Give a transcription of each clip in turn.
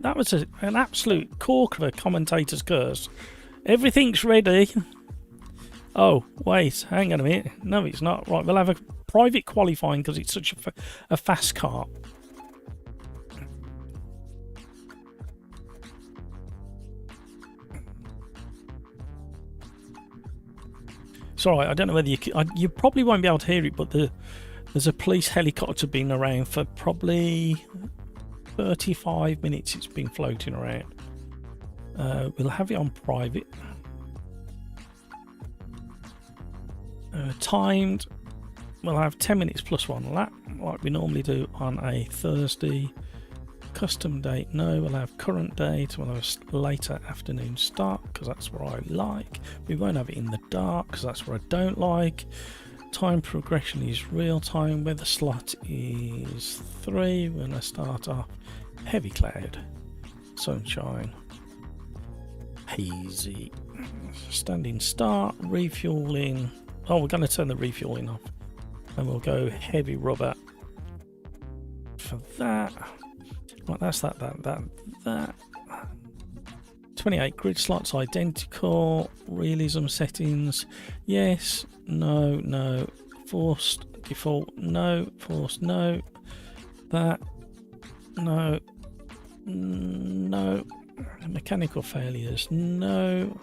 That was an absolute cork of a commentator's curse. Everything's ready. Oh, wait, hang on a minute. No, it's not. Right, we'll have a private qualifying because it's such a fast car. It's alright, I don't know whether you probably won't be able to hear it, but there's a police helicopter been around for probably 35 minutes. It's been floating around. We'll have it on private. Timed, we'll have 10 minutes plus 1 lap, like we normally do on a Thursday. Custom date, no. We'll have current date. We'll have a later afternoon start because that's what I like. We won't have it in the dark because that's what I don't like. Time progression is real time. Weather slot is 3. We're going to start off heavy cloud, sunshine, hazy, standing start, refueling. Oh, we're going to turn the refueling off, and we'll go heavy rubber for that. Right, that's that. 28 grid slots identical. Realism settings, yes, no. Forced default, no. Forced, no. That, no. Mechanical failures, no.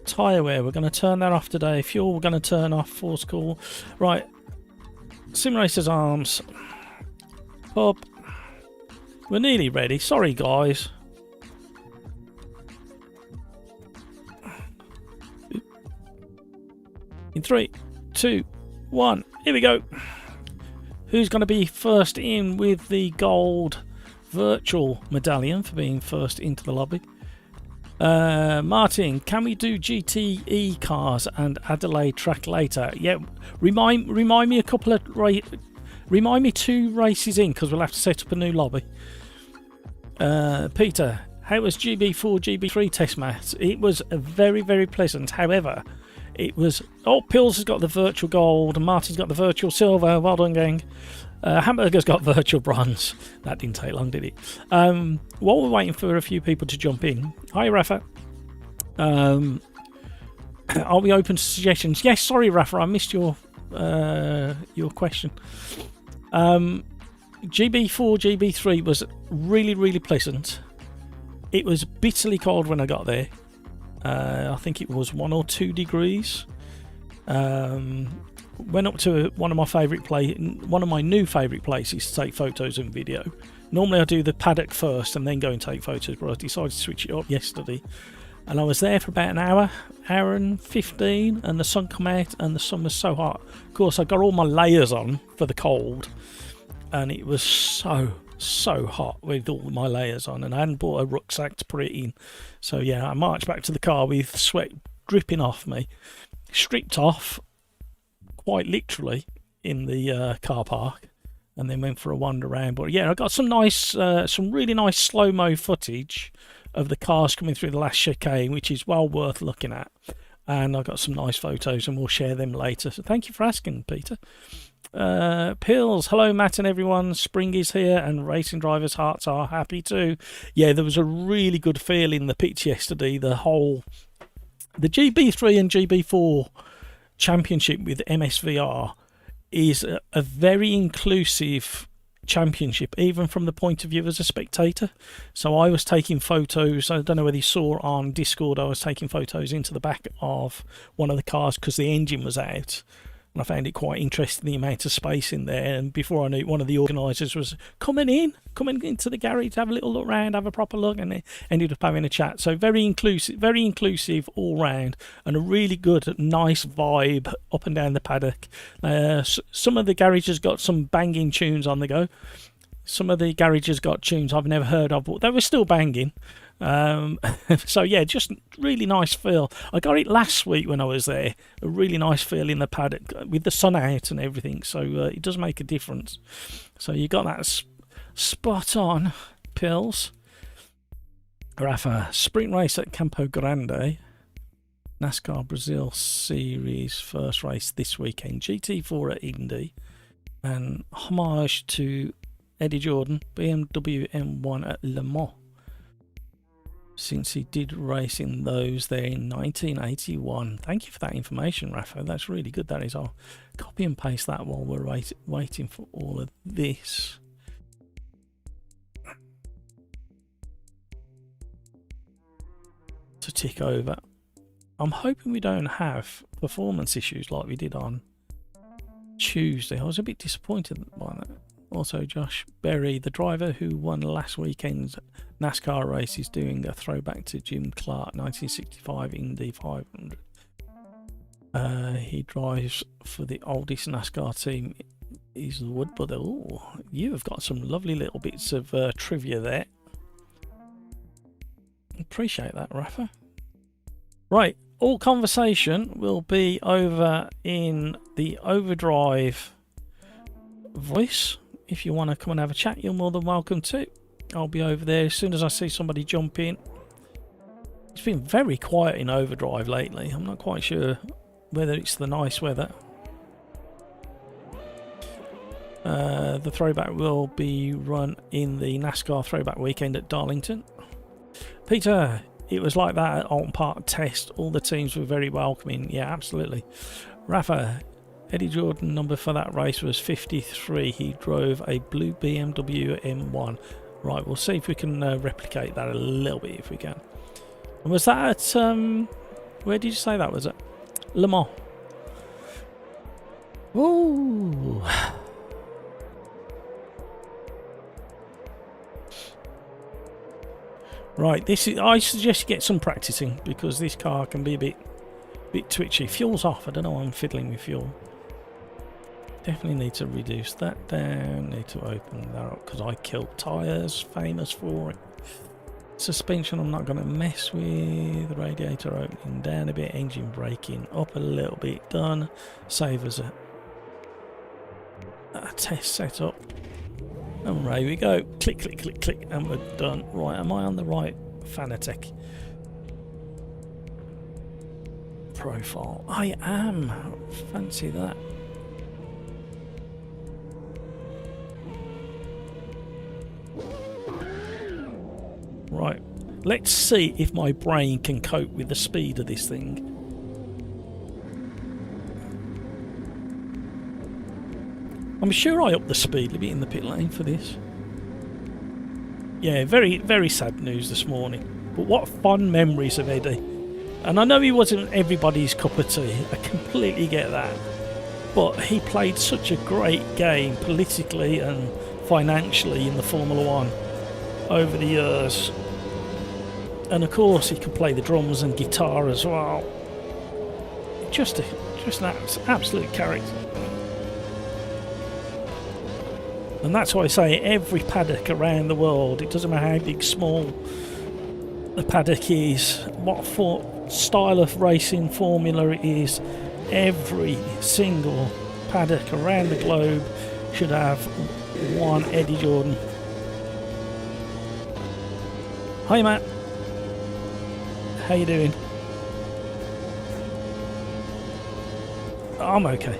Tyre wear, we're going to turn that off today. Fuel, we're going to turn off. Force call. Right. Sim Racers arms. Up. We're nearly ready. Sorry, guys. In 3, 2, 1. Here we go. Who's going to be first in with the gold virtual medallion for being first into the lobby? Martin, can we do GTE cars and Adelaide track later? Yeah, remind me a couple of remind me 2 races in because we'll have to set up a new lobby. Peter, how was GB4 GB3 test match? It was very, very pleasant. However, it was Pills has got the virtual gold, Martin's got the virtual silver. Well done, gang. Hamburger's got virtual bronze. That didn't take long, did it? While we're waiting for a few people to jump in, hi Rafa. Are we open to suggestions? Yes, sorry Rafa, I missed your question. GB4 GB3 was really, really pleasant. It was bitterly cold when I got there. I think it was 1 or 2 degrees. Went up to one of my new favourite places to take photos and video. Normally I do the paddock first and then go and take photos, but I decided to switch it up yesterday. And I was there for about an hour and 15, and the sun come out and the sun was so hot. Of course, I got all my layers on for the cold, and it was so hot with all my layers on, and I hadn't bought a rucksack to put it in. So yeah, I marched back to the car with sweat dripping off me, stripped off quite literally in the car park, and then went for a wander around. But yeah, I got some really nice slow-mo footage of the cars coming through the last chicane, which is well worth looking at, and I got some nice photos and we'll share them later. So thank you for asking, Peter. Pills, hello Matt and everyone. Spring is here and racing drivers' hearts are happy too. Yeah, there was a really good feel in the pitch yesterday. The GB3 and GB4 championship with MSVR is a very inclusive championship, even from the point of view as a spectator. So I was taking photos, I don't know whether you saw on Discord, I was taking photos into the back of one of the cars because the engine was out, and I found it quite interesting, the amount of space in there. And before I knew it, one of the organisers was coming into the garage, have a little look around, have a proper look, and they ended up having a chat. So very inclusive all round, and a really good, nice vibe up and down the paddock. Some of the garages got some banging tunes on the go. Some of the garages got tunes I've never heard of, but they were still banging. So yeah, just really nice feel. I got it last week when I was there, a really nice feel in the paddock with the sun out and everything, so it does make a difference. So you got that spot on, Pills. Rafa, sprint race at Campo Grande, NASCAR Brazil Series first race this weekend, GT4 at Indy, and homage to Eddie Jordan, BMW M1 at Le Mans. since he did race in those there in 1981. Thank you for that information, Rafa. That's really good. That is. I'll copy and paste that while we're waiting for all of this. To tick over. I'm hoping we don't have performance issues like we did on Tuesday. I was a bit disappointed by that. Also, Josh Berry, the driver who won last weekend's NASCAR race, is doing a throwback to Jim Clark 1965 Indy 500. He drives for the oldest NASCAR team is the Wood Brother. Oh, you have got some lovely little bits of trivia there. Appreciate that, Rafa. Right, all conversation will be over in the Overdrive voice. If you want to come and have a chat, you're more than welcome to. I'll be over there as soon as I see somebody jump in. It's been very quiet in Overdrive lately. I'm not quite sure whether it's the nice weather. The throwback will be run in the NASCAR Throwback Weekend at Darlington. Peter, it was like that at Alton Park Test. All the teams were very welcoming. Yeah, absolutely. Rafa, Eddie Jordan number for that race was 53. He drove a blue BMW M1. Right, we'll see if we can replicate that a little bit if we can. And was that at, where did you say that was at? Le Mans. Ooh. Right, this is. I suggest you get some practicing because this car can be a bit twitchy. Fuel's off. I don't know why I'm fiddling with fuel. Definitely need to reduce that down. Need to open that up because I killed tyres. Famous for it. Suspension I'm not going to mess with. Radiator opening down a bit. Engine braking up a little bit. Done. Save us a test setup. And there we go. Click, click, click, click, and we're done. Right, am I on the right Fanatec profile? I am. Fancy that. Right, let's see if my brain can cope with the speed of this thing. I'm sure I upped the speed limit in the pit lane for this. Yeah, very, very sad news this morning. But what fond memories of Eddie. And I know he wasn't everybody's cup of tea. I completely get that. But he played such a great game politically and financially in the Formula One over the years. And of course he could play the drums and guitar as well. Just an absolute character. And that's why I say every paddock around the world, it doesn't matter how big, small the paddock is, what style of racing formula it is, every single paddock around the globe should have one Eddie Jordan. Hi Matt, how you doing? I'm okay.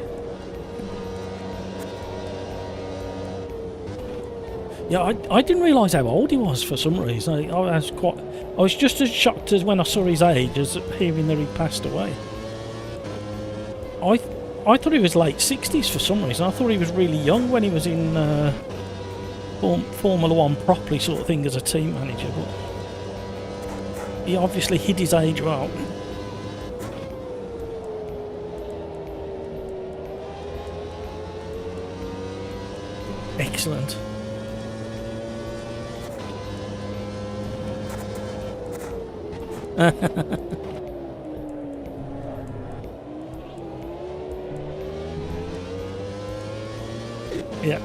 Yeah, I didn't realise how old he was for some reason. I was just as shocked as when I saw his age as hearing that he passed away. I thought he was late 60s for some reason. I thought he was really young when he was in Formula One properly sort of thing as a team manager. But he obviously hid his age well. Excellent. Yeah.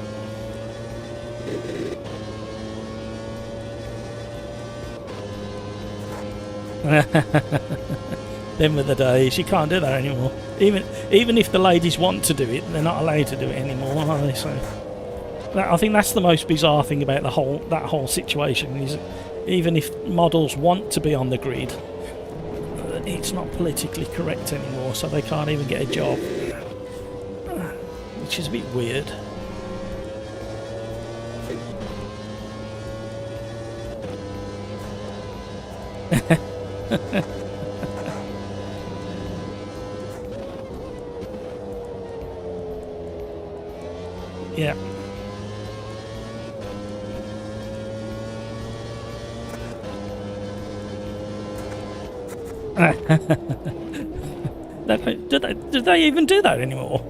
Them were the days. You can't do that anymore. Even if the ladies want to do it, they're not allowed to do it anymore, are they? So I think that's the most bizarre thing about that whole situation is even if models want to be on the grid, it's not politically correct anymore, so they can't even get a job, which is a bit weird. Yeah. Do they even do that anymore?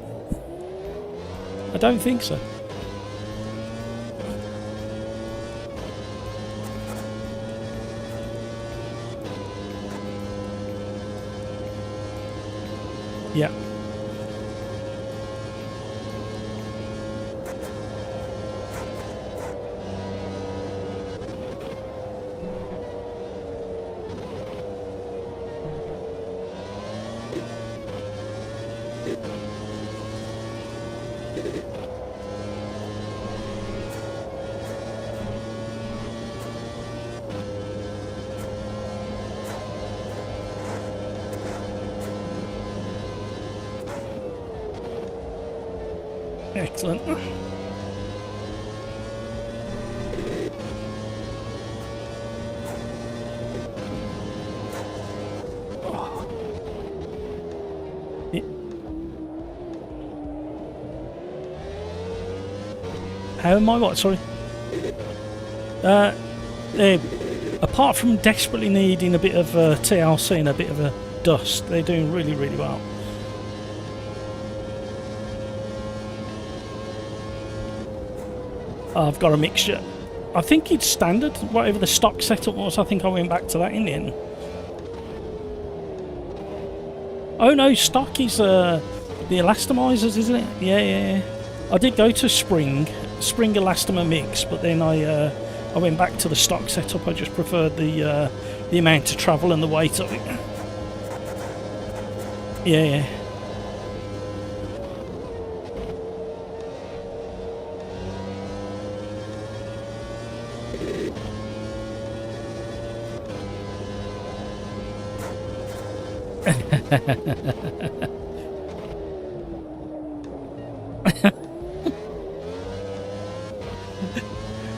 I don't think so. Yeah. Excellent. How am I what? Sorry. Apart from desperately needing a bit of TLC and a bit of a dust, they're doing really, really well. I've got a mixture. I think it's standard. Whatever the stock setup was, I think I went back to that in the end. Oh no, stock is the elastomizers, isn't it? Yeah. I did go to spring elastomer mix, but then I went back to the stock setup. I just preferred the amount of travel and the weight of it. Yeah.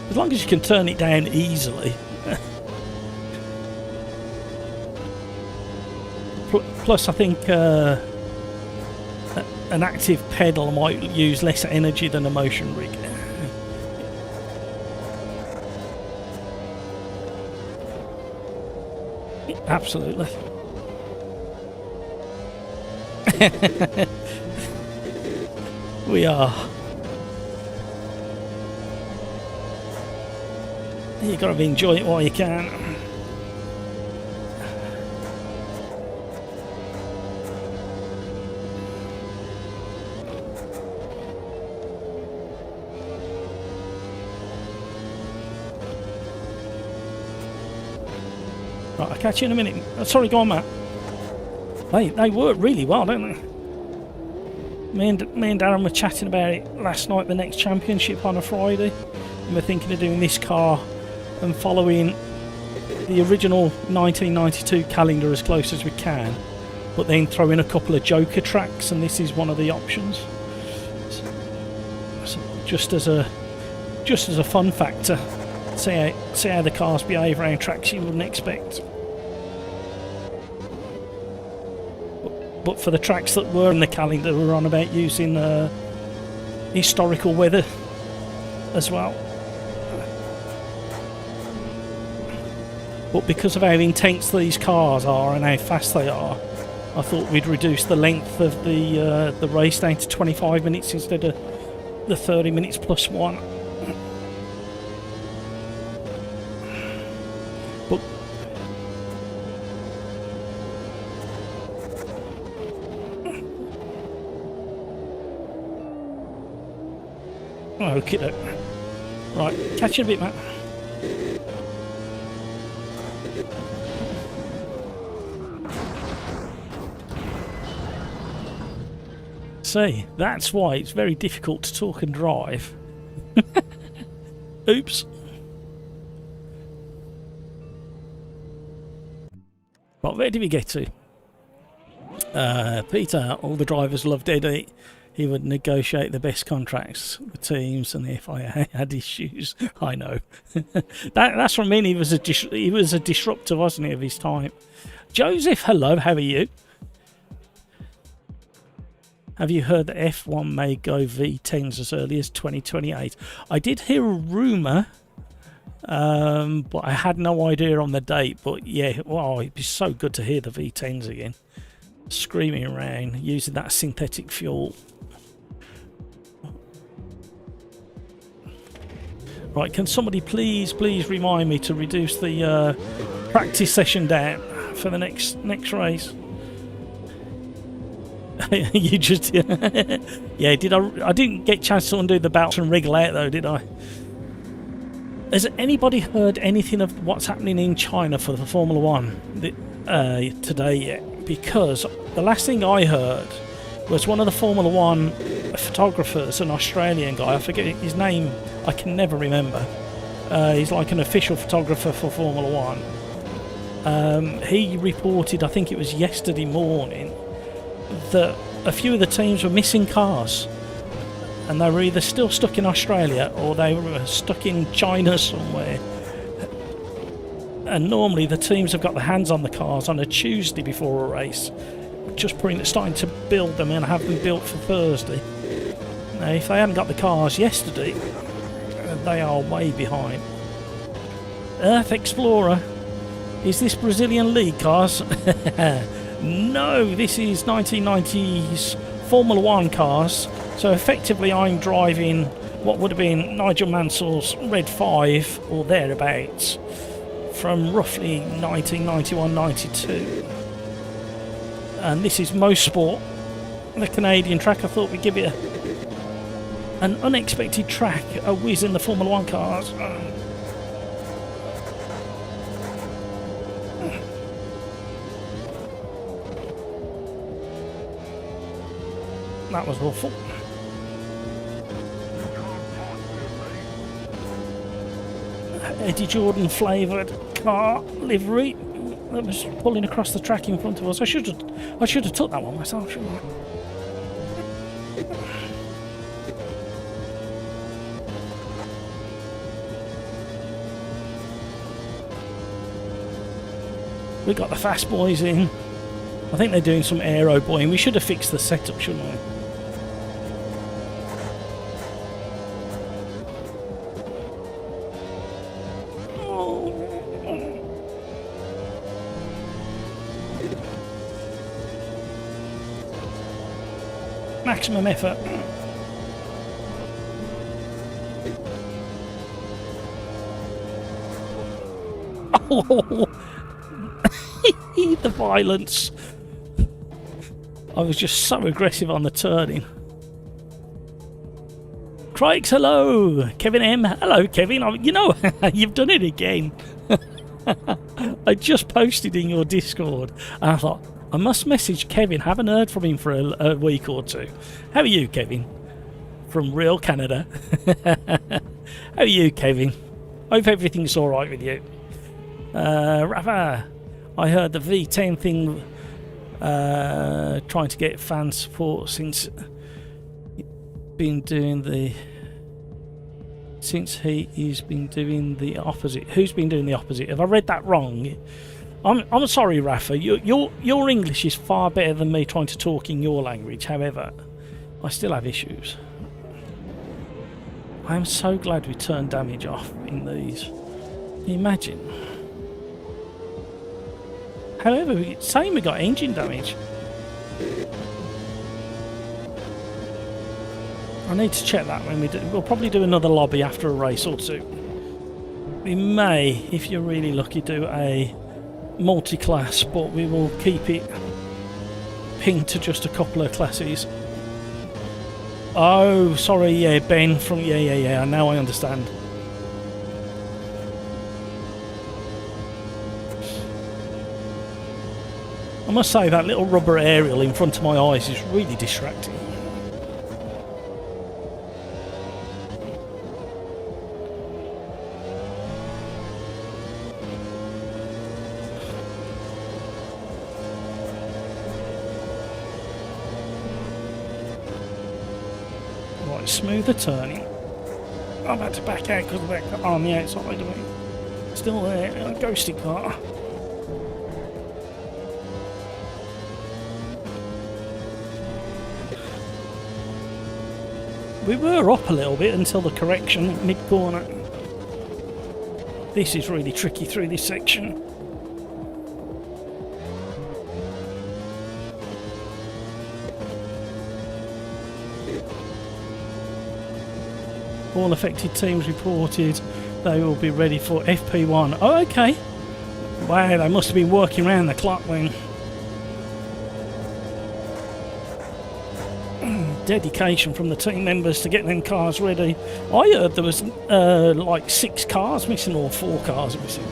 As long as you can turn it down easily. Plus, I think an active pedal might use less energy than a motion rig. Absolutely. We are. You gotta enjoy it while you can. Right, I'll catch you in a minute. Sorry, go on, Matt. They work really well, don't they? Me and Darren were chatting about it last night, the next championship on a Friday, and we're thinking of doing this car and following the original 1992 calendar as close as we can, but then throw in a couple of joker tracks, and this is one of the options. So just as a fun factor, see how the cars behave around tracks you wouldn't expect. But for the tracks that were in the calendar, we're on about using historical weather as well. But because of how intense these cars are and how fast they are, I thought we'd reduce the length of the race down to 25 minutes instead of the 30 minutes plus one. But okay, right, catch you in a bit, Matt. See, that's why it's very difficult to talk and drive. Oops. Right, where did we get to? Peter, all the drivers loved Eddie. He would negotiate the best contracts with teams, and if I had issues, I know. That's what I mean. He was a disruptor, wasn't he, of his time. Joseph, hello. How are you? Have you heard that F1 may go V10s as early as 2028? I did hear a rumour, but I had no idea on the date. But yeah, wow, it'd be so good to hear the V10s again, screaming around using that synthetic fuel. Right, can somebody please remind me to reduce the practice session down for the next race? You just yeah, did I didn't get a chance to undo the belt and wriggle out though, did I? Has anybody heard anything of what's happening in China for the Formula One today yet? Because the last thing I heard was one of the Formula One photographers, an Australian guy, I forget his name, I can never remember. He's like an official photographer for Formula One. He reported, I think it was yesterday morning, that a few of the teams were missing cars, and they were either still stuck in Australia or they were stuck in China somewhere. And normally the teams have got their hands on the cars on a Tuesday before a race, just starting to build them and have them built for Thursday. Now, if they hadn't got the cars yesterday, they are way behind. Earth Explorer, is this Brazilian League cars? No, this is 1990s Formula One cars. So effectively I'm driving what would have been Nigel Mansell's Red 5 or thereabouts from roughly 1991-92. And this is Mosport, the Canadian track. I thought we'd give it an unexpected track, a whiz in the Formula One cars. That was awful. Eddie Jordan flavoured car livery that was pulling across the track in front of us. I should have took that one myself, shouldn't I? We got the fast boys in. I think they're doing some aero boying. We should have fixed the setup, shouldn't we? Maximum effort. Oh, the violence. I was just so aggressive on the turning. Crikes, hello. Kevin M. Hello, Kevin. You know, you've done it again. I just posted in your Discord and I thought, I must message Kevin. Haven't heard from him for a week or two. How are you, Kevin? From real Canada. How are you, Kevin? Hope everything's alright with you. Rafa, I heard the V10 thing, trying to get fan support since he's been doing the opposite. Who's been doing the opposite? Have I read that wrong? I'm sorry, Rafa. Your English is far better than me trying to talk in your language. However, I still have issues. I am so glad we turned damage off in these. Can you imagine? However, same, we got engine damage. I need to check that when we do. We'll probably do another lobby after a race or two. We may, if you're really lucky, do a multi-class, but we will keep it pinned to just a couple of classes. Oh, sorry, yeah, Ben from yeah. Now I understand. I must say that little rubber aerial in front of my eyes is really distracting. Right, smoother turning. I've had to back out because of that car on the outside of me. Still there, a ghosty car. We were up a little bit until the correction mid-corner. This is really tricky through this section. All affected teams reported they will be ready for FP1. Oh, okay. Wow, they must have been working around the clock then. Dedication from the team members to get them cars ready. I heard there was like 6 cars missing or 4 cars missing.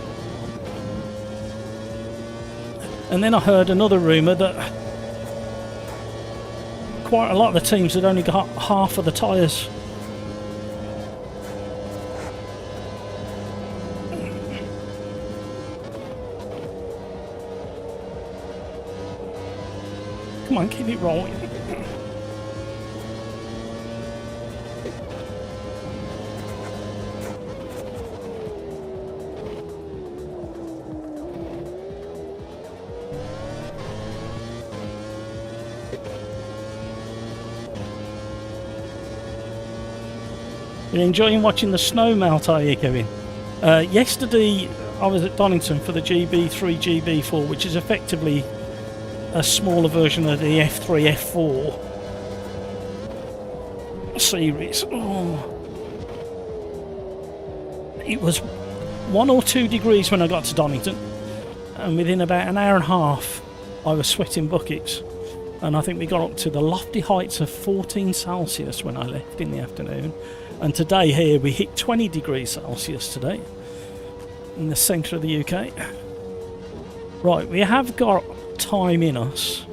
And then I heard another rumour that quite a lot of the teams had only got half of the tyres. Come on, keep it rolling. You're enjoying watching the snow melt, are you, Kevin? Yesterday I was at Donington for the GB3, GB4, which is effectively a smaller version of the F3, F4 series. Oh. It was 1 or 2 degrees when I got to Donington, and within about an hour and a half I was sweating buckets, and I think we got up to the lofty heights of 14 Celsius when I left in the afternoon. And today here we hit 20 degrees Celsius today in the centre of the UK. Right, we have got time in us.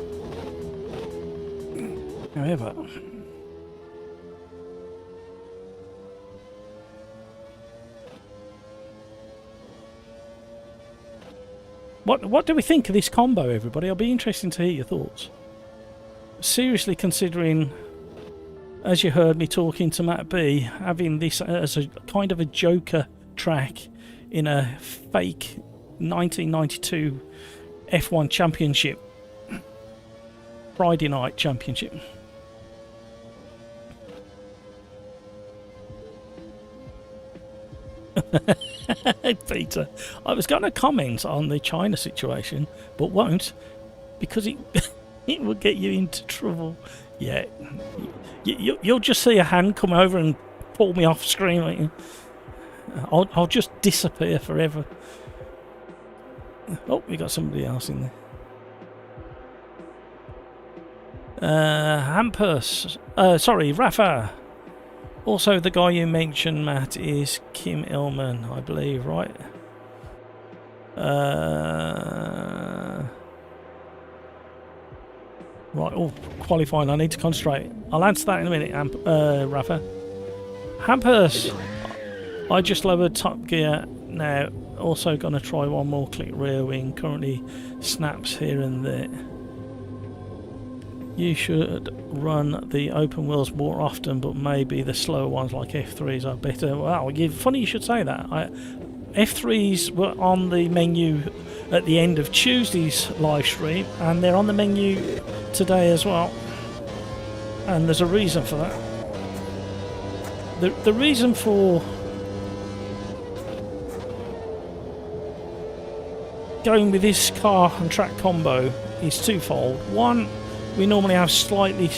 However, what do we think of this combo, everybody? I'll be interested to hear your thoughts. Seriously considering, as you heard me talking to Matt B, having this as a kind of a joker track in a fake 1992 F1 championship, Friday night championship. Peter, I was going to comment on the China situation, but won't, because it it will get you into trouble. Yeah, you'll just see a hand come over and pull me off screen. Like, I'll just disappear forever. Oh, we got somebody else in there. Hampus. Sorry, Rafa. Also, the guy you mentioned, Matt, is Kim Illman, I believe, right? Right, oh, qualifying. I need to concentrate. I'll answer that in a minute, Rafa. Hampus. I just lowered top gear now. Also going to try one more click rear wing. Currently snaps here and there. You should run the open wheels more often, but maybe the slower ones like F3s are better. Wow, funny you should say that. F3s were on the menu at the end of Tuesday's live stream, and they're on the menu today as well. And there's a reason for that. The reason for going with this car and track combo is twofold. One, we normally have slightly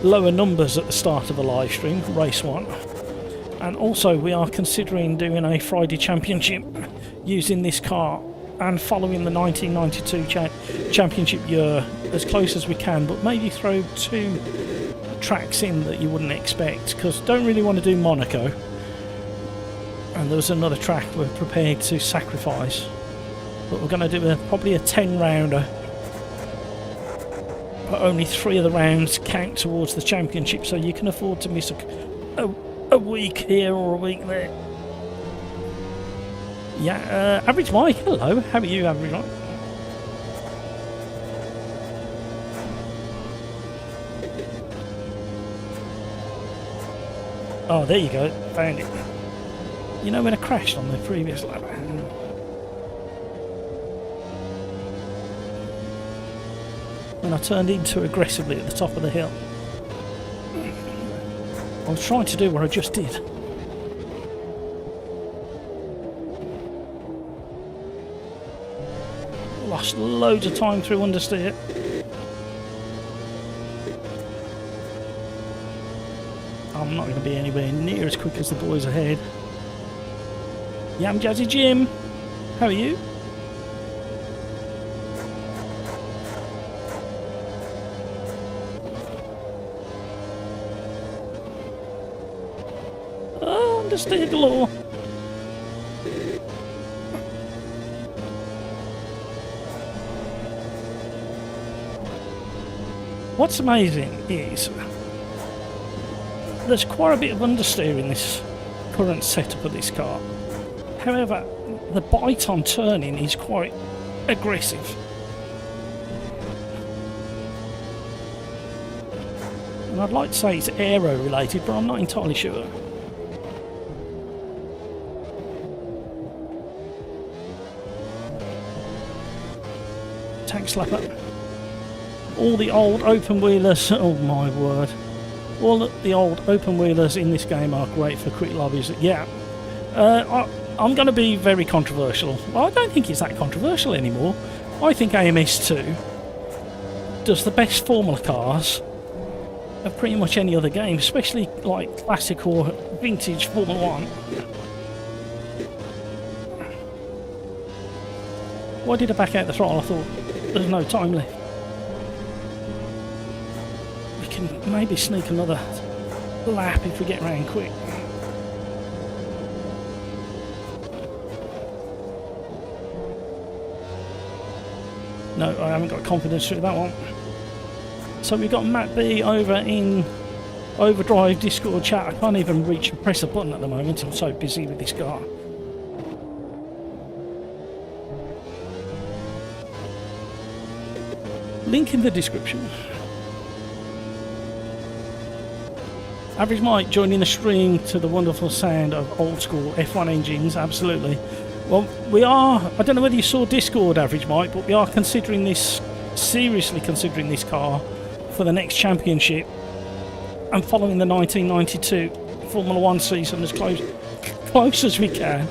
lower numbers at the start of a live stream, race 1. And also we are considering doing a Friday championship using this car and following the 1992 championship year as close as we can, but maybe throw 2 tracks in that you wouldn't expect, because don't really want to do Monaco. And there was another track we're prepared to sacrifice. But we're going to do probably a 10 rounder, but only 3 of the rounds count towards the championship, so you can afford to miss a week here or a week there. Yeah, Average Mike, hello, how are you, Average Mike? Oh, there you go. Found it. You know when I crashed on the previous lap? When I turned in too aggressively at the top of the hill. I was trying to do what I just did. Lost loads of time through understeer. I'm not going to be anywhere near as quick as the boys ahead. Yam Jazzy Jim, how are you? Oh, understeer galore. What's amazing is there's quite a bit of understeer in this current setup of this car. However, the bite on turning is quite aggressive. And I'd like to say it's aero related, but I'm not entirely sure. Tank slapper. All the old open wheelers, oh my word. All the old open wheelers in this game are great for quick lobbies. Yeah, I'm going to be very controversial. Well, I don't think it's that controversial anymore. I think AMS2 does the best Formula cars of pretty much any other game, especially like classic or vintage Formula 1. Why did I back out the throttle? I thought there's no time left. We can maybe sneak another lap if we get round quick. No, I haven't got confidence through that one. So we've got Matt B over in Overdrive Discord chat. I can't even reach and press a button at the moment. I'm so busy with this car. Link in the description. Average Mike joining the stream to the wonderful sound of old school F1 engines. Absolutely. Well, we are, I don't know whether you saw Discord, Average Mike, but we are considering this, seriously considering this car for the next championship and following the 1992 Formula 1 season as close as we can.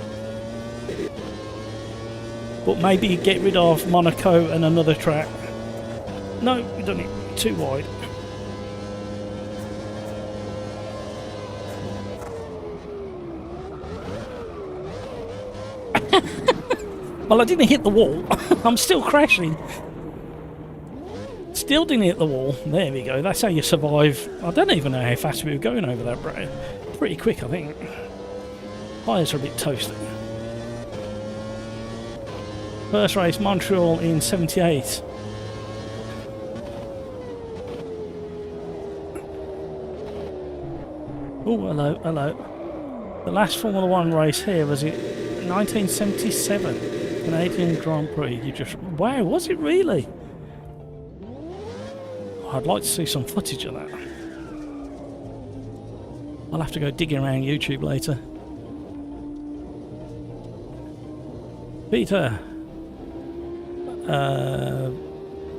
But maybe get rid of Monaco and another track. No, we don't need too wide. Well, I didn't hit the wall. I'm still crashing. Still didn't hit the wall. There we go. That's how you survive. I don't even know how fast we were going over that, bro. Pretty quick, I think. Tyres are a bit toasty. First race, Montreal in 78. Oh, hello, hello. The last Formula 1 race here was in 1977. Canadian Grand Prix. You just... Wow, was it really? I'd like to see some footage of that. I'll have to go digging around YouTube later. Peter.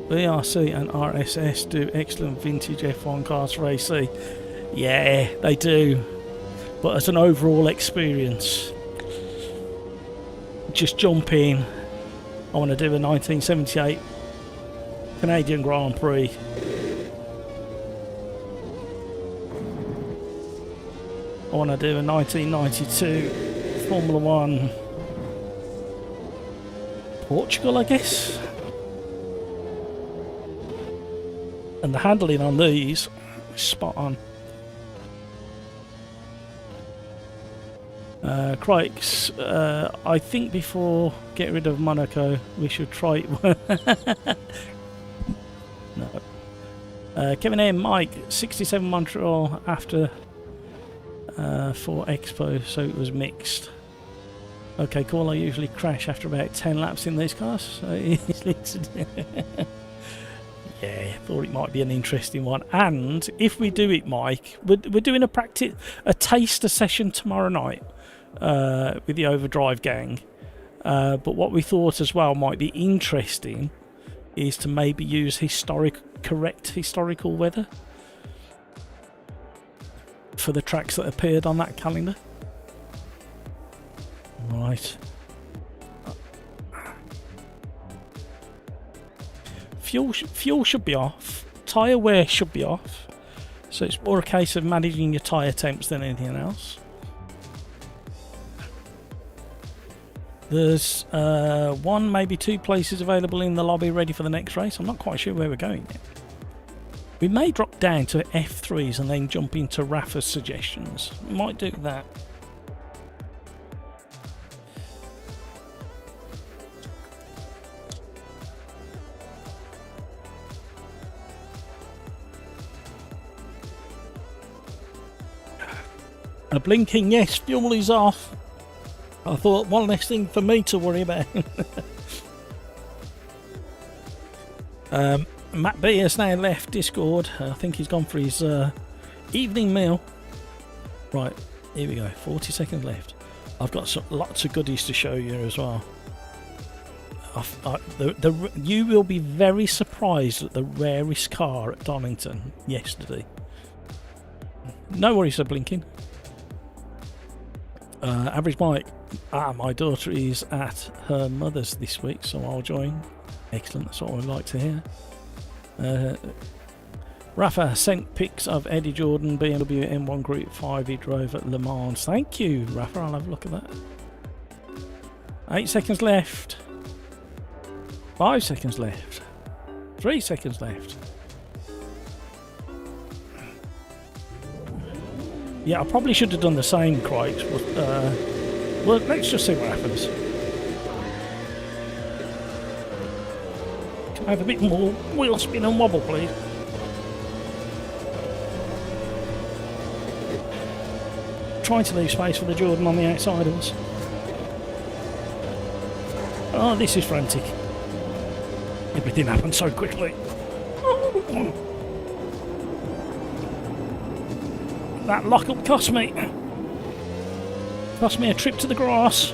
VRC and RSS do excellent vintage F1 cars for AC. Yeah, they do. But as an overall experience, just jump in. I want to do a 1978 Canadian Grand Prix. I want to do a 1992 Formula 1 Portugal, I guess. And the handling on these is spot on. Crikes, I think before get rid of Monaco, we should try it. No. Kevin A. Mike, 67 Montreal after for Expo, so it was mixed. Okay, cool. I usually crash after about 10 laps in these cars, so easily to do. Yeah, thought it might be an interesting one. And if we do it, Mike, we're doing a taster session tomorrow night with the Overdrive gang. But what we thought as well might be interesting is to maybe use correct historical weather for the tracks that appeared on that calendar. Right. Fuel should be off. Tyre wear should be off. So it's more a case of managing your tyre temps than anything else. There's one, maybe two places available in the lobby ready for the next race. I'm not quite sure where we're going yet. We may drop down to F3s and then jump into Rafa's suggestions. We might do that. A blinking yes, fuel is off. I thought one less thing for me to worry about. Matt B has now left Discord. I think he's gone for his evening meal. Right, here we go. 40 seconds left. I've got lots of goodies to show you as well. You will be very surprised at the rarest car at Donington yesterday. No worries for blinking. Average Mike. My daughter is at her mother's this week, so I'll join. Excellent, that's what I'd like to hear. Rafa sent pics of Eddie Jordan BMW M1 Group 5 he drove at Le Mans. Thank you, Rafa, I'll have a look at that. 8 seconds left. 5 seconds left. 3 seconds left. Yeah, I probably should have done the same, Craig. Well, let's just see what happens. Can I have a bit more wheel spin and wobble, please? Trying to leave space for the Jordan on the outside of us. Oh, this is frantic. Everything happened so quickly. That lockup cost me a trip to the grass.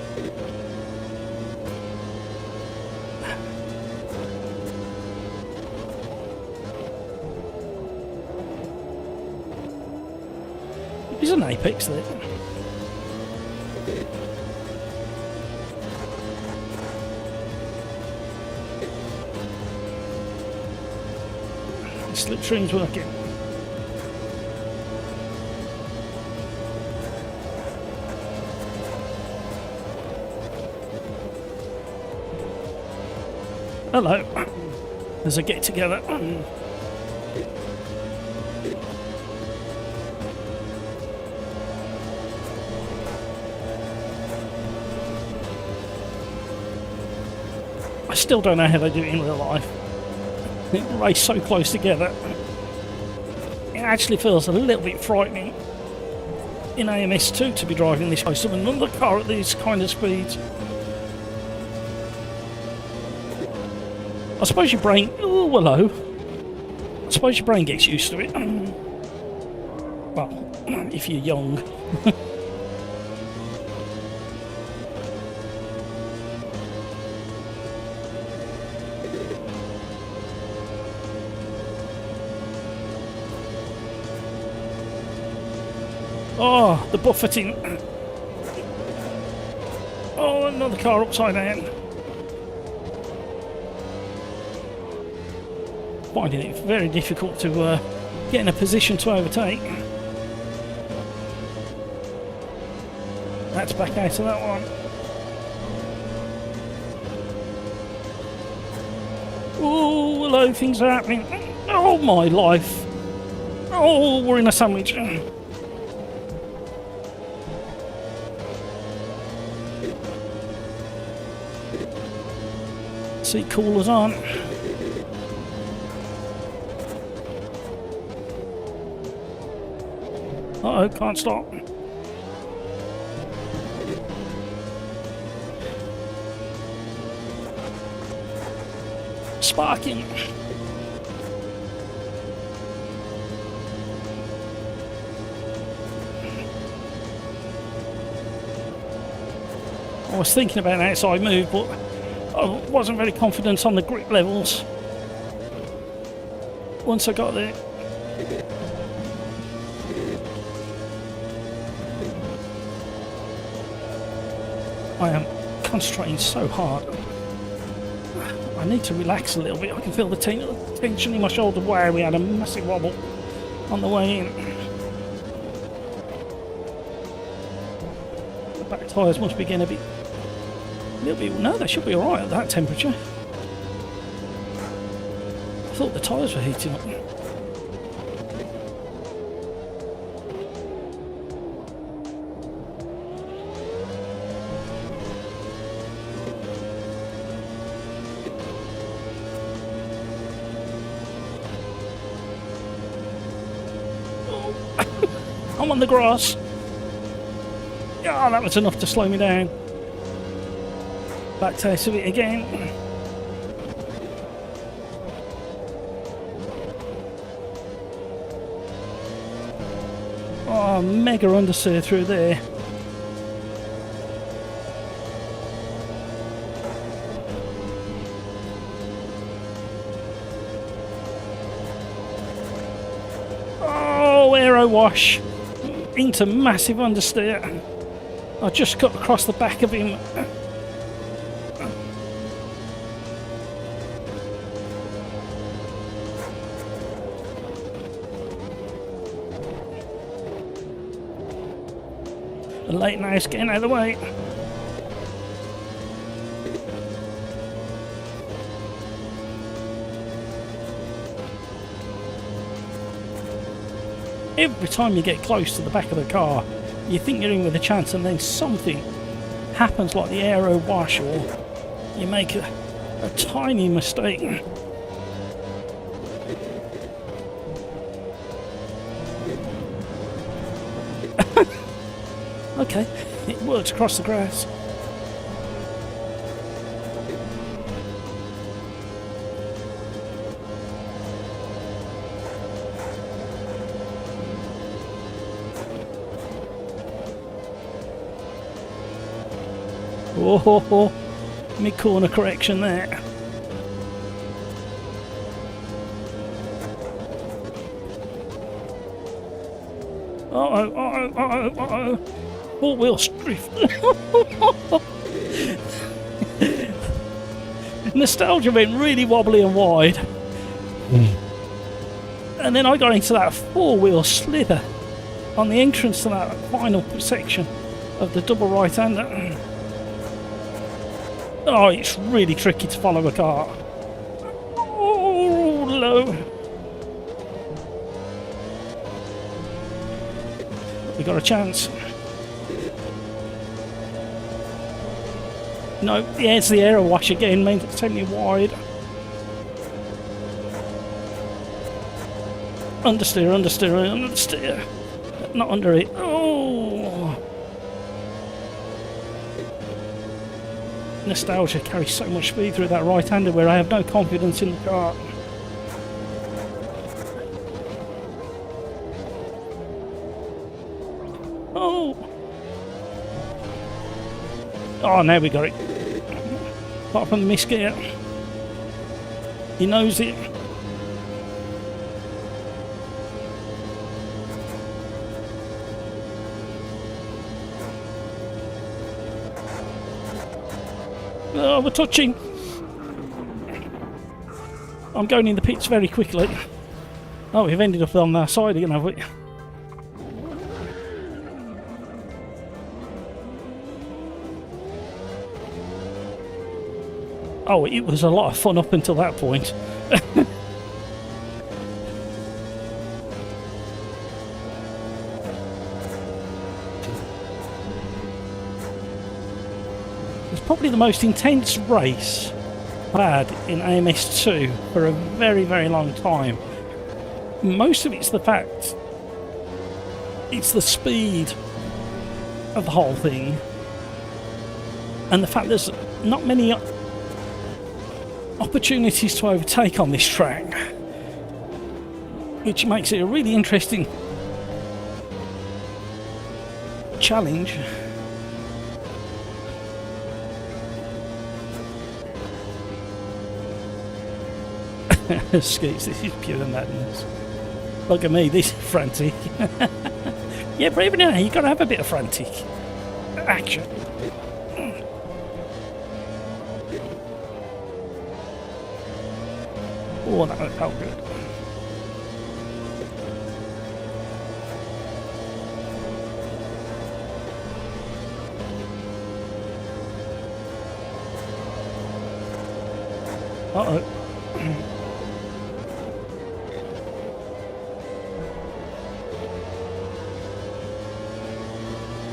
There's an apex there. The slipstream's working. Hello. There's a get together. I still don't know how they do it in real life. They race so close together. It actually feels a little bit frightening in AMS2 to be driving this close to another car at these kind of speeds. I suppose your brain... Oh, hello. I suppose your brain gets used to it. Well, if you're young. Oh, the buffeting. Oh, another car upside down. Finding it very difficult to get in a position to overtake. That's back out of that one. Oh, hello, things are happening. Oh, my life. Oh, we're in a sandwich. Seat coolers on. Uh-oh, can't stop. Sparking. I was thinking about an outside move, but I wasn't very confident on the grip levels. Once I got there. I am concentrating so hard. I need to relax a little bit. I can feel the tension in my shoulder. Wow, we had a massive wobble on the way in. The back tyres must be getting a little bit. No, they should be alright at that temperature. I thought the tyres were heating up. I'm on the grass. Yeah, that was enough to slow me down. Back taste of it again. Oh, mega understeer through there. Oh, aero wash. Into massive understeer. I just cut across the back of him. The late night's getting out of the way. Every time you get close to the back of the car, you think you're in with a chance, and then something happens like the aero wash, or you make a tiny mistake. Okay, it works across the grass. Oh, mid-corner correction there. Uh-oh, uh-oh, uh-oh, uh-oh. Four-wheel drift. Nostalgia went really wobbly and wide. And then I got into that four-wheel slither on the entrance to that final section of the double right-hander. Oh, it's really tricky to follow a car. Oh, low. We got a chance. No, yeah, it's the aero wash again, means it's taking me wide. Understeer, understeer, understeer. Not under it. Oh! Nostalgia carries so much speed through that right-hander where I have no confidence in the car. Oh! Oh, now we got it. Apart from the misgear. He knows it. Oh, we're touching. I'm going in the pits very quickly. Oh, we've ended up on our side again, have we? Oh, it was a lot of fun up until that point. It's probably the most intense race I've had in AMS2 for a very, very long time. Most of it's the fact it's the speed of the whole thing, and the fact there's not many opportunities to overtake on this track, which makes it a really interesting challenge. Skeets, this is pure madness. Look at me, this is frantic. Yeah, but even now, you got to have a bit of frantic action. Oh, that felt good. Uh-oh.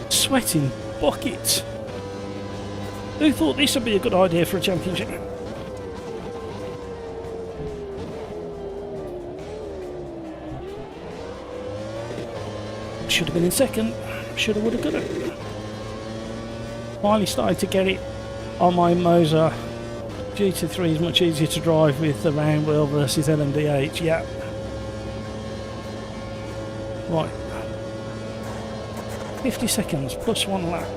Sweating buckets. Who thought this would be a good idea for a championship? Should have been in second. Should have, would have, could have. Finally started to get it on my Moser. GT3 is much easier to drive with the round wheel versus LMDH. Yeah. Right. 50 seconds plus 1 lap.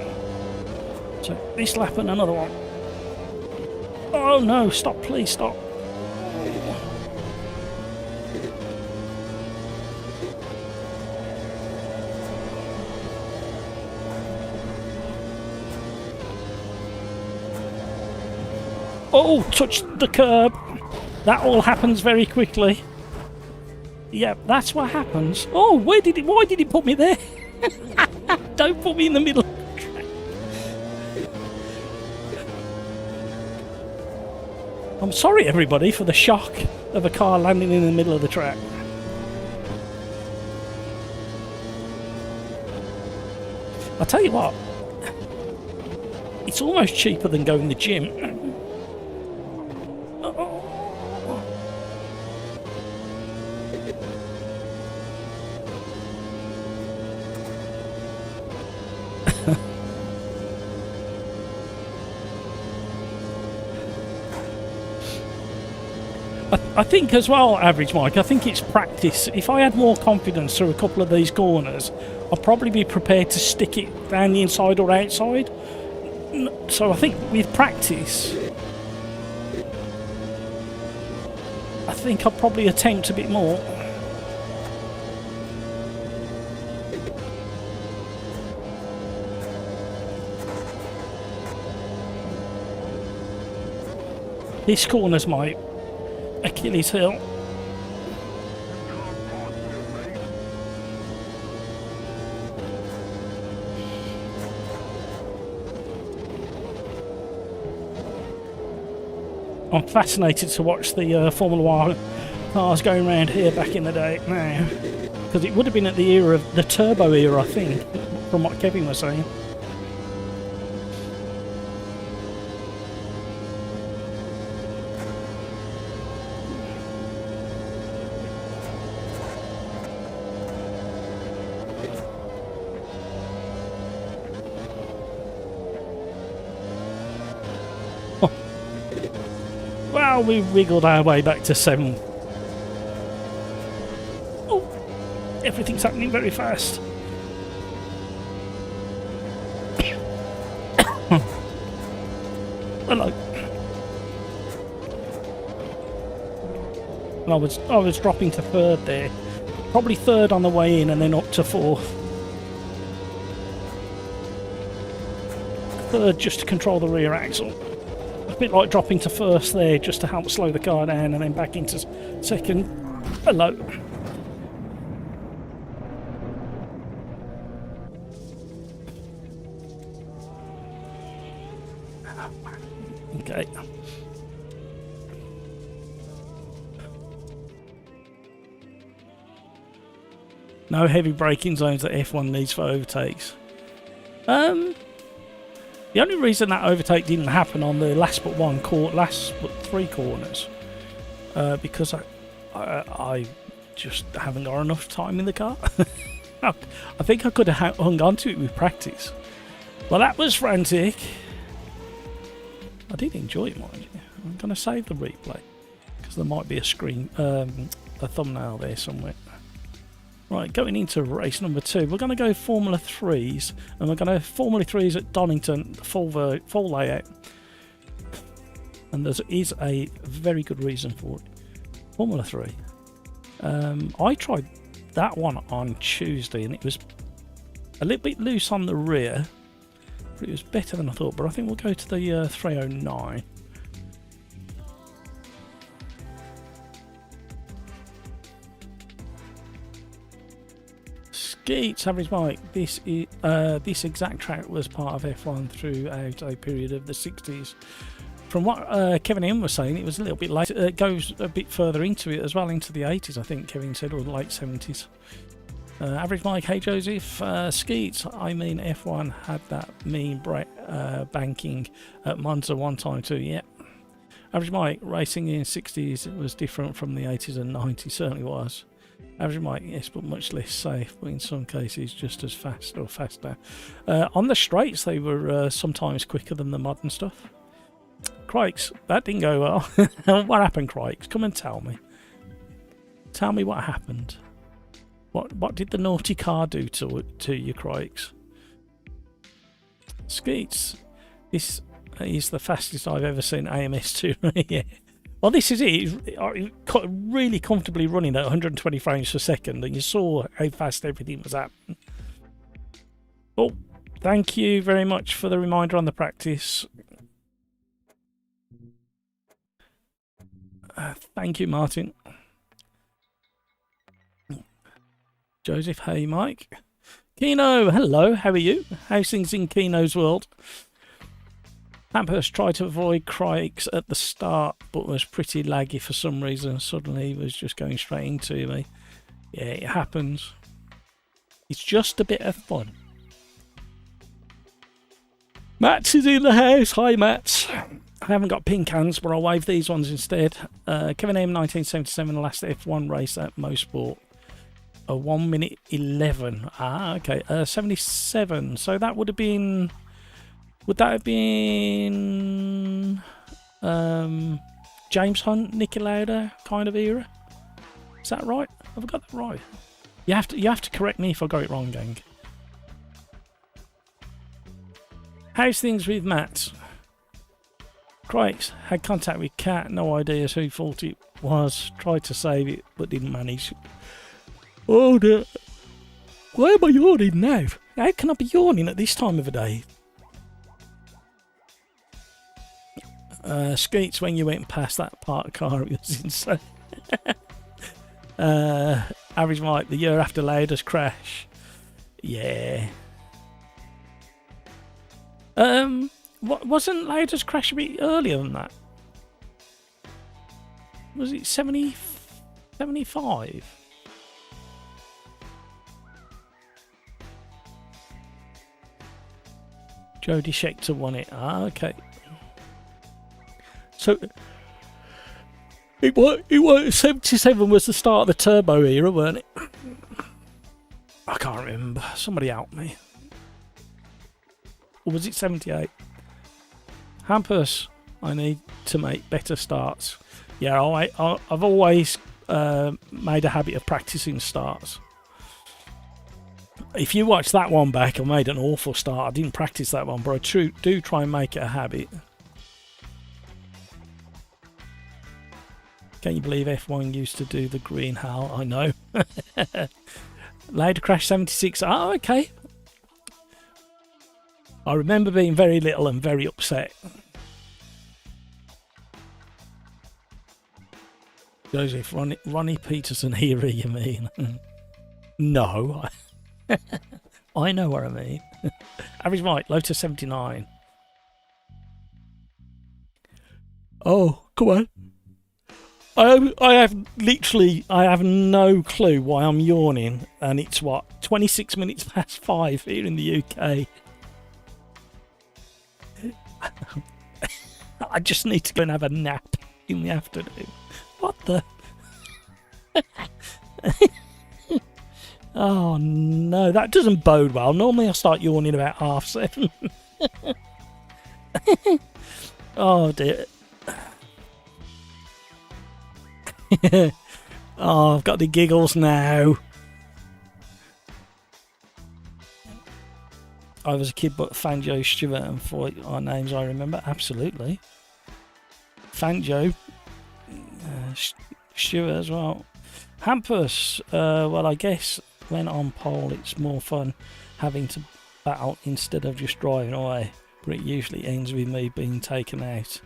So this lap and another one. Oh no, stop, please stop. Oh, touched the curb. That all happens very quickly. Yeah, that's what happens. Oh, why did it put me there? Don't put me in the middle. I'm sorry, everybody, for the shock of a car landing in the middle of the track. I'll tell you what, it's almost cheaper than going to the gym. I think as well, Average Mike, I think it's practice. If I had more confidence through a couple of these corners, I'd probably be prepared to stick it down the inside or outside. So I think with practice, I think I'll probably attempt a bit more. This corner's my Achilles heel. I'm fascinated to watch the Formula One cars going around here back in the day now, because it would have been at the era of the turbo era, I think, from what Kevin was saying. Well, we wiggled our way back to 7. Oh, everything's happening very fast. Hello. And I was dropping to 3rd there. Probably 3rd on the way in and then up to 4th. 3rd just to control the rear axle. A bit like dropping to 1st there just to help slow the car down and then back into 2nd. Hello. Okay. No heavy braking zones that F1 needs for overtakes. The only reason that overtake didn't happen on the last but 3 corners, because I just haven't got enough time in the car. I think I could have hung on to it with practice. Well, that was frantic. I did enjoy it, mind you. I'm going to save the replay because there might be a thumbnail there somewhere. Right, going into race number 2, we're going to go Formula 3s, and we're going to have Formula 3s at Donington, full layout. And there is a very good reason for it. Formula 3. I tried that one on Tuesday and it was a little bit loose on the rear, but it was better than I thought. But I think we'll go to the 309. Skeets, average Mike. This exact track was part of F1 throughout a period of the 60s. From what Kevin M was saying, it was a little bit later. It goes a bit further into it as well, into the 80s, I think Kevin said, or the late 70s. Average Mike, hey Joseph, Skeets, I mean F1 had that mean banking at Monza one time too, yeah. Average Mike, racing in 60s it was different from the 80s and 90s, certainly was. Average Mike, yes, but much less safe, but in some cases just as fast or faster. On the straights they were sometimes quicker than the modern stuff. Crikes, that didn't go well. What happened, Crikes? Come and tell me. Tell me what happened. What did the naughty car do to you, Crikes? Skeets, this is the fastest I've ever seen AMS2. Yeah. Well, this is it. It's really comfortably running at 120 frames per second, and you saw how fast everything was happening. Oh, thank you very much for the reminder on the practice. Thank you, Martin. Joseph, hey, Mike. Keno, hello, how are you? How's things in Keno's world? Amherst tried to avoid Crikes at the start, but was pretty laggy for some reason. Suddenly he was just going straight into me. Yeah, it happens. It's just a bit of fun. Mats is in the house. Hi, Mats. I haven't got pink hands, but I'll wave these ones instead. Kevin M, 1977, last F1 race at Mosport. A 1 minute 11. Ah, okay. 77. So that would have been... Would that have been... James Hunt, Niki Lauda kind of era? Is that right? Have I got that right? You have to correct me if I got it wrong, gang. How's things with Matt? Crikes, had contact with Kat, no ideas who thought it was. Tried to save it, but didn't manage. Oh, why am I yawning now? How can I be yawning at this time of the day? Skeets, when you went past that parked car, it was insane. Average Mike, the year after Lauda's crash. Yeah. Wasn't Lauda's crash a bit earlier than that? Was it 75? Jody Scheckter won it. Ah, okay. So it was 77 was the start of the turbo era, weren't it? I can't remember. Somebody help me. Or was it 78? Hampus, I need to make better starts. Yeah, I've always made a habit of practicing starts. If you watch that one back, I made an awful start. I didn't practice that one, but I do try and make it a habit. Can you believe F1 used to do the green hell? I know. Lauda crash 76. Oh, okay. I remember being very little and very upset. Joseph, Ronnie Peterson era, you mean? No. I know what I mean. Average Mike, Lotus 79. Oh, come on. I have no clue why I'm yawning, and it's what, 26 minutes past 5 here in the UK. I just need to go and have a nap in the afternoon. What the? Oh no, that doesn't bode well. Normally I start yawning about 7:30. Oh dear. Oh, I've got the giggles now. I was a kid, but Fanjo, Stewart, and Foy are names I remember. Absolutely. Fanjo, Stuart as well. Hampus, well, I guess when on pole it's more fun having to battle instead of just driving away, but it usually ends with me being taken out,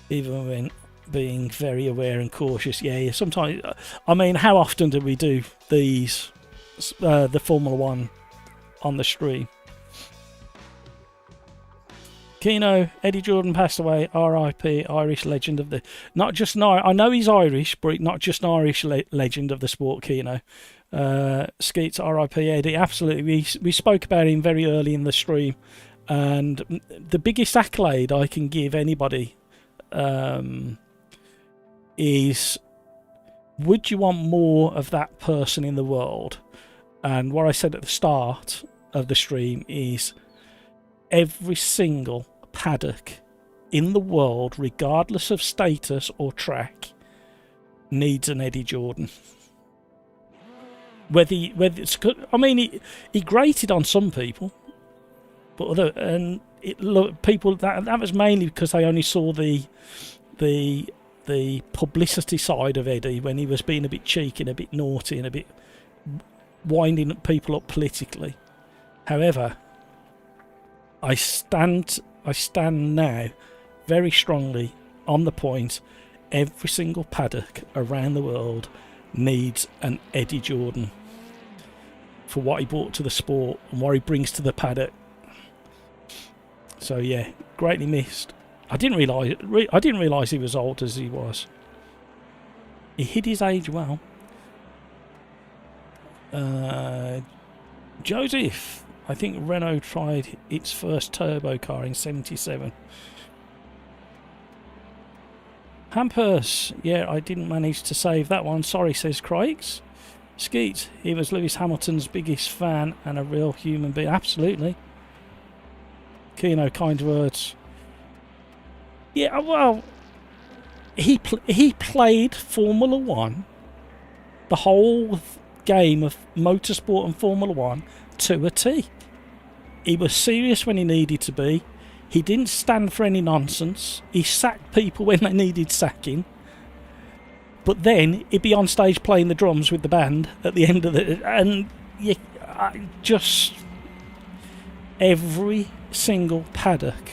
even when being very aware and cautious. Yeah, sometimes, I mean, how often do we do these, the Formula 1 on the stream? Keno, Eddie Jordan passed away, R.I.P. Irish legend of the... Not just... I know he's Irish, but not just an Irish legend of the sport, Keno. Skeets, R.I.P. Eddie, absolutely. We spoke about him very early in the stream, and the biggest accolade I can give anybody is, would you want more of that person in the world? And what I said at the start of the stream is every single paddock in the world, regardless of status or track, needs an Eddie Jordan. Whether it's good, I mean, he grated on some people, but people that was mainly because they only saw the publicity side of Eddie when he was being a bit cheeky and a bit naughty and a bit winding people up politically. However, I stand now very strongly on the point, every single paddock around the world needs an Eddie Jordan for what he brought to the sport and what he brings to the paddock. So yeah, greatly missed. I didn't realise he was old as he was. He hid his age well. Joseph, I think Renault tried its first turbo car in '77. Hampers, yeah, I didn't manage to save that one. Sorry, says Craigs. Skeet, he was Lewis Hamilton's biggest fan and a real human being. Absolutely. Keno, kind words. Yeah, well, he played Formula 1, the whole game of motorsport and Formula 1 to a T. He was serious when he needed to be. He didn't stand for any nonsense. He sacked people when they needed sacking. But then he'd be on stage playing the drums with the band at the end of the... And just every single paddock,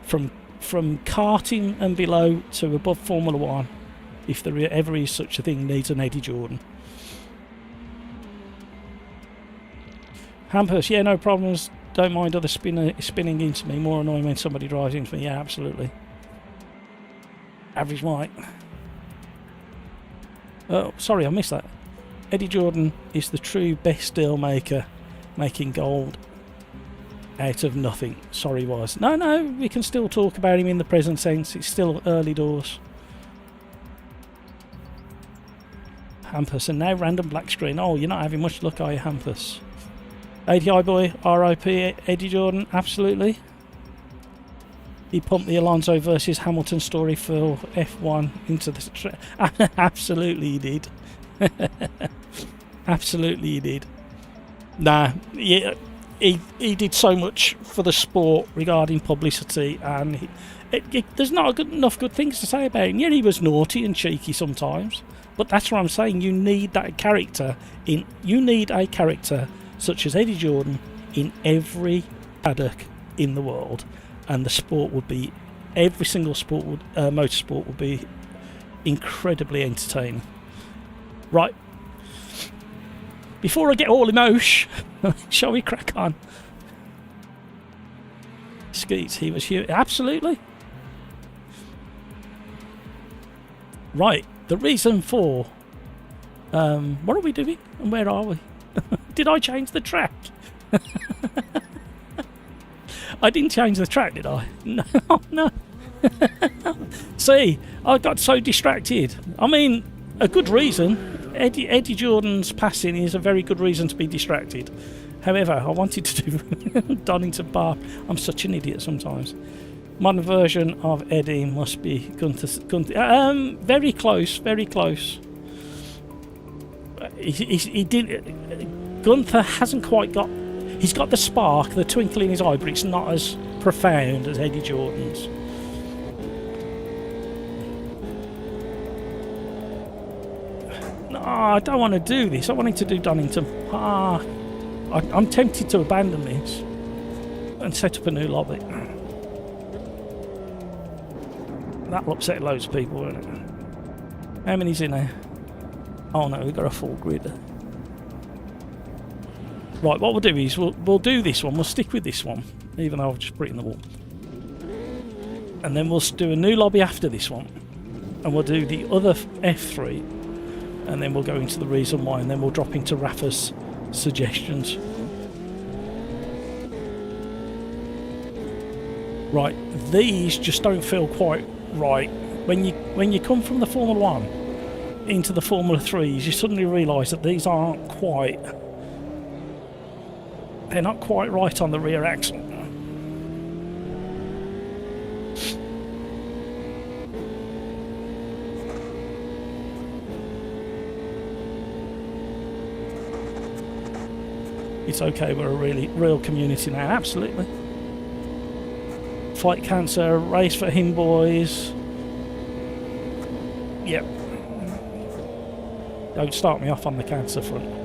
from karting and below to above Formula 1, if there ever is such a thing, needs an Eddie Jordan. Hampers, yeah, no problems. Don't mind other spinning into me. More annoying when somebody drives into me. Yeah, absolutely. Average Mike. Oh, sorry, I missed that. Eddie Jordan is the true best deal maker, making gold out of nothing. Sorry, was. No, we can still talk about him in the present sense. It's still early doors. Hampus, and now random black screen. Oh, you're not having much luck, are you, Hampus? ADI boy, R.I.P. Eddie Jordan, absolutely. He pumped the Alonso versus Hamilton story for F1 into the... Absolutely he did. Absolutely he did. Nah, yeah, he did so much for the sport regarding publicity, and there's not enough good things to say about him. Yeah, he was naughty and cheeky sometimes, but that's what I'm saying. You need that character in... You need a character such as Eddie Jordan in every paddock in the world, and the sport would be, every single sport would, motorsport would be incredibly entertaining. Right, before I get all emotion, shall we crack on? Skeets, he was here, absolutely. Right, the reason for what are we doing and where are we? Did I change the track? I didn't change the track, did I? No. See, I got so distracted. I mean, a good reason. Eddie Jordan's passing is a very good reason to be distracted. However, I wanted to do Donington Park. I'm such an idiot sometimes. Modern version of Eddie must be Gunther. Very close, very close. He did. Gunther hasn't quite got. He's got the spark, the twinkle in his eye, but it's not as profound as Eddie Jordan's. I don't want to do this. I wanted to do Donington Park. I'm tempted to abandon this and set up a new lobby. That'll upset loads of people, won't it? How many's in there? Oh no, we've got a full grid. Right, what we'll do is we'll do this one. We'll stick with this one, even though I've just put it in the wall. And then we'll do a new lobby after this one. And we'll do the other F3. And then we'll go into the reason why. And then we'll drop into Rafa's suggestions. Right, these just don't feel quite right. When you come from the Formula 1 into the Formula 3s, you suddenly realise that these aren't quite... They're not quite right on the rear axle. It's okay, we're a real community now, absolutely. Fight cancer, race for him, boys. Yep. Don't start me off on the cancer front.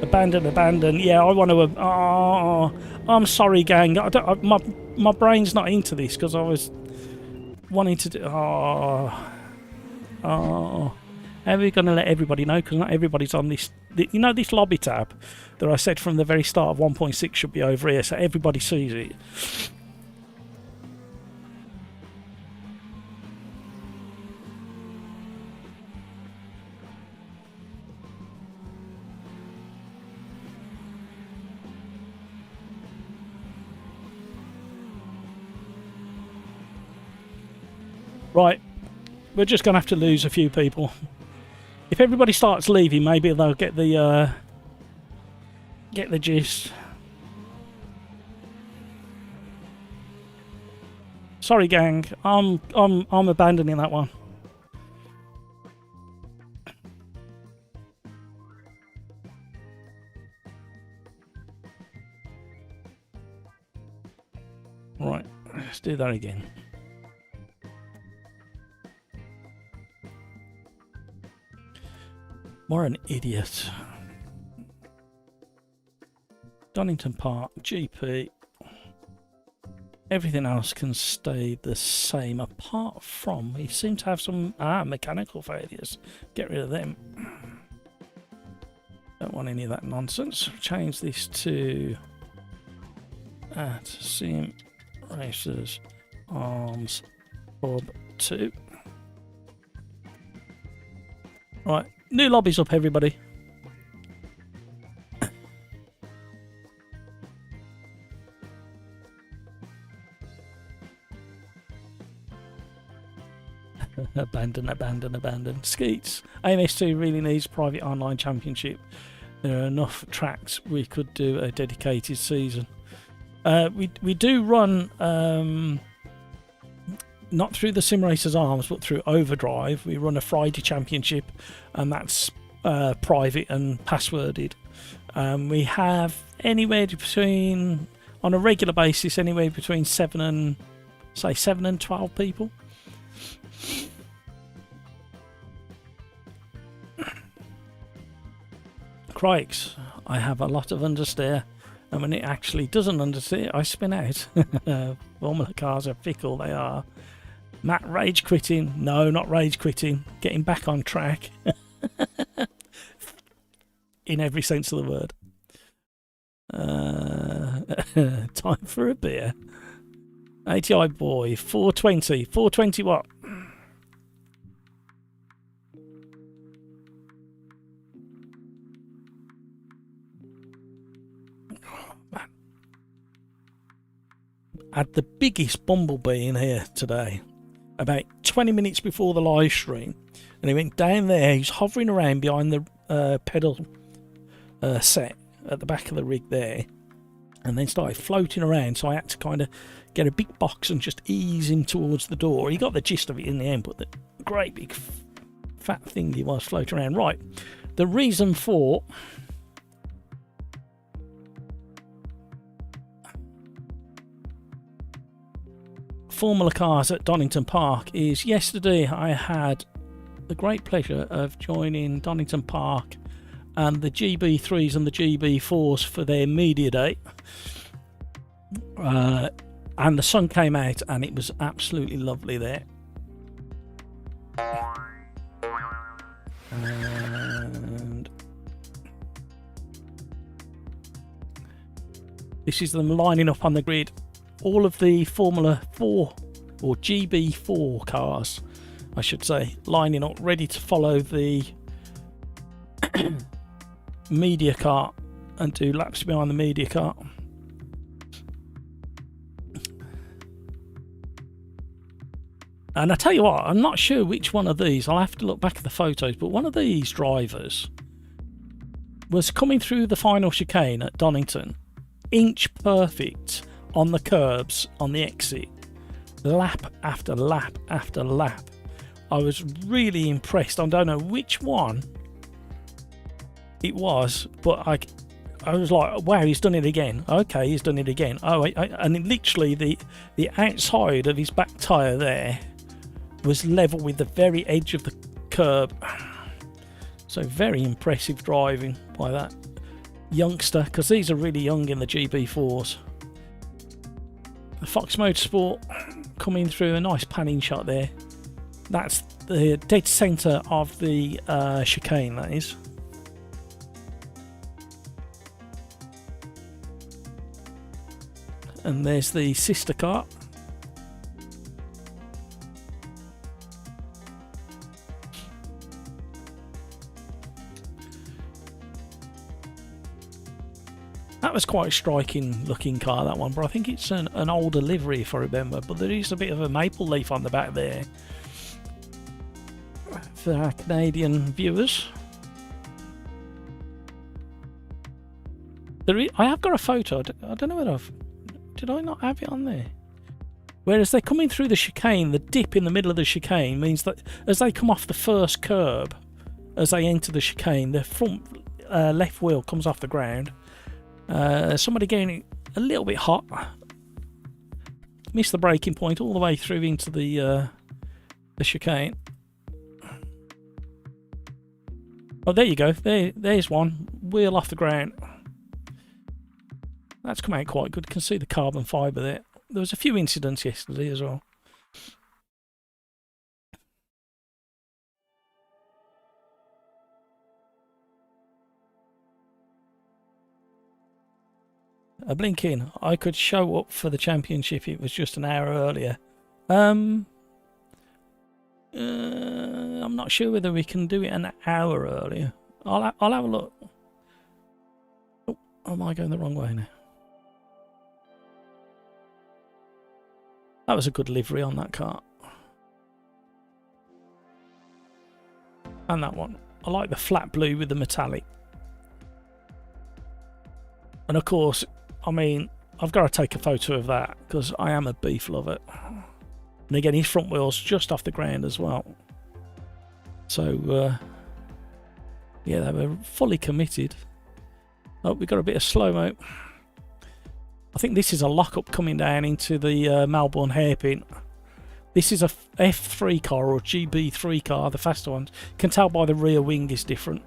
Abandon. Yeah, I want to... Oh, I'm sorry, gang. My brain's not into this because I was wanting to do... Oh. How are we going to let everybody know? Because not everybody's on this... You know this lobby tab that I said from the very start of 1.6 should be over here, so everybody sees it. Right, we're just going to have to lose a few people. If everybody starts leaving, maybe they'll get the gist. Sorry, gang. I'm abandoning that one. Right, let's do that again. What an idiot. Donington Park, GP. Everything else can stay the same apart from we seem to have some mechanical failures. Get rid of them. Don't want any of that nonsense. Change this to at Sim Racers Arms Hub 2. Right. New lobbies up, everybody. Abandon. Skeets. AMS2 really needs private online championship. There are enough tracks we could do a dedicated season. We do run... not through the Sim Racers Arms, but through Overdrive. We run a Friday championship, and that's private and passworded. We have anywhere between, on a regular basis, anywhere between 7 and 12 people. Crikes, I have a lot of understeer, and when it actually doesn't understeer, I spin out. Formula cars are fickle, they are. Matt rage quitting. No, not rage quitting. Getting back on track. In every sense of the word. Time for a beer. ATI boy. 420. 420 what? Oh, man. Had the biggest bumblebee in here today. About 20 minutes before the live stream, and he went down there. He's hovering around behind the pedal set at the back of the rig there, and then started floating around. So I had to kind of get a big box and just ease him towards the door. He got the gist of it in the end, but the great big fat thing he was floating around. Right, the reason for Formula cars at Donington Park is yesterday I had the great pleasure of joining Donington Park and the GB3s and the GB4s for their media day. And the sun came out and it was absolutely lovely there. And this is them lining up on the grid. All of the Formula 4 or GB4 cars, I should say, lining up ready to follow the media cart and do laps behind the media cart. And I tell you what, I'm not sure which one of these, I'll have to look back at the photos, but one of these drivers was coming through the final chicane at Donington, inch perfect on the curbs on the exit, lap after lap after lap. I was really impressed. I don't know which one it was, but I was like, wow, he's done it again. Okay, he's done it again. Oh, and it literally the outside of his back tyre there was level with the very edge of the curb. So very impressive driving by that youngster, because these are really young in the GB4s. The Fox Motorsport coming through, a nice panning shot there. That's the dead centre of the chicane, that is. And there's the sister car. That was quite a striking looking car, that one, but I think it's an older livery if I remember, but there is a bit of a maple leaf on the back there for our Canadian viewers. I have got a photo, I don't know whether did I not have it on there? Whereas they're coming through the chicane, the dip in the middle of the chicane means that as they come off the first curb, as they enter the chicane, the front left wheel comes off the ground. Somebody getting a little bit hot, missed the braking point all the way through into the chicane. Oh, there you go. There's one wheel off the ground. That's come out quite good. You can see the carbon fibre there. There was a few incidents yesterday as well. A blinking, I could show up for the championship. It was just an hour earlier. I'm not sure whether we can do it an hour earlier. I'll have a look. Oh, am I going the wrong way now? That was a good livery on that car. And that one. I like the flat blue with the metallic. And of course, I mean, I've got to take a photo of that because I am a beef lover. And again, his front wheel's just off the ground as well. So, yeah, they were fully committed. Oh, we got a bit of slow-mo. I think this is a lock-up coming down into the Melbourne hairpin. This is a F3 car or GB3 car, the faster ones. You can tell by the rear wing is different.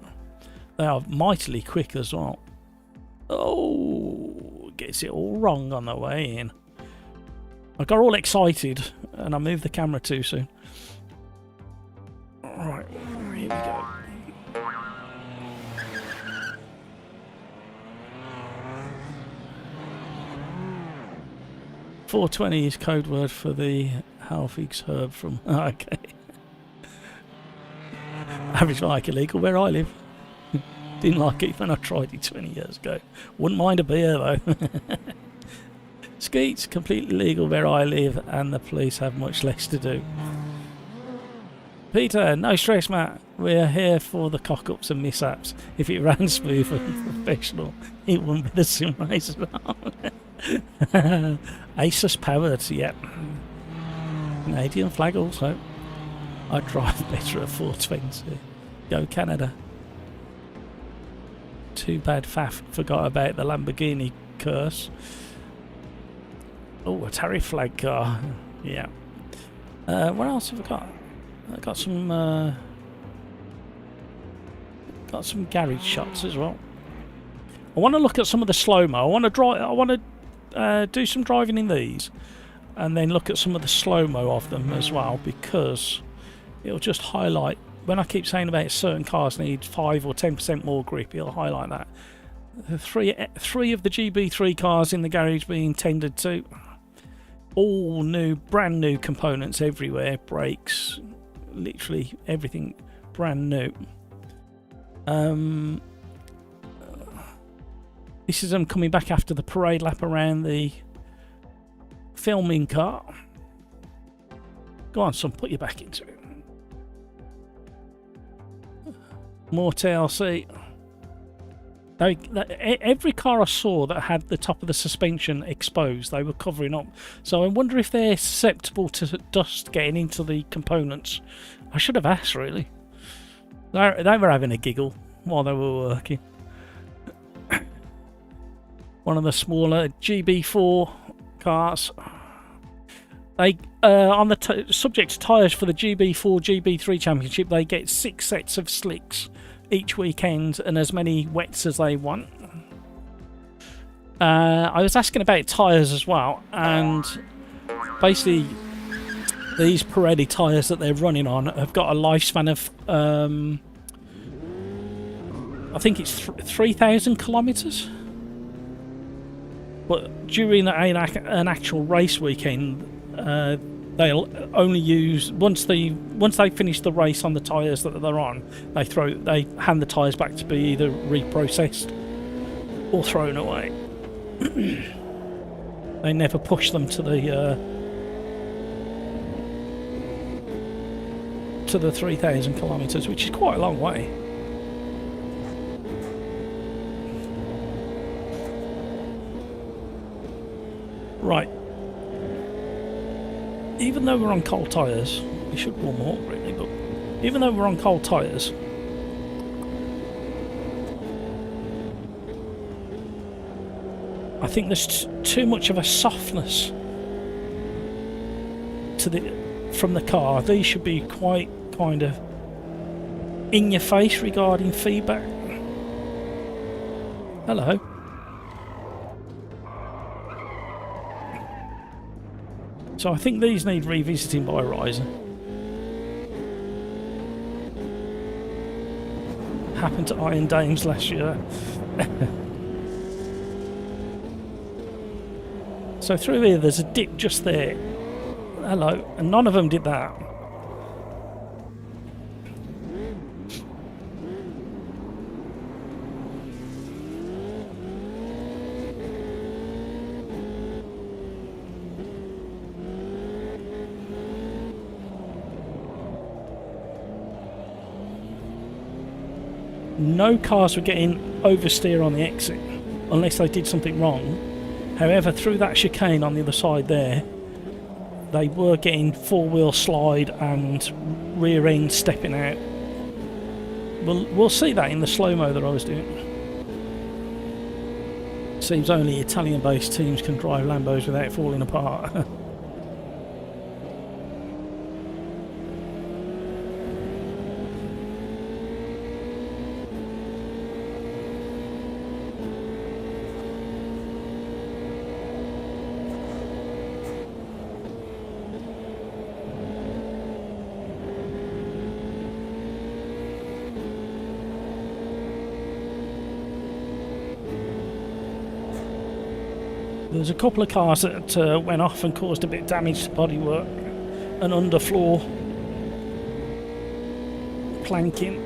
They are mightily quick as well. Oh, gets it all wrong on the way in. I got all excited and I moved the camera too soon. Right, here we go. .420 is code word for the Halfig's herb from... Oh, okay. Average like illegal where I live. Didn't like it when I tried it 20 years ago. Wouldn't mind a beer though. Skeets, completely legal where I live and the police have much less to do. Peter, no stress, Matt. We're here for the cock-ups and mishaps. If it ran smooth and professional, it wouldn't be the Sim Racers. Asus powered, yep. Canadian flag also. I drive better at 420. Go Canada. Too bad Faf forgot about the Lamborghini curse. Oh, a tariff flag car. Yeah. What else have I got? I got some garage shots as well. I want to look at some of the slow-mo. I want to drive. I want to do some driving in these, and then look at some of the slow-mo of them as well, because it'll just highlight. When I keep saying about certain cars need 5 or 10% more grip, it'll highlight that. The three of the GB3 cars in the garage being tended to. All new, brand new components everywhere. Brakes, literally everything brand new. This is them coming back after the parade lap around the filming car. Go on, son, put your back into it. More TLC. Every car I saw that had the top of the suspension exposed, they were covering up. So I wonder if they're susceptible to dust getting into the components. I should have asked, really. They were having a giggle while they were working. One of the smaller GB4 cars. They on the subject to tyres for the GB4, GB3 Championship, they get 6 sets of slicks each weekend and as many wets as they want. I was asking about tyres as well, and basically these Pirelli tyres that they're running on have got a lifespan of I think it's 3,000 kilometres. But during an actual race weekend, they'll only use once they finish the race on the tyres that they're on, they hand the tyres back to be either reprocessed or thrown away. They never push them to the 3,000 kilometres, which is quite a long way. Right. Even though we're on cold tyres, we should warm up really, but even though we're on cold tyres, I think there's too much of a softness from the car. These should be quite kind of in your face regarding feedback. Hello. So I think these need revisiting by Ryzen. Happened to Iron Dames last year. So through here there's a dip just there. Hello. And none of them did that. No cars were getting oversteer on the exit unless they did something wrong. However, through that chicane on the other side there, they were getting four-wheel slide and rear end stepping out. We'll see that in the slow-mo that I was doing. Seems only Italian-based teams can drive Lambos without falling apart. There's a couple of cars that went off and caused a bit of damage to bodywork and underfloor planking.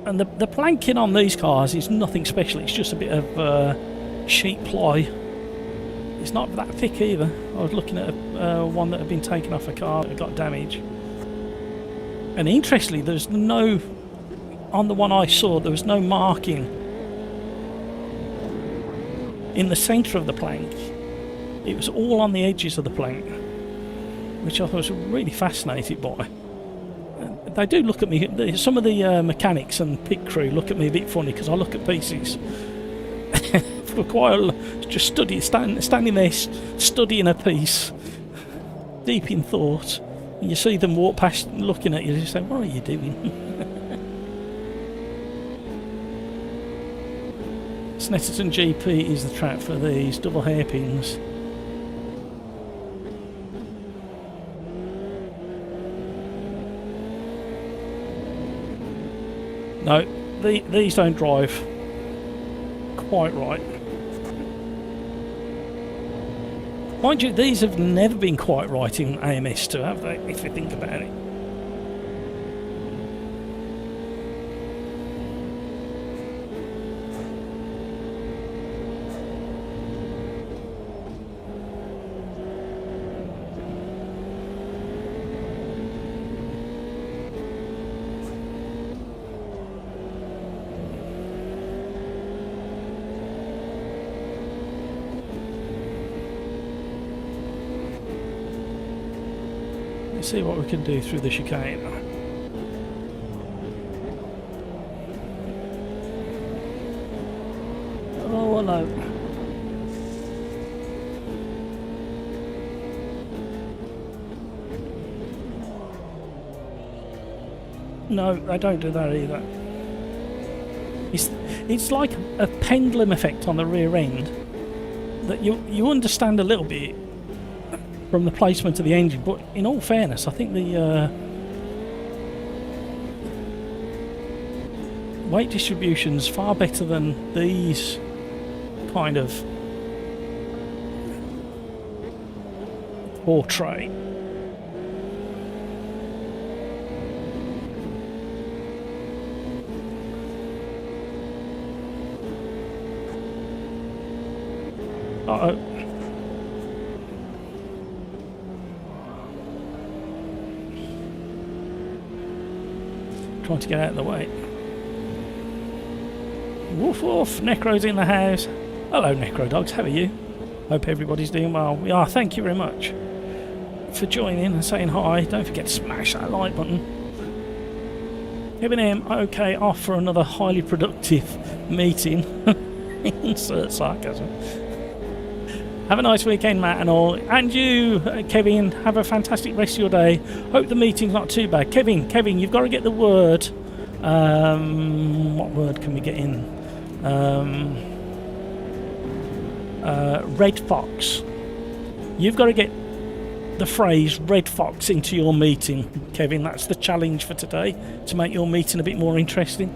And the planking on these cars is nothing special, it's just a bit of sheet ply. It's not that thick either. I was looking at one that had been taken off a car that got damage. And interestingly, there's no, on the one I saw, there was no marking in the centre of the plank. It was all on the edges of the plank, which I was really fascinated by. They do look at me, some of the mechanics and pit crew look at me a bit funny because I look at pieces for quite a just standing there studying a piece deep in thought, and you see them walk past looking at you, you say, what are you doing? Snetterton GP is the track for these double hairpins. No, these don't drive quite right. Mind you, these have never been quite right in AMS2, have they, if you think about it? Let's see what we can do through the chicane. Oh, hello. No, I don't do that either. It's like a pendulum effect on the rear end that you understand a little bit from the placement of the engine, but in all fairness, I think the weight distribution's far better than these kind of portray. Uh-oh. Trying to get out of the way. Woof woof, Necro's in the house. Hello Necro dogs, how are you? Hope everybody's doing well. We are, thank you very much for joining and saying hi. Don't forget to smash that like button. Kevin M, okay, off for another highly productive meeting. Insert sarcasm. Have a nice weekend, Matt and all. And you, Kevin, have a fantastic rest of your day. Hope the meeting's not too bad. Kevin, you've got to get the word. What word can we get in? Red Fox. You've got to get the phrase Red Fox into your meeting, Kevin. That's the challenge for today, to make your meeting a bit more interesting.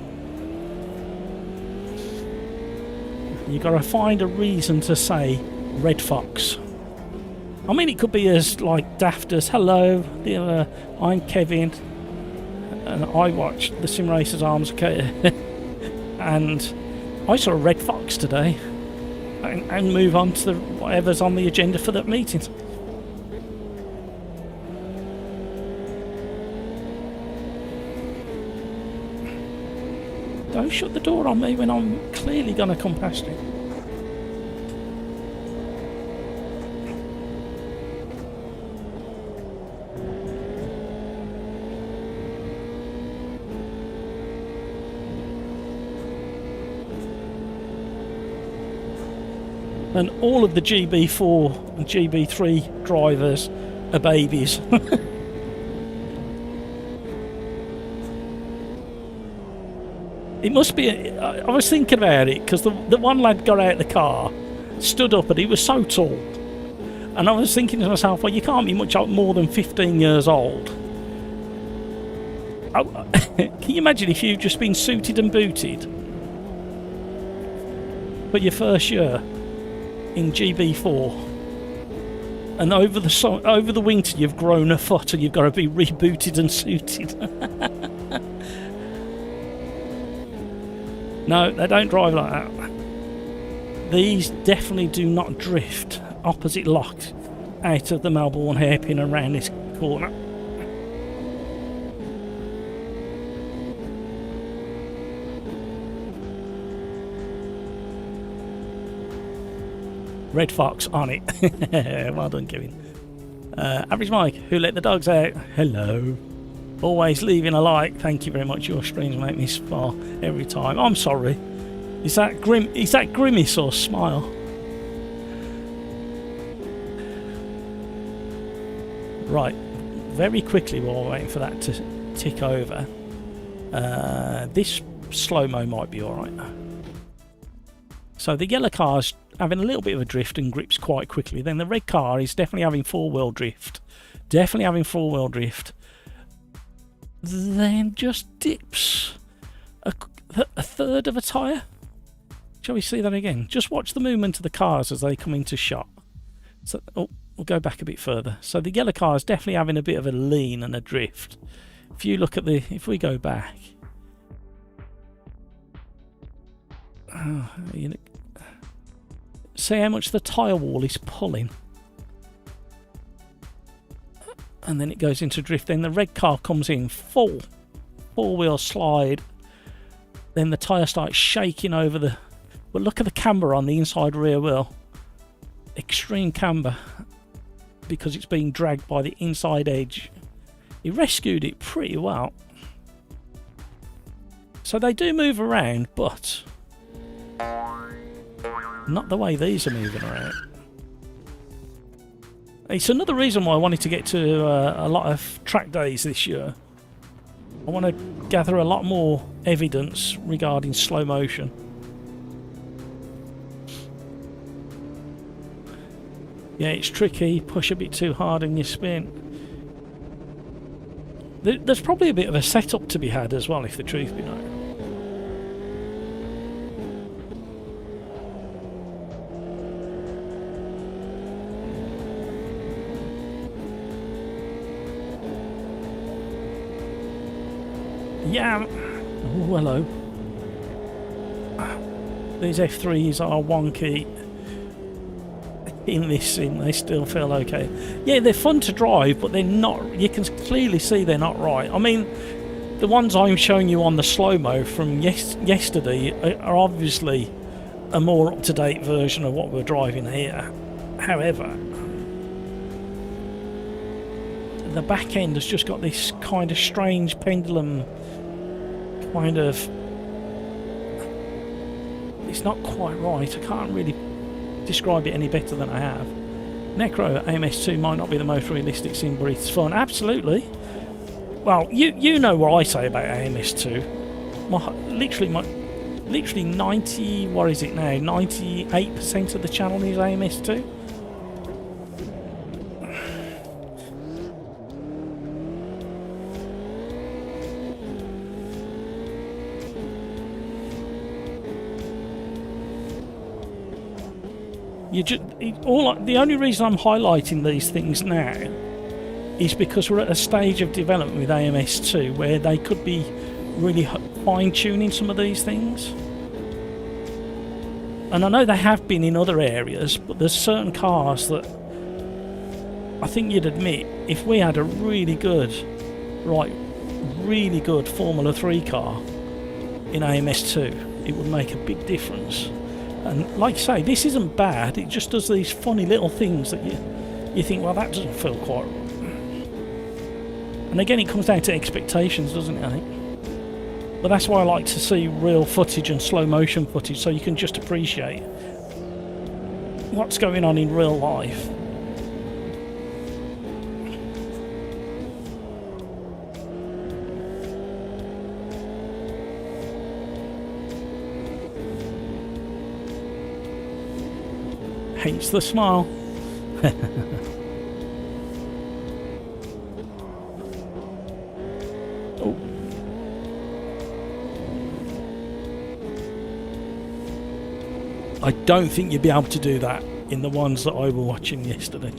You've got to find a reason to say Red Fox. I mean, it could be as like daft as hello, I'm Kevin and I watched the Sim Racers Arms and I saw a red fox today, and move on to whatever's on the agenda for that meeting. Don't shut the door on me when I'm clearly going to come past you. And all of the GB4 and GB3 drivers are babies. It must be, I was thinking about it, because the one lad got out of the car, stood up, and he was so tall. And I was thinking to myself, well, you can't be much more than 15 years old. Can you imagine if you've just been suited and booted for your first year in GB4, and over the winter you've grown a foot and you've got to be rebooted and suited? No, they don't drive like that. These definitely do not drift opposite lock out of the Melbourne hairpin around this corner. Red Fox on it. Well done, Kevin. Average Mike, who let the dogs out? Hello. Always leaving a like. Thank you very much. Your streams make me smile every time. I'm sorry. Is that grimace or smile? Right, very quickly while we're waiting for that to tick over, this slow-mo might be alright. So the yellow car's having a little bit of a drift and grips quite quickly. Then the red car is definitely having four-wheel drift. Definitely having four-wheel drift. Then just dips a third of a tyre. Shall we see that again? Just watch the movement of the cars as they come into shot. So, oh, we'll go back a bit further. So the yellow car is definitely having a bit of a lean and a drift. If you look at if we go back, see how much the tyre wall is pulling. And then it goes into drift. Then the red car comes in full four-wheel slide. Then the tyre starts shaking over the... But look at the camber on the inside rear wheel. Extreme camber. Because it's being dragged by the inside edge. He rescued it pretty well. So they do move around, but not the way these are moving around. It's another reason why I wanted to get to a lot of track days this year. I want to gather a lot more evidence regarding slow motion. Yeah, it's tricky. Push a bit too hard and you spin. There's probably a bit of a setup to be had as well, if the truth be known. Yeah. Oh, hello. These F3s are wonky. In this sim, they still feel okay. Yeah, they're fun to drive, but they're not... You can clearly see they're not right. I mean, the ones I'm showing you on the slow-mo from yesterday are obviously a more up-to-date version of what we're driving here. However, the back end has just got this kind of strange pendulum kind of... It's not quite right. I can't really describe it any better than I have. Necro AMS2 might not be the most realistic sim, but it's fun. Absolutely. Well, you know what I say about AMS2. Literally 90, what is it now? 98% of the channel is AMS2. The only reason I'm highlighting these things now is because we're at a stage of development with AMS2 where they could be really fine-tuning some of these things. And I know they have been in other areas, but there's certain cars that I think you'd admit, if we had a really good Formula 3 car in AMS2, it would make a big difference. And like I say, this isn't bad, it just does these funny little things that you think, well, that doesn't feel quite right. And again, it comes down to expectations, doesn't it, I think? But that's why I like to see real footage and slow motion footage, so you can just appreciate what's going on in real life. Hence the smile. Oh. I don't think you'd be able to do that in the ones that I were watching yesterday.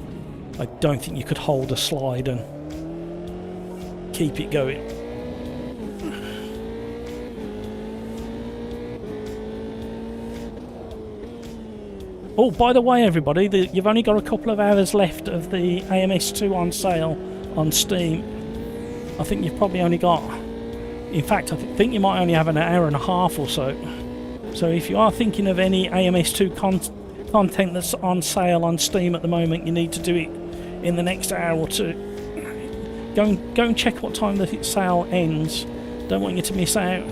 I don't think you could hold a slide and keep it going. Oh, by the way, everybody, you've only got a couple of hours left of the AMS2 on sale on Steam. I think you've probably only got... In fact, I think you might only have an hour and a half or so. So if you are thinking of any AMS2 content that's on sale on Steam at the moment, you need to do it in the next hour or two. Go and check what time the sale ends. Don't want you to miss out.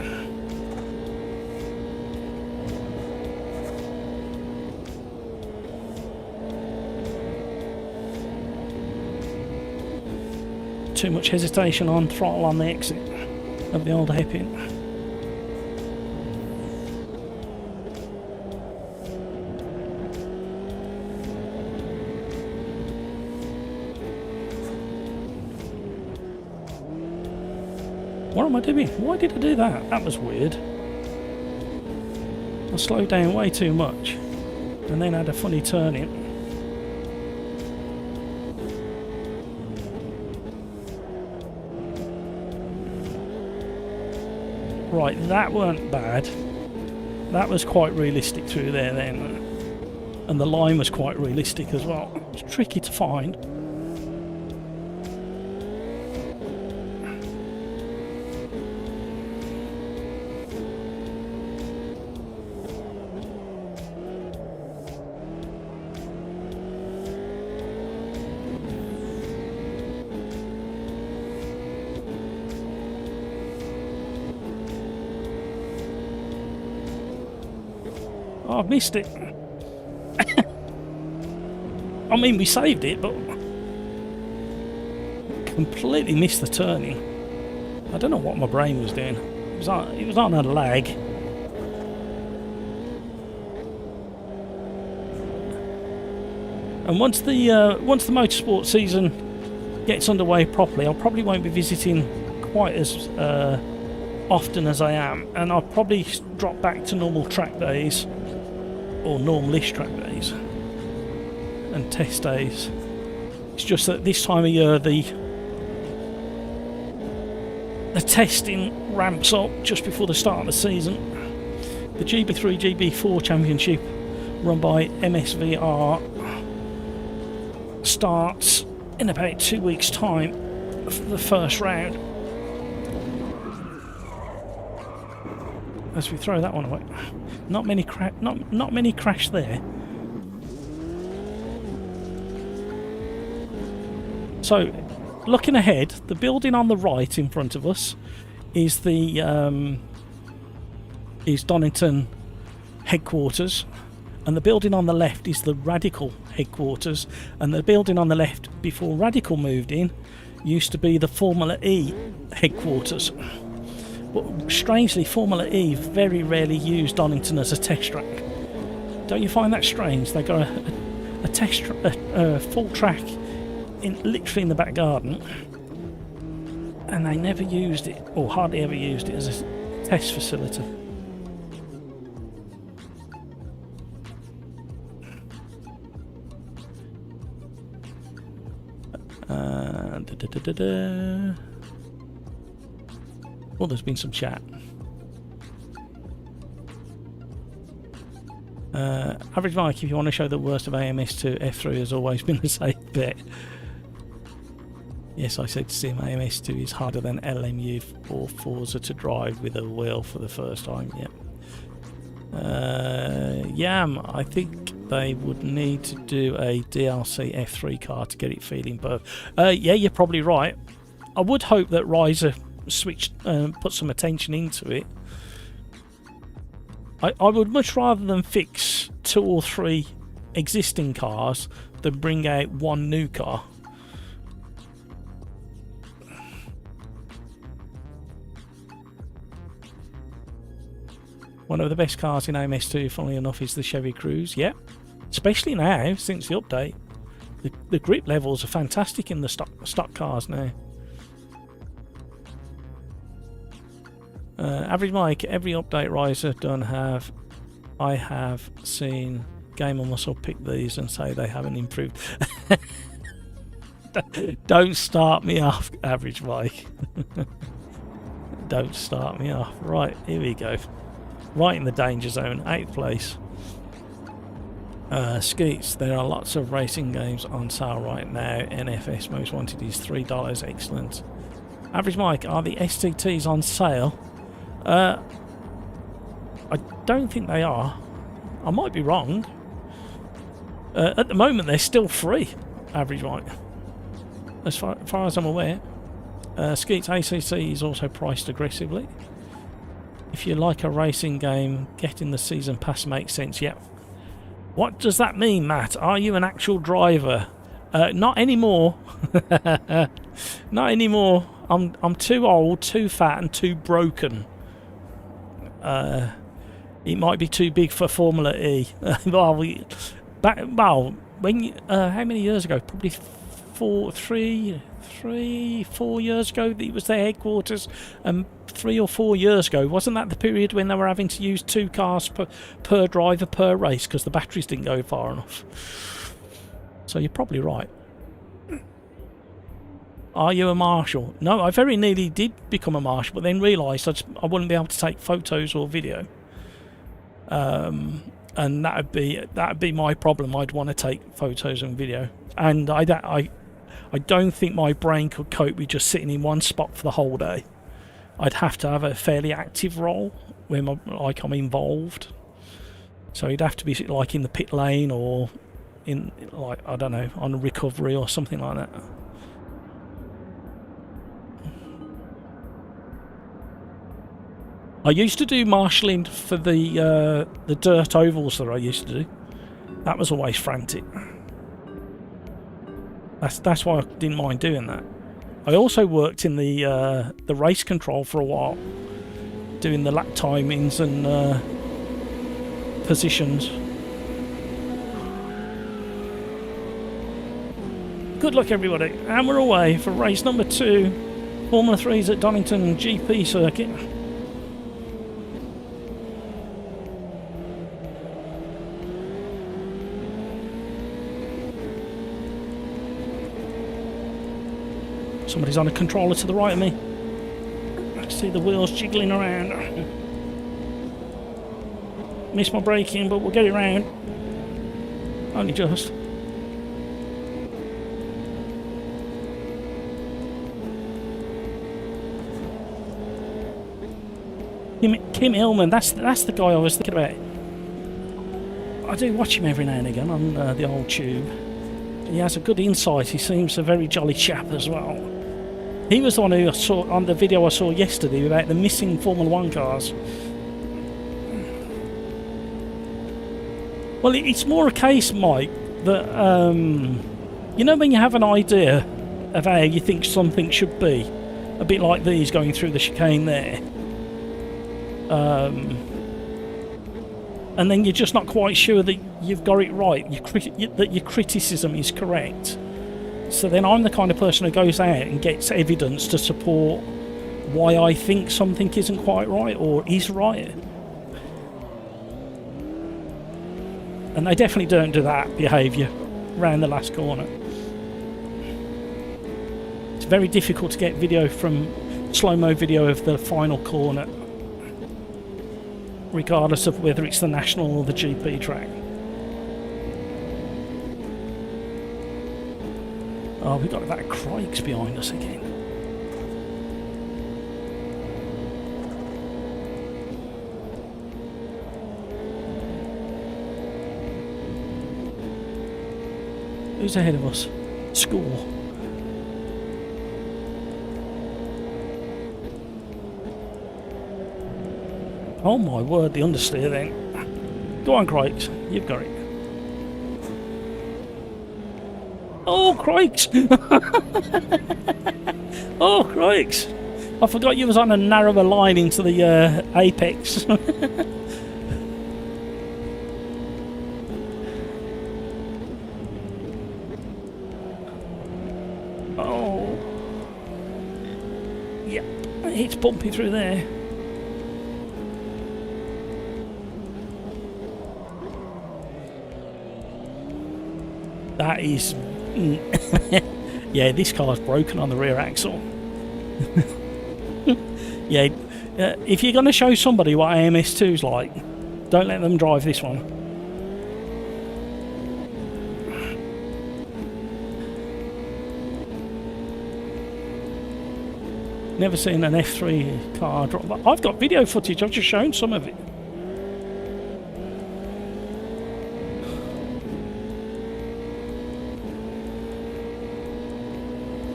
too much hesitation on throttle on the exit of the old hairpin. What am I doing? Why did I do that? That was weird. I slowed down way too much and then had a funny turn in. Right, that weren't bad. That was quite realistic through there then. And the line was quite realistic as well. It's tricky to find. Oh, I've missed it. I mean, we saved it, but completely missed the turning. I don't know what my brain was doing. It was on a lag. And once the motorsport season gets underway properly, I probably won't be visiting quite as often as I am, and I'll probably drop back to normal track days. Or normalish track days and test days. It's just that this time of year the testing ramps up just before the start of the season. The GB3 GB4 Championship run by MSVR starts in about 2 weeks' time for the first round. As we throw that one away. Not many crash there. So, looking ahead, the building on the right in front of us is the Donington headquarters, and the building on the left is the Radical headquarters, and the building on the left before Radical moved in used to be the Formula E headquarters. But strangely, Formula E very rarely use Donington as a test track. Don't you find that strange? They got a full track literally in the back garden, and they never used it, or hardly ever used it, as a test facility. Well, there's been some chat. Average Mike, if you want to show the worst of AMS2, F3 has always been a safe bet. Yes, I said Sim AMS2 is harder than LMU or Forza to drive with a wheel for the first time. Yep. Yam, I think they would need to do a DLC F3 car to get it feeling perfect. Yeah, you're probably right. I would hope that Riser put some attention into it. I would much rather than fix 2 or 3 existing cars than bring out one new car. One of the best cars in AMS2, funnily enough, is the Chevy Cruze. Yeah, especially now since the update. The grip levels are fantastic in the stock cars now. Average Mike, every update Riser done I have seen Gamer Muscle pick these and say they haven't improved. Don't start me off, Average Mike. Don't start me off. Right, here we go. Right in the danger zone, 8th place. Skeets, there are lots of racing games on sale right now. NFS Most Wanted is $3, excellent. Average Mike, are the STTs on sale? I don't think they are. I might be wrong. At the moment they're still free, Average Mike, as far as I'm aware. Skeets ACC is also priced aggressively. If you like a racing game, getting the season pass makes sense. Yep. What does that mean, Matt? Are you an actual driver Not anymore. Not anymore. I'm too old, too fat, and too broken. It might be too big for Formula E. Well, when how many years ago? Probably 4 years ago. It was their headquarters, and 3 or 4 years ago, wasn't that the period when they were having to use 2 cars per driver per race because the batteries didn't go far enough? So you're probably right. Are you a marshal? No, I very nearly did become a marshal, but then realised I wouldn't be able to take photos or video. And that'd be my problem. I'd want to take photos and video, and I don't think my brain could cope with just sitting in one spot for the whole day. I'd have to have a fairly active role where I'm involved. So it'd have to be like in the pit lane or in, like, I don't know, on a recovery or something like that. I used to do marshalling for the dirt ovals that I used to do. That was always frantic. That's why I didn't mind doing that. I also worked in the race control for a while, doing the lap timings and positions. Good luck, everybody, and we're away for race number 2, Formula 3's at Donington GP circuit. Somebody's on a controller to the right of me. I can see the wheels jiggling around. Missed my braking, but we'll get it round. Only just. Kim Hillman, that's the guy I was thinking about. I do watch him every now and again on the old tube. He has a good insight. He seems a very jolly chap as well. He was the one who I saw on the video I saw yesterday about the missing Formula 1 cars. Well, it's more a case, Mike, that you know when you have an idea of how you think something should be, a bit like these going through the chicane there, and then you're just not quite sure that you've got it right, that your criticism is correct. So then I'm the kind of person who goes out and gets evidence to support why I think something isn't quite right or is right. And they definitely don't do that behaviour around the last corner. It's very difficult to get video from slow-mo video of the final corner, regardless of whether it's the national or the GP track. Oh, we've got that Craigs behind us again. Who's ahead of us? Score. Oh my word, the understeer then. Go on, Craigs, you've got it. Oh, Craigs! Oh, Craigs! I forgot you was on a narrower line into the apex. Oh. Yep, it's bumpy through there. That is... yeah, this car's broken on the rear axle. Yeah, if you're going to show somebody what AMS2's like, don't let them drive this one. Never seen an F3 car drop. I've got video footage, I've just shown some of it.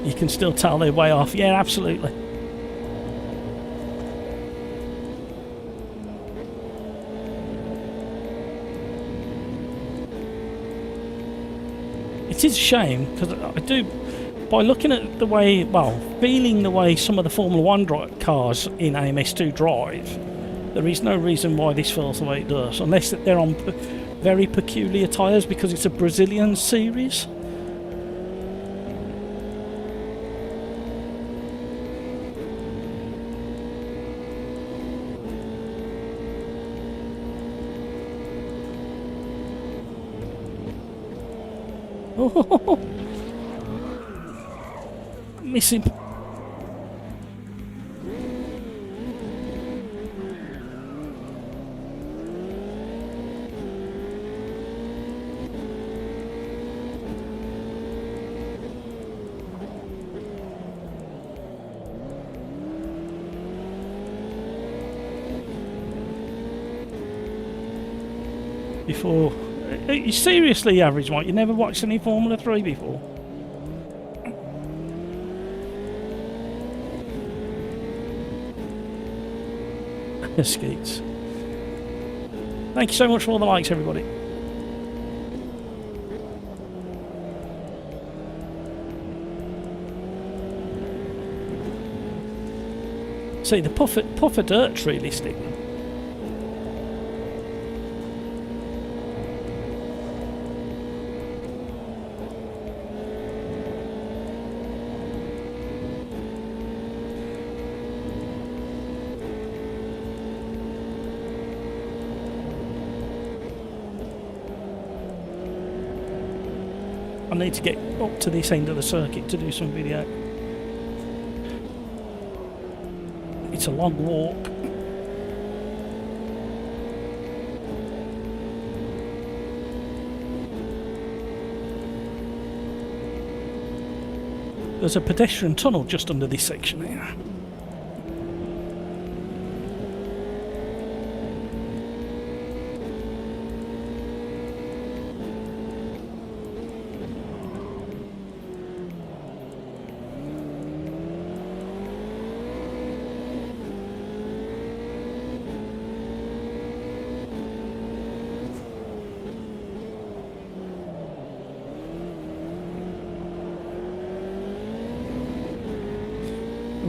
You can still tell they're way off. Yeah, absolutely. It is a shame, because I do, by looking at the way, well, feeling the way some of the Formula 1 cars in AMS2 drive, there is no reason why this feels the way it does, unless they're on very peculiar tyres because it's a Brazilian series. Oh, miss him. Before, you seriously average, Mike? You never watched any Formula 3 before? Skeets. Thank you so much for all the likes, everybody. See, the puff of dirt's really sticking. I need to get up to this end of the circuit to do some video. It's a long walk. There's a pedestrian tunnel just under this section here.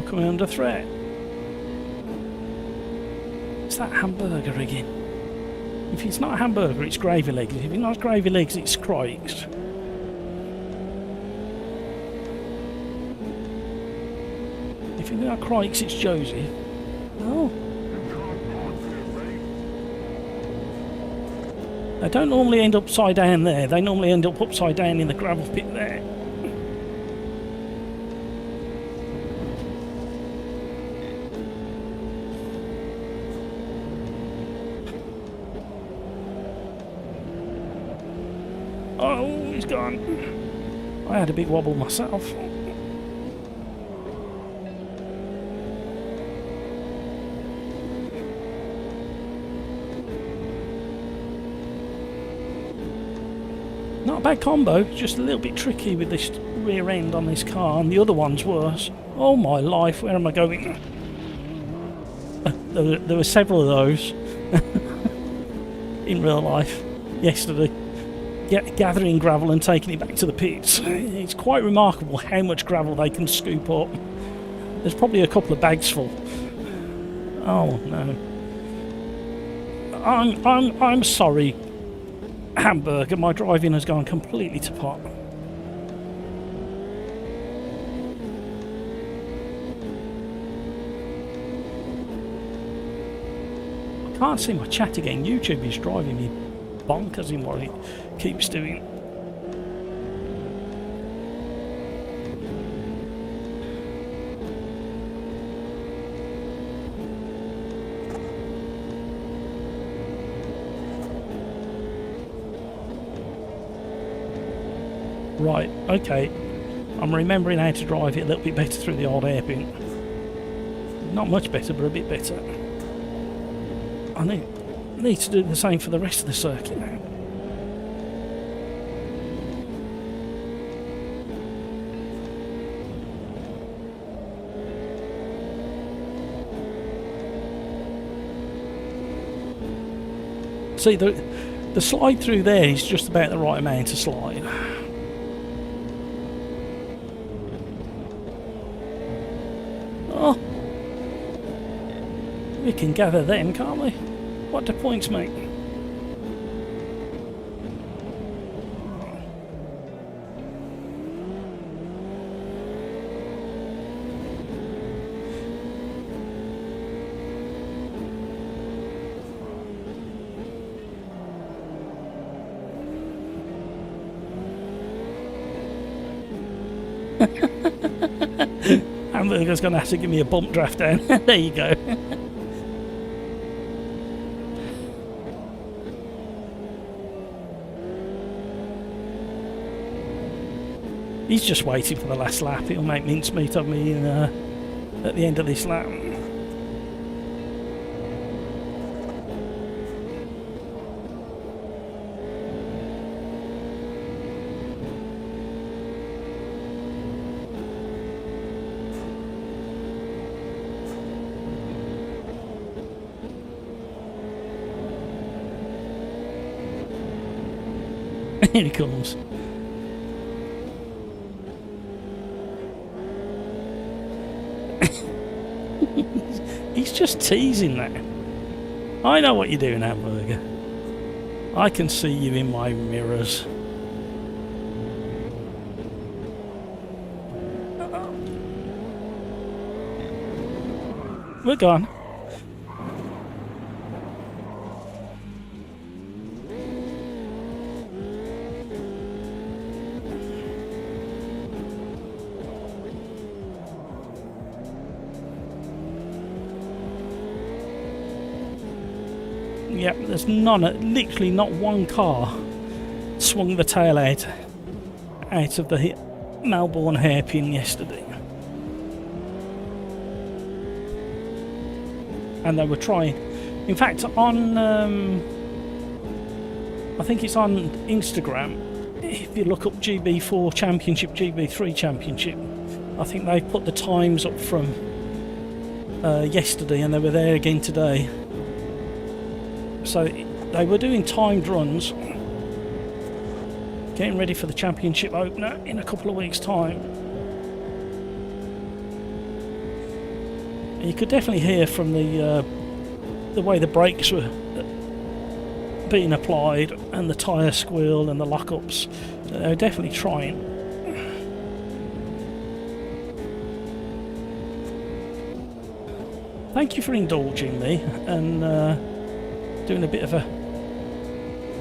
Coming under threat. It's that hamburger again. If it's not a hamburger, it's gravy legs. If it's not gravy legs, it's crikes. If it's not crikes, it's Josie. Oh. They don't normally end upside down there. They normally end up upside down in the gravel pit there. Oh, he's gone. I had a big wobble myself. Not a bad combo, just a little bit tricky with this rear end on this car, and the other one's worse. Oh my life, where am I going? There were several of those in real life yesterday. Gathering gravel and taking it back to the pits. It's quite remarkable how much gravel they can scoop up. There's probably a couple of bags full. Oh no. I'm sorry, hamburger. My driving has gone completely to pot. I can't see my chat again. YouTube is driving me bonkers in what it keeps doing. Right, okay. I'm remembering how to drive it a little bit better through the old hairpin. Not much better, but a bit better. I need to do the same for the rest of the circuit now. See, the slide through there is just about the right amount to slide. We can gather then, can't we? What do points make? Hamburger's going to have to give me a bump draft down. There you go. He's just waiting for the last lap. He'll make mincemeat of me at the end of this lap. Here he comes. He's just teasing that. I know what you're doing, Hamburger. I can see you in my mirrors. We're gone. Yep, there's literally not one car swung the tail out of the Melbourne hairpin yesterday. And they were trying. In fact, on I think it's on Instagram, if you look up GB4 Championship, GB3 Championship, I think they've put the times up from yesterday, and they were there again today. So they were doing timed runs, getting ready for the championship opener in a couple of weeks' time. And you could definitely hear from the way the brakes were being applied and the tyre squeal and the lockups. They were definitely trying. Thank you for indulging me and doing a bit of a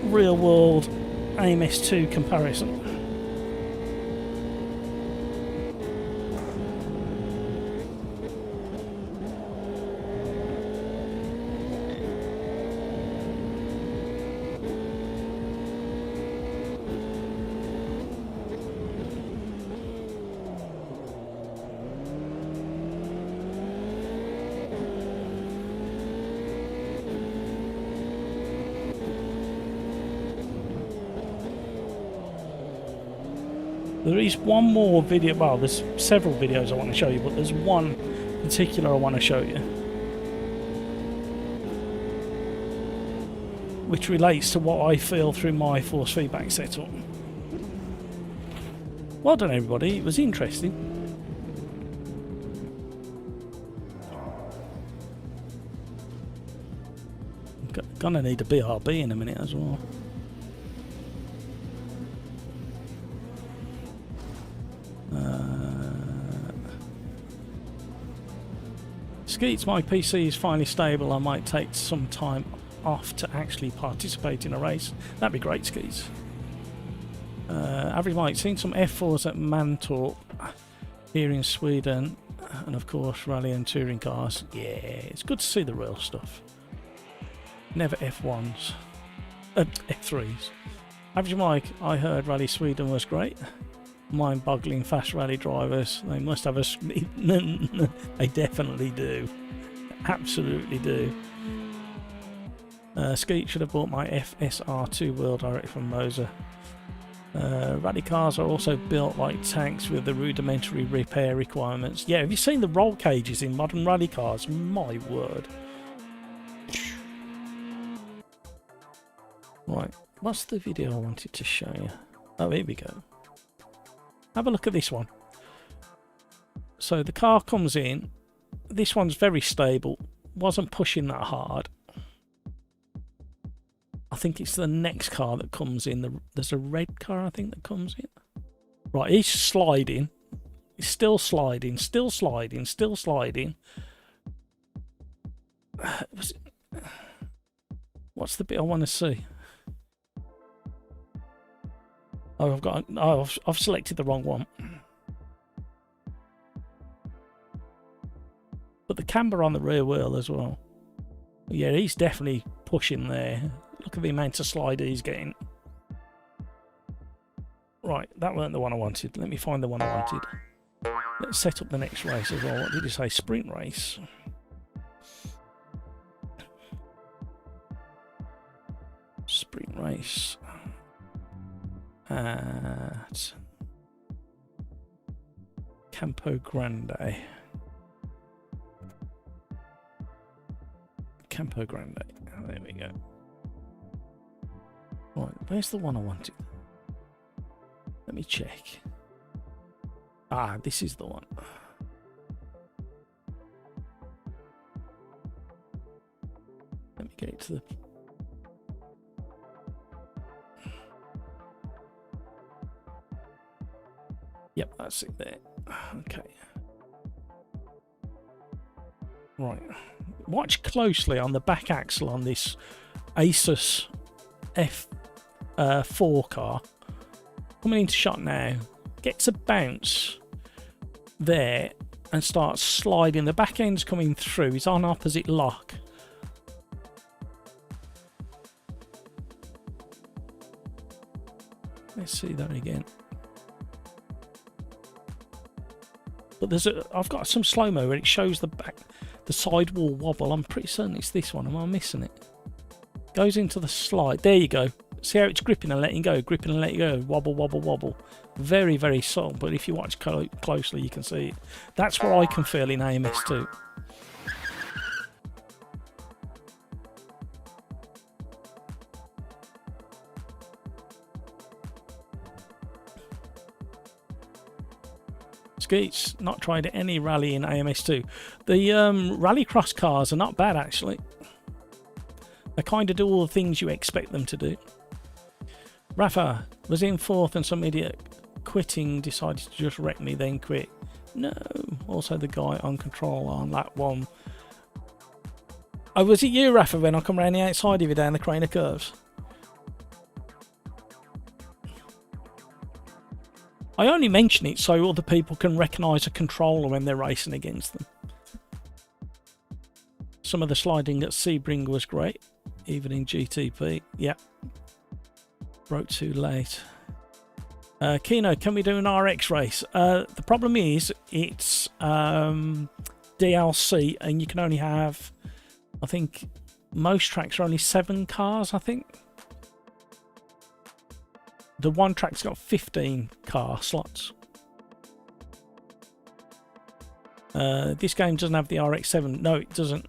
real-world AMS2 comparison. There is one more video, well, there's several videos I want to show you, but there's one particular I want to show you, which relates to what I feel through my force feedback setup. Well done everybody, it was interesting. Gonna need a BRB in a minute as well. Skeets, my PC is finally stable. I might take some time off to actually participate in a race. That'd be great, Skeets. Average Mike, seen some F4s at Mantorp here in Sweden, and of course rally and touring cars. Yeah, it's good to see the real stuff. Never F1s, F3s. Average Mike, I heard Rally Sweden was great. Mind-boggling fast rally drivers. They must have a... They definitely do. Absolutely do. Skeet should have bought my FSR2 wheel direct from Moser. Rally cars are also built like tanks with the rudimentary repair requirements. Yeah, have you seen the roll cages in modern rally cars? My word. Right, what's the video I wanted to show you? Oh, here we go. Have a look at this one. So the car comes in. This one's very stable, wasn't pushing that hard. I think it's the next car that comes in. There's a red car, I think, that comes in. Right, he's sliding. He's still sliding, still sliding, still sliding. What's the bit I want to see? Oh, I've selected the wrong one. But the camber on the rear wheel as well. Yeah, he's definitely pushing there. Look at the amount of slide he's getting. Right, that weren't the one I wanted. Let me find the one I wanted. Let's set up the next race as well. What did you say? Sprint race. Sprint race. At Campo Grande. Campo Grande. Oh, there we go. Right, where's the one I wanted? Let me check. Ah, this is the one. Let me get it to the... Yep, that's it there. Okay. Right. Watch closely on the back axle on this Asus F4 car. Coming into shot now. Gets a bounce there and starts sliding. The back end's coming through. He's on opposite lock. Let's see that again. But I've got some slow-mo where it shows the sidewall wobble. I'm pretty certain it's this one. Am I missing it? Goes into the slide. There you go. See how it's gripping and letting go, gripping and letting go, wobble, wobble, wobble. Very, very subtle, but if you watch closely, you can see it. That's what I can feel in AMS2. Skeets, not tried any rally in AMS2. The rallycross cars are not bad, actually. They kind of do all the things you expect them to do. Rafa was in fourth and some idiot quitting decided to just wreck me, then quit. No. Also the guy on control on lap one. Oh, was it you, Rafa, when I come around the outside of you down the crane of curves? I only mention it so other people can recognise a controller when they're racing against them. Some of the sliding at Sebring was great, even in GTP. Yeah. Broke too late. Kino, can we do an RX race? The problem is it's DLC and you can only have, I think, most tracks are only 7 cars, I think. The one track's got 15 car slots. This game doesn't have the RX-7. No, it doesn't.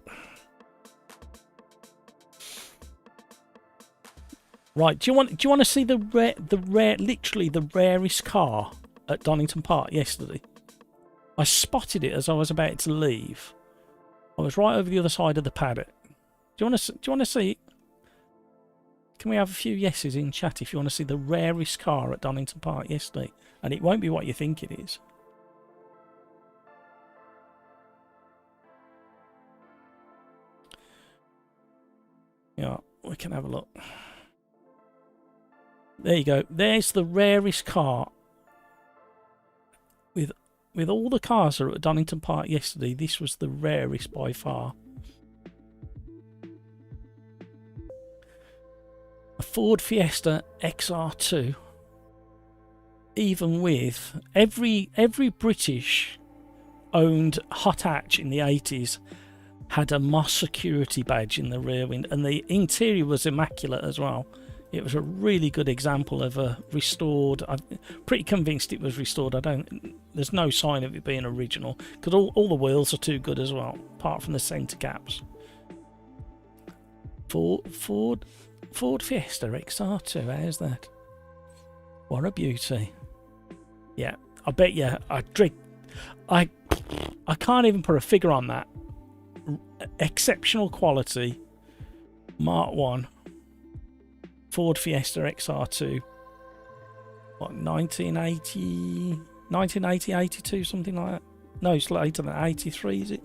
Right, do you want to see literally the rarest car at Donington Park yesterday? I spotted it as I was about to leave. I was right over the other side of the paddock. Do you want to see it? Can we have a few yeses in chat if you want to see the rarest car at Donington Park yesterday? And it won't be what you think it is. Yeah, we can have a look. There you go. There's the rarest car. With all the cars that were at Donington Park yesterday, this was the rarest by far. A Ford Fiesta XR2, even with every British owned hot hatch in the 80s had a Moss security badge in the rear window, and the interior was immaculate as well. It was a really good example of a restored. I'm pretty convinced it was restored. There's no sign of it being original because all the wheels are too good as well, apart from the centre caps. Ford Fiesta XR2, how's that? What a beauty. Yeah, I bet you I can't even put a figure on that. exceptional quality Mark 1 Ford Fiesta XR2. What, 1980, 82, something like that? No, it's later than 83, is it?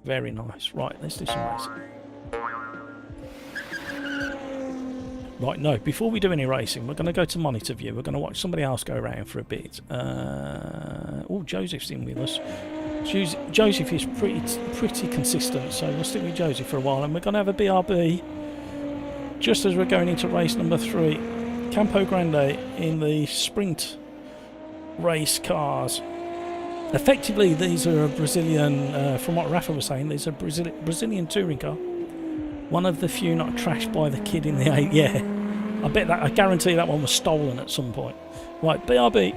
Very nice. Right, let's do some racing. Right, no, before we do any racing, we're going to go to monitor view. We're going to watch somebody else go around for a bit. Oh, Joseph's in with us. Joseph is pretty consistent, so we'll stick with Joseph for a while. And we're going to have a BRB just as we're going into race number 3. Campo Grande in the sprint race cars. Effectively, these are a Brazilian, from what Rafa was saying, these are Brazilian touring car. One of the few not trashed by the kid in the 8. Yeah, I guarantee that one was stolen at some point. Right, BRB.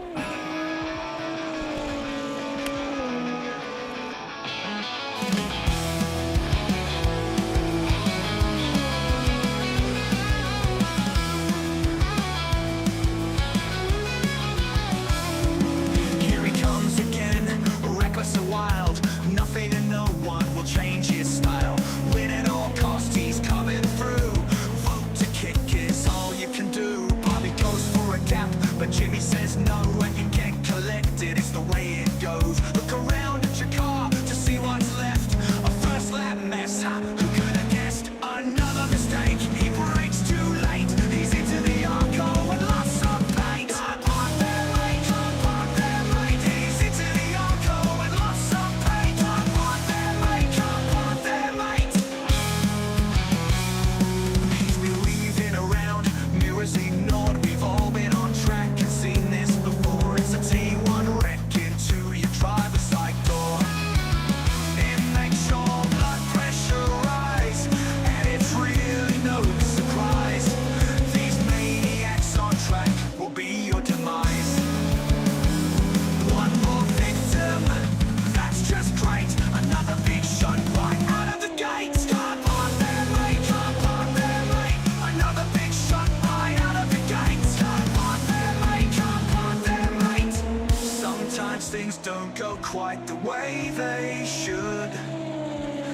Quite the way they should.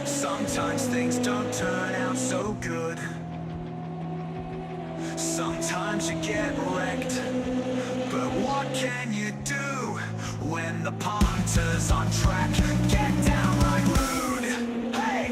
Sometimes things don't turn out so good. Sometimes you get wrecked, but what can you do when the punter's on track? Get downright rude. Hey!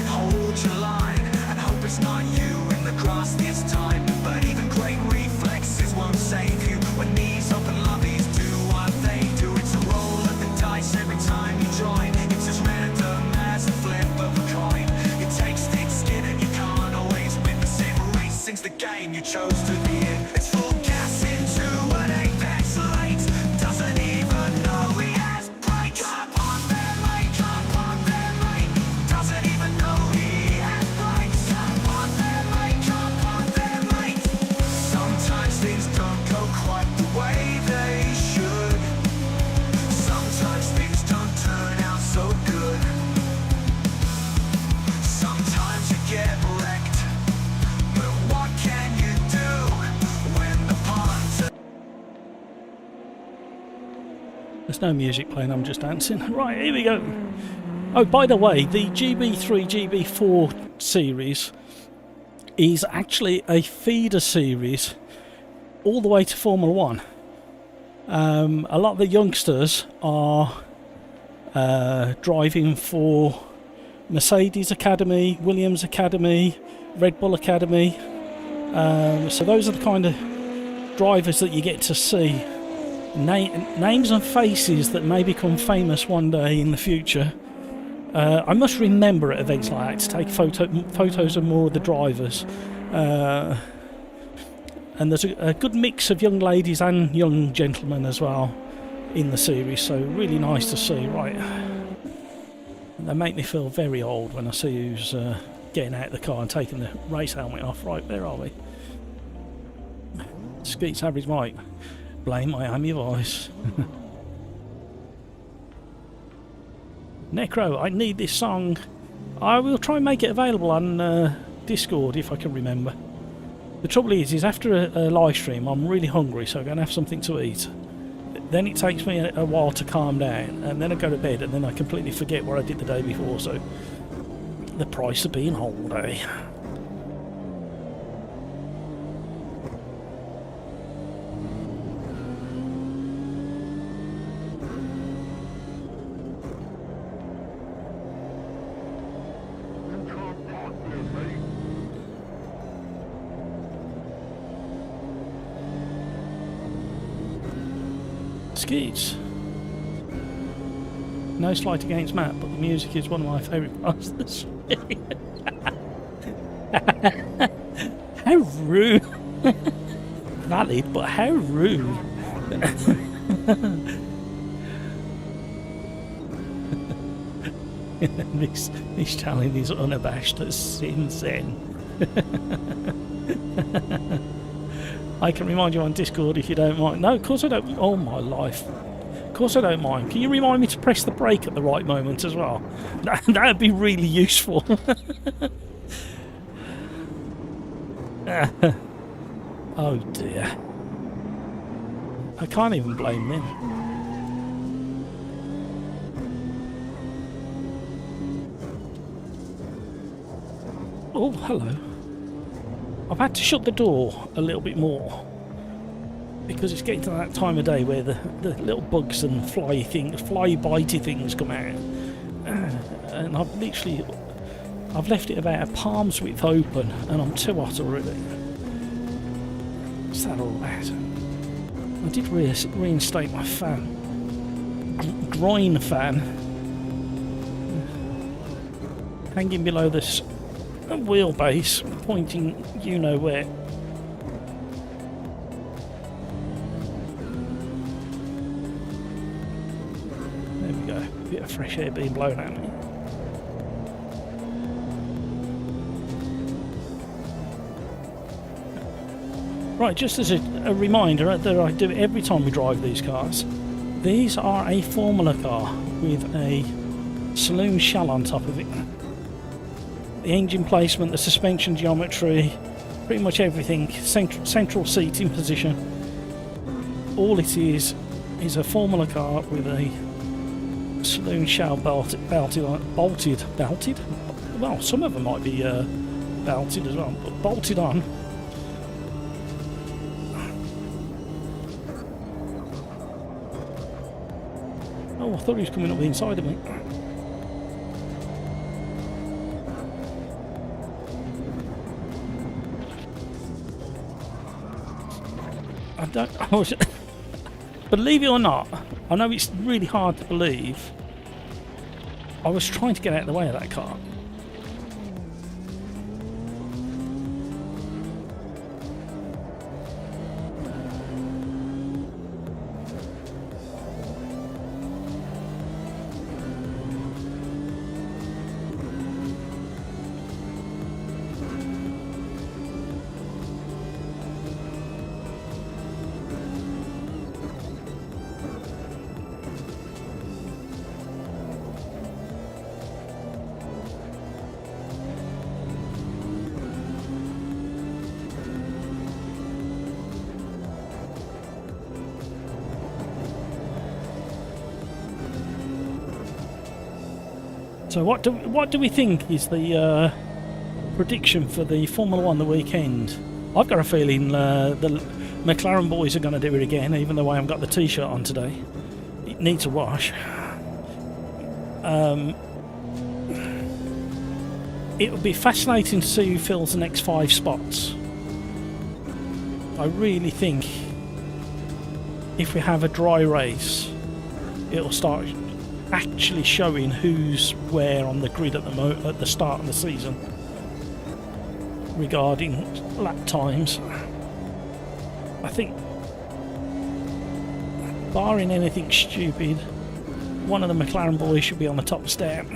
Hold your line and hope it's not you in the grass this time. But even great reflexes won't save you when these open lobbies do what they do. It's a roll of the dice every time you join. It's as random as a flip of a coin. It takes thick skin and you can't always win. The Sim Racing's the game you chose to be in. It's full gas into an apex light. Doesn't even know he has brakes. Come on there, mate, come on there, mate. Doesn't even know he has brakes. Come on there, mate, come on there, mate. Sometimes things don't go quite the way they should. Sometimes things don't turn out so good. Sometimes you get wrecked, but what can you do when the punter... There's no music playing, I'm just dancing. Right, here we go. Oh, by the way, the GB3, GB4 series is actually a feeder series all the way to Formula 1. A lot of the youngsters are driving for Mercedes Academy, Williams Academy, Red Bull Academy. So those are the kind of drivers that you get to see. Names and faces that may become famous one day in the future. I must remember at events like that to take photos of more of the drivers. And there's a good mix of young ladies and young gentlemen as well in the series, so really nice to see. Right, they make me feel very old when I see who's getting out of the car and taking the race helmet off. Right, where are we? Skeet's average mic. Blame Miami voice. Necro, I need this song. I will try and make it available on Discord if I can remember. The trouble is after a live stream, I'm really hungry, so I'm going to have something to eat. Then it takes me a while to calm down, and then I go to bed, and then I completely forget what I did the day before, so the price of being holiday. Skeets. No slight against Matt, but the music is one of my favourite parts of the stream. How rude. Valid, but how rude. this challenge is unabashed as Sim Zen. I can remind you on Discord if you don't mind. No, of course I don't. Oh my life. Of course I don't mind. Can you remind me to press the brake at the right moment as well? That'd be really useful. Oh dear. I can't even blame them. Oh, hello. I've had to shut the door a little bit more because it's getting to that time of day where the little bugs and fly bitey things come out, and I've left it about a palm's width open, and I'm too hot already. What's that all about? I did reinstate my fan, groin fan, hanging below this wheelbase, pointing you know where. There we go, a bit of fresh air being blown at me. Right, just as a reminder that I do every time we drive these cars, these are a Formula car with a saloon shell on top of it. The engine placement, the suspension geometry, pretty much everything, central seating position. All it is a Formula car with a saloon shell bolted. Well, some of them might be belted as well, but bolted on. Oh, I thought he was coming up the inside of me. Believe it or not, I know it's really hard to believe, I was trying to get out of the way of that car. So what do we think is the prediction for the Formula 1 the weekend? I've got a feeling the McLaren boys are going to do it again, even though I haven't got the t-shirt on today. It needs a wash. It would be fascinating to see who fills the next 5 spots. I really think if we have a dry race, it'll start actually showing who's where on the grid at the start of the season regarding lap times. I think, barring anything stupid, one of the McLaren boys should be on the top step.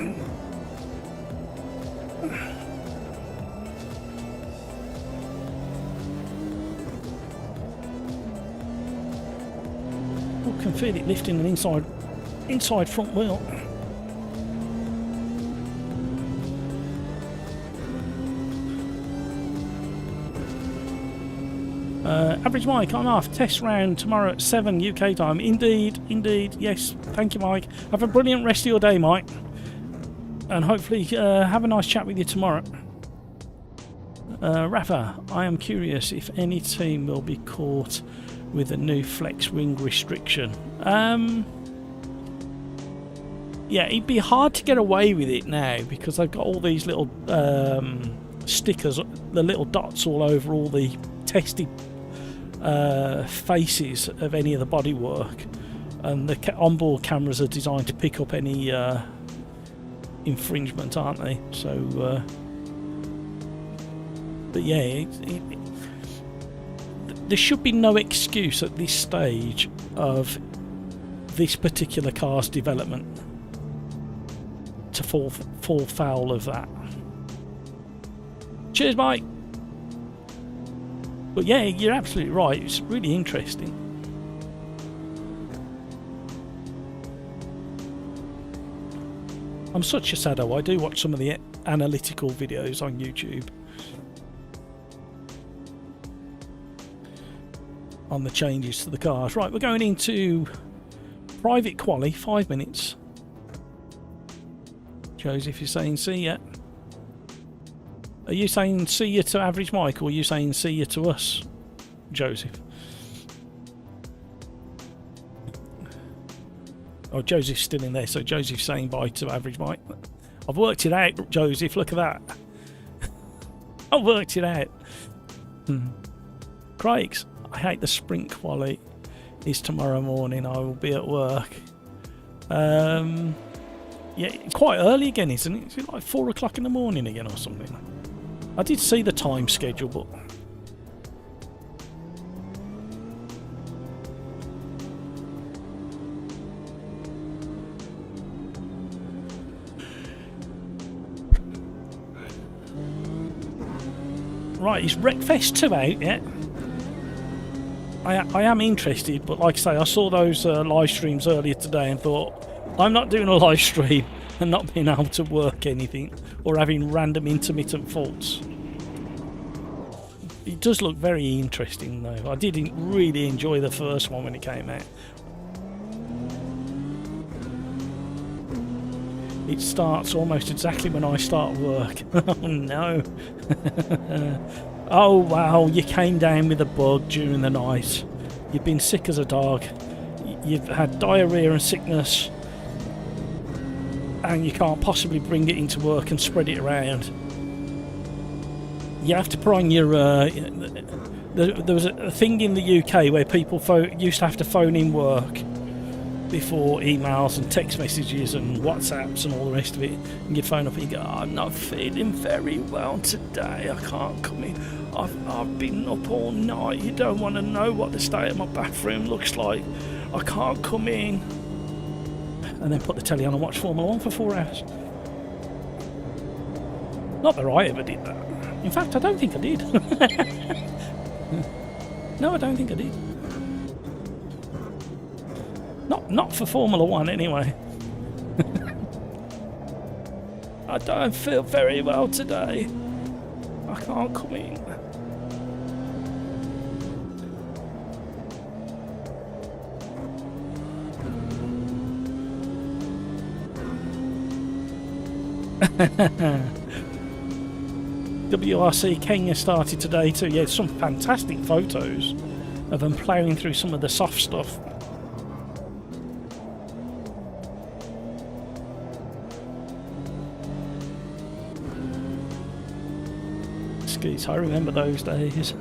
Oh, can feel it lifting an inside front wheel. Average Mike, I'm off. Test round tomorrow at 7 UK time. Indeed, indeed. Yes, thank you, Mike. Have a brilliant rest of your day, Mike. And hopefully have a nice chat with you tomorrow. Rafa, I am curious if any team will be caught with a new flex wing restriction. Yeah, it'd be hard to get away with it now because they've got all these little stickers, the little dots all over all the tested faces of any of the bodywork, and the onboard cameras are designed to pick up any infringement, aren't they? So, but yeah, there should be no excuse at this stage of this particular car's development to fall foul of that. Cheers, Mike. But yeah, you're absolutely right. It's really interesting. I'm such a saddo. I do watch some of the analytical videos on YouTube on the changes to the cars. Right, we're going into private quali, 5 minutes. Joseph, you're saying see ya. Are you saying see you to Average Mike, or are you saying see you to us, Joseph? Oh, Joseph's still in there, so Joseph's saying bye to Average Mike. I've worked it out, Joseph, look at that. I've worked it out. Craigs, I hate the sprint quali. Is tomorrow morning, I will be at work. Yeah, quite early again, isn't it? Is it like 4 o'clock in the morning again or something? I did see the time schedule, but... Right, is Wreckfest 2 out yet? I am interested, but like I say, I saw those live streams earlier today and thought, I'm not doing a live stream and not being able to work anything or having random intermittent faults. It does look very interesting though. I did really enjoy the first one when it came out. It starts almost exactly when I start work. Oh no. Oh wow, you came down with a bug during the night. You've been sick as a dog. You've had diarrhea and sickness. And you can't possibly bring it into work and spread it around. You have to put on your... there was a thing in the UK where people used to have to phone in work before emails and text messages and WhatsApps and all the rest of it. And you'd phone up and you go, oh, I'm not feeling very well today. I can't come in. I've been up all night. You don't want to know what the state of my bathroom looks like. I can't come in. And then put the telly on and watch Formula 1 for 4 hours. Not that I ever did that. In fact, I don't think I did. No, I don't think I did. Not for Formula 1 anyway. I don't feel very well today. I can't come in. WRC Kenya started today too. Yeah, some fantastic photos of them ploughing through some of the soft stuff. Skis, I remember those days.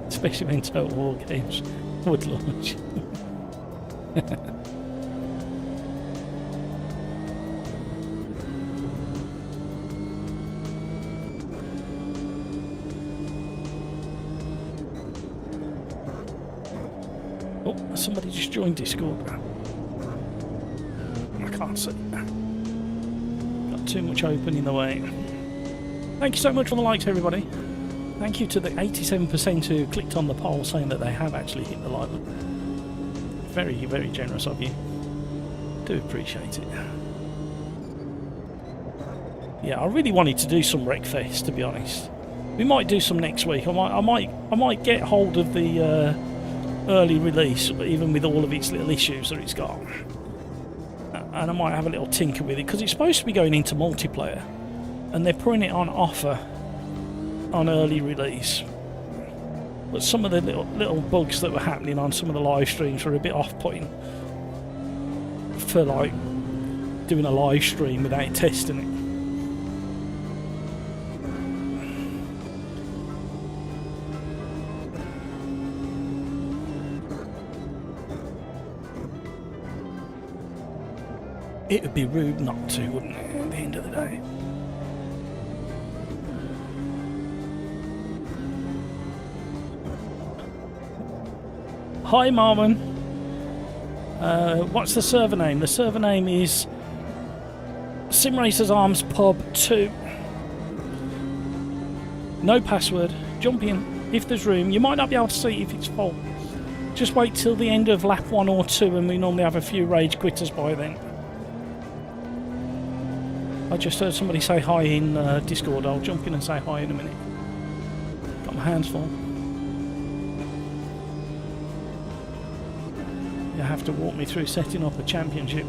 Especially when Total War Games would launch. Somebody just joined Discord. I can't see. Got too much open in the way. Thank you so much for the likes, everybody. Thank you to the 87% who clicked on the poll saying that they have actually hit the like button. Very, very generous of you. Do appreciate it. Yeah, I really wanted to do some Wreckfest, to be honest. We might do some next week. I might get hold of the early release, even with all of its little issues that it's got, and I might have a little tinker with it because it's supposed to be going into multiplayer, and they're putting it on offer on early release. But some of the little bugs that were happening on some of the live streams were a bit off-putting for like doing a live stream without testing it. It would be rude not to, wouldn't it, at the end of the day? Hi, Marvin. What's the server name? The server name is Sim Racers Arms Pub 2. No password. Jump in if there's room. You might not be able to see if it's full. Just wait till the end of lap 1 or 2, and we normally have a few rage quitters by then. I just heard somebody say hi in Discord. I'll jump in and say hi in a minute. Got my hands full. You have to walk me through setting up a championship.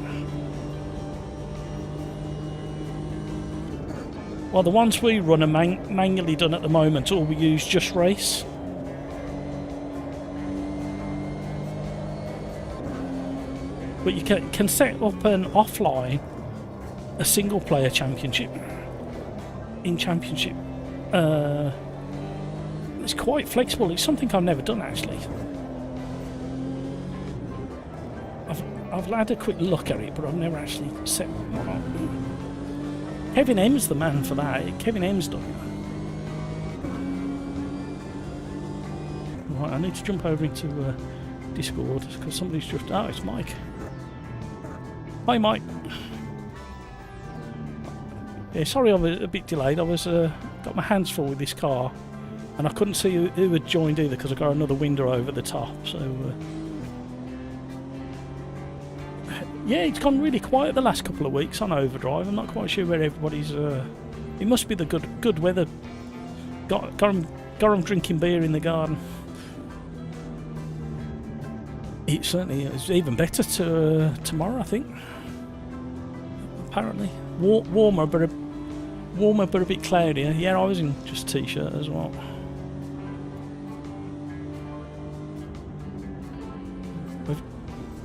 Well, the ones we run are manually done at the moment, or we use Just Race. But you can set up an offline, a single player championship. In championship, it's quite flexible. It's something I've never done actually. I've had a quick look at it, but I've never actually set one up. Kevin M's the man for that. Kevin M's done it. Right, I need to jump over into Discord because somebody's just... Oh, it's Mike. Hi, Mike. Yeah, sorry I'm a bit delayed. I was got my hands full with this car, and I couldn't see who had joined either because I got another window over the top. So yeah, it's gone really quiet the last couple of weeks on Overdrive. I'm not quite sure where everybody's. It must be the good weather. Got them drinking beer in the garden. It certainly is even better tomorrow, I think. Apparently, warmer, but a bit cloudier. Yeah, I was in just t-shirt as well.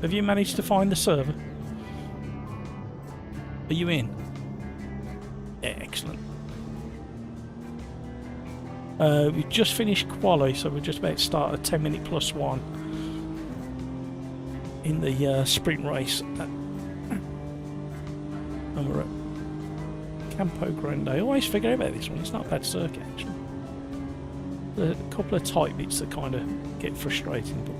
Have you managed to find the server? Are you in? Yeah, excellent. We just finished Quali, so we're just about to start a 10-minute plus one in the sprint race. And we're at Campo Grande. I always figure out about this one. It's not a bad circuit, actually. There's a couple of tight bits that kind of get frustrating, but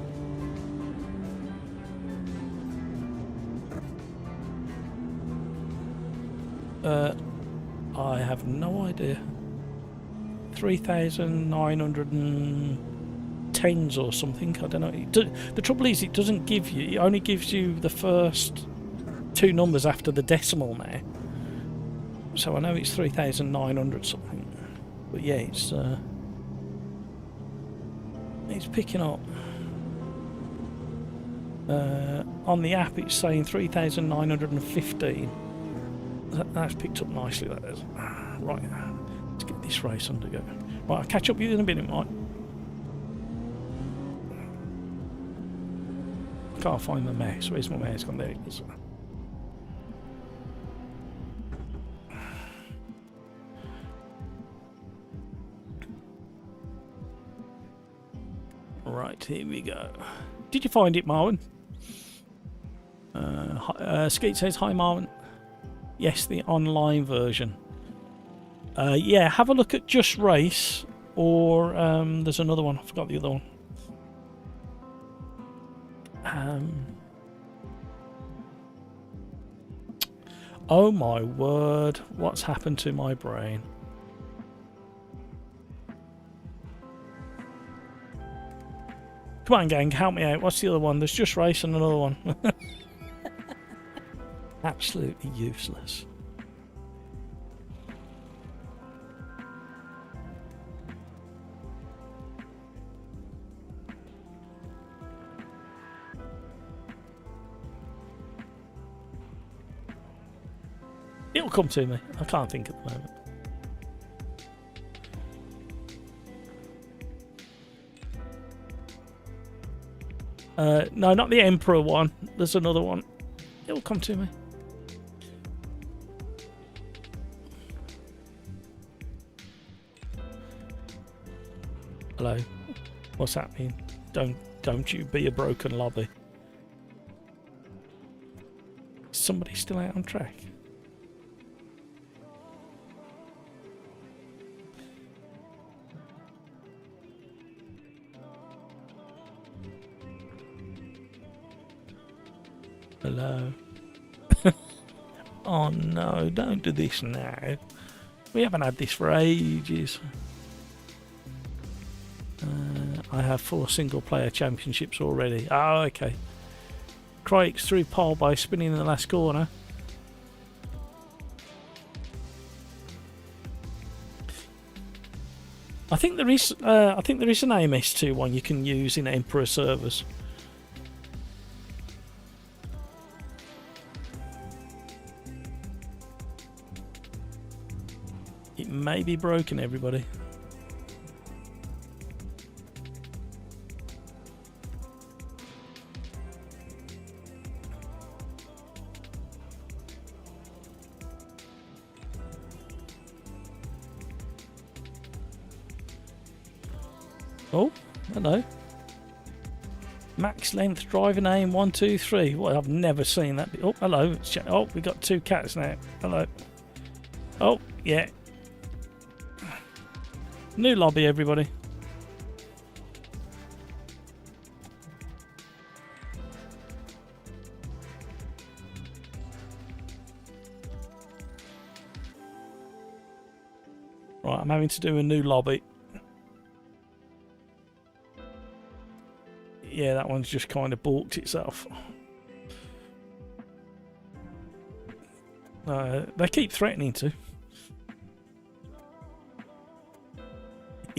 I have no idea. 3,910s or something. I don't know. The trouble is, it doesn't give you. It only gives you the first two numbers after the decimal now. So I know it's 3,900 something. But yeah, it's picking up. On the app, it's saying 3,915. That's picked up nicely. That is. Right, let's get this race undergo. Right, I'll catch up with you in a minute, Mike. Can't find my mouse. Where's my mouse gone? There it is. Right, here we go. Did you find it, Marvin? Skeet says, hi, Marvin. Yes, the online version. Yeah, have a look at Just Race, or there's another one. I forgot the other one. Oh my word, what's happened to my brain? Come on, gang, help me out. What's the other one? There's Just Race and another one. Absolutely useless. It'll come to me. I can't think at the moment. No, not the Emperor one. There's another one. It'll come to me. Hello. What's happening? Don't you be a broken lobby. Is somebody still out on track? Hello. Oh no, don't do this now. We haven't had this for ages. I have 4 single player championships already. Oh, okay. Crikes through pole by spinning in the last corner. I think there is an AMS2 one you can use in Emperor servers. It may be broken, everybody. Oh, hello. Max length driving aim 1, 2, 3. Well, I've never seen that. Oh, hello. Oh, we got 2 cats now. Hello. Oh, yeah. New lobby, everybody. Right, I'm having to do a new lobby. Yeah, that one's just kind of balked itself. They keep threatening to.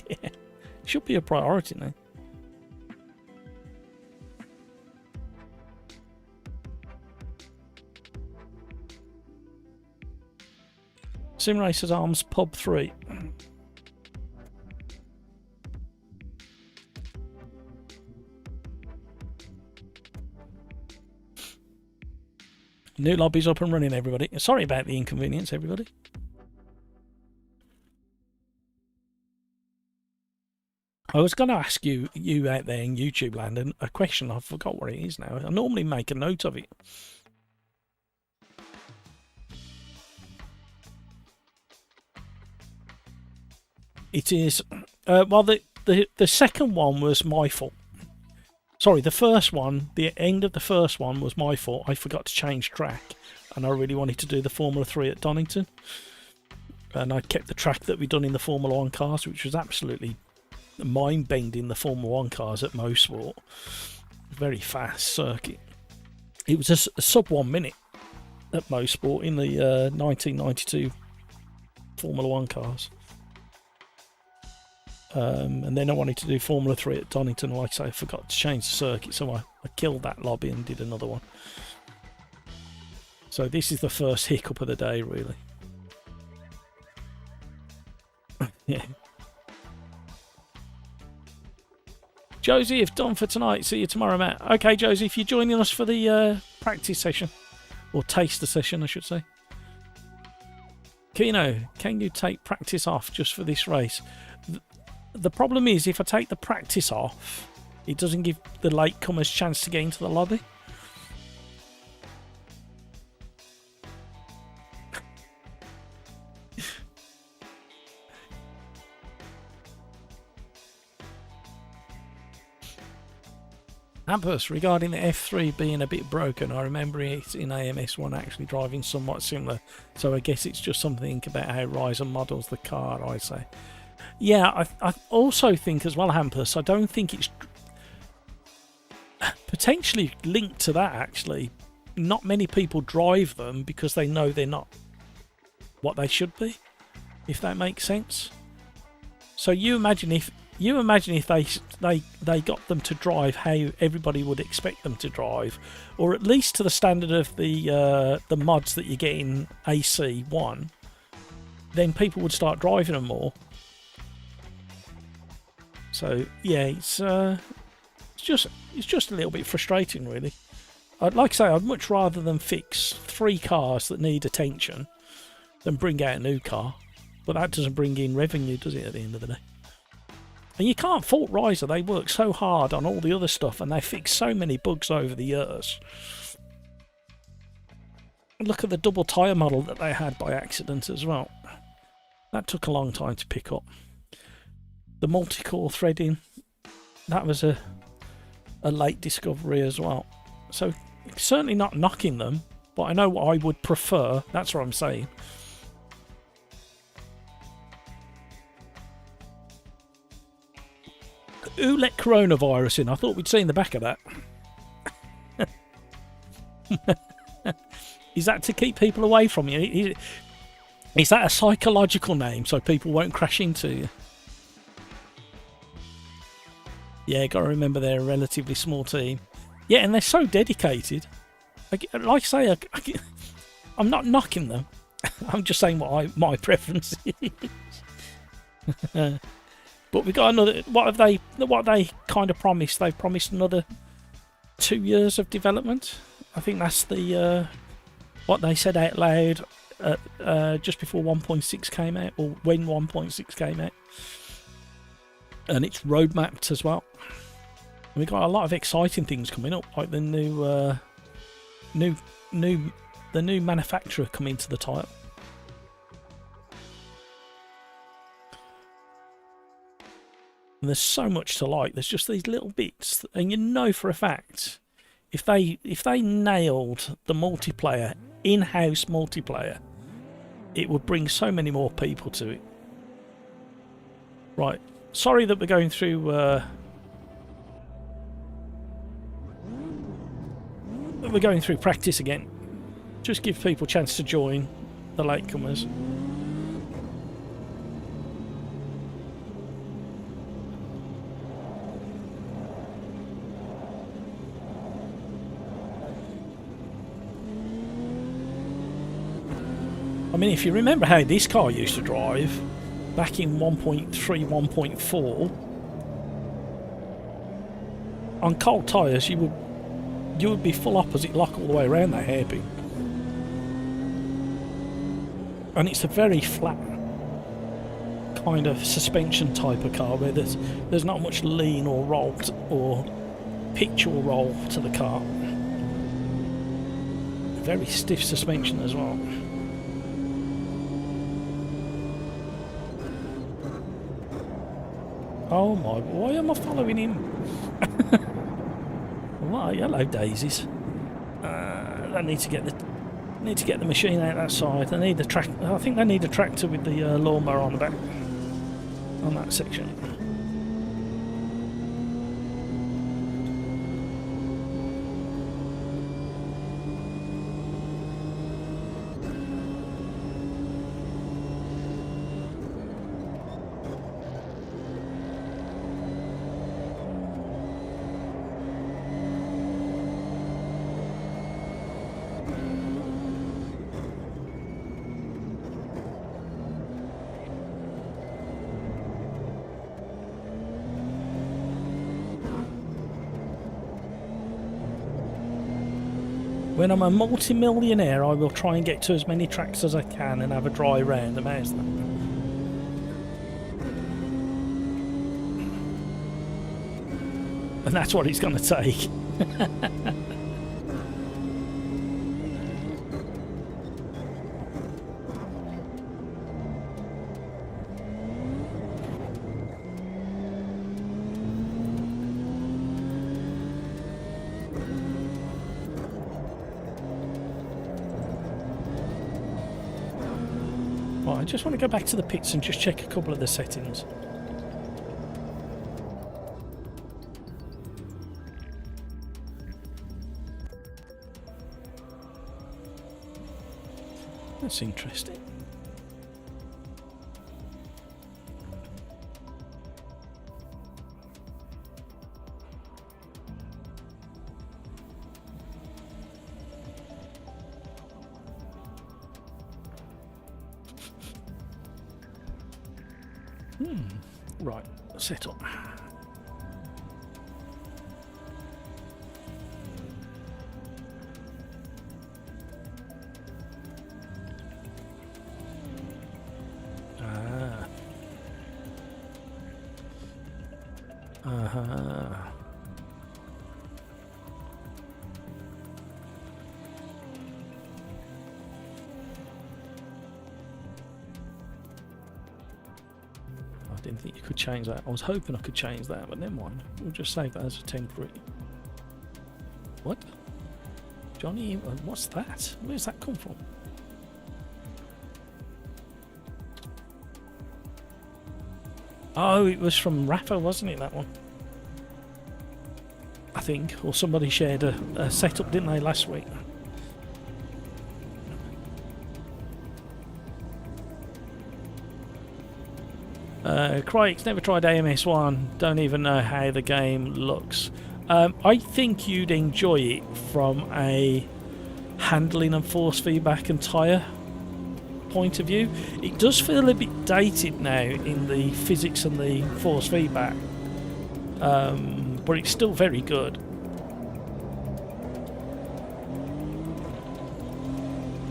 Yeah, should be a priority now. Sim Racers Arms Pub 3. New lobby's up and running, everybody. Sorry about the inconvenience, everybody. I was going to ask you out there in YouTube land a question. I forgot what it is now. I normally make a note of it. It is... well, the second one was my fault. Sorry, the first one, the end of the first one was my fault. I forgot to change track, and I really wanted to do the Formula 3 at Donington. And I kept the track that we'd done in the Formula 1 cars, which was absolutely mind-bending, the Formula 1 cars at Mosport. Very fast circuit. It was a sub 1 minute at Mosport in the 1992 Formula 1 cars. And then I wanted to do Formula 3 at Donington. Like I say, I forgot to change the circuit, so I killed that lobby and did another one. So this is the first hiccup of the day, really. Yeah. Josie, if done for tonight, see you tomorrow, Matt. Okay, Josie, if you're joining us for the practice session, or taster session, I should say. Kino, can you take practice off just for this race? The problem is, if I take the practice off, it doesn't give the latecomers chance to get into the lobby. Hampus, regarding the F3 being a bit broken, I remember it in AMS1 actually driving somewhat similar, so I guess it's just something about how Ryzen models the car, I say. Yeah, I also think as well, Hampus, I don't think it's potentially linked to that, actually. Not many people drive them because they know they're not what they should be, if that makes sense. So you imagine You imagine if they got them to drive how everybody would expect them to drive, or at least to the standard of the mods that you get in AC1, then people would start driving them more. So yeah, it's just a little bit frustrating, really. Like I say, I'd much rather than fix 3 cars that need attention than bring out a new car. But that doesn't bring in revenue, does it, at the end of the day? And you can't fault Riser. They work so hard on all the other stuff and they fix so many bugs over the years. Look at the double tyre model that they had by accident as well. That took a long time to pick up. The multi-core threading, that was a late discovery as well. So certainly not knocking them, but I know what I would prefer. That's what I'm saying. Who let coronavirus in? I thought we'd seen the back of that. Is that to keep people away from you? Is that a psychological name so people won't crash into you? Yeah, got to remember they're a relatively small team. Yeah, and they're so dedicated. Like I say, I'm not knocking them. I'm just saying what my preference is. But we got another. What have they kind of promised? They've promised another 2 years of development. I think that's the what they said out loud just before 1.6 came out, or when 1.6 came out, and it's roadmapped as well. And we got a lot of exciting things coming up, like the new manufacturer coming to the title. And there's so much to like. There's just these little bits, and you know for a fact, if they nailed the multiplayer, in-house multiplayer, it would bring so many more people to it. Right, sorry that we're going through. We're going through practice again. Just give people a chance to join, the latecomers. I mean, if you remember how this car used to drive back in 1.3, 1.4, on cold tyres, you would be full opposite lock all the way around that hairpin. And it's a very flat kind of suspension type of car where there's not much lean or roll or pitch or roll to the car. Very stiff suspension as well. Oh my, why am I following him? Well, hello daisies. I need to get the machine out that side. I need the track. I think they need a tractor with the lawnmower on the back on that section. When I'm a multi-millionaire, I will try and get to as many tracks as I can and have a dry round. How's that? And that's what it's going to take. Right, I just want to go back to the pits and just check a couple of the settings. That's interesting. Right, set up. Ah. Uh-huh. I didn't think you could change that. I was hoping I could change that, but never mind. We'll just save that as a temporary. What? Johnny, what's that? Where's that come from? Oh, it was from Rafa, wasn't it, that one? I think. Or somebody shared a setup, didn't they, last week? Crike's never tried AMS1, don't even know how the game looks. I think you'd enjoy it from a handling and force feedback and tyre point of view. It does feel a bit dated now in the physics and the force feedback, but it's still very good.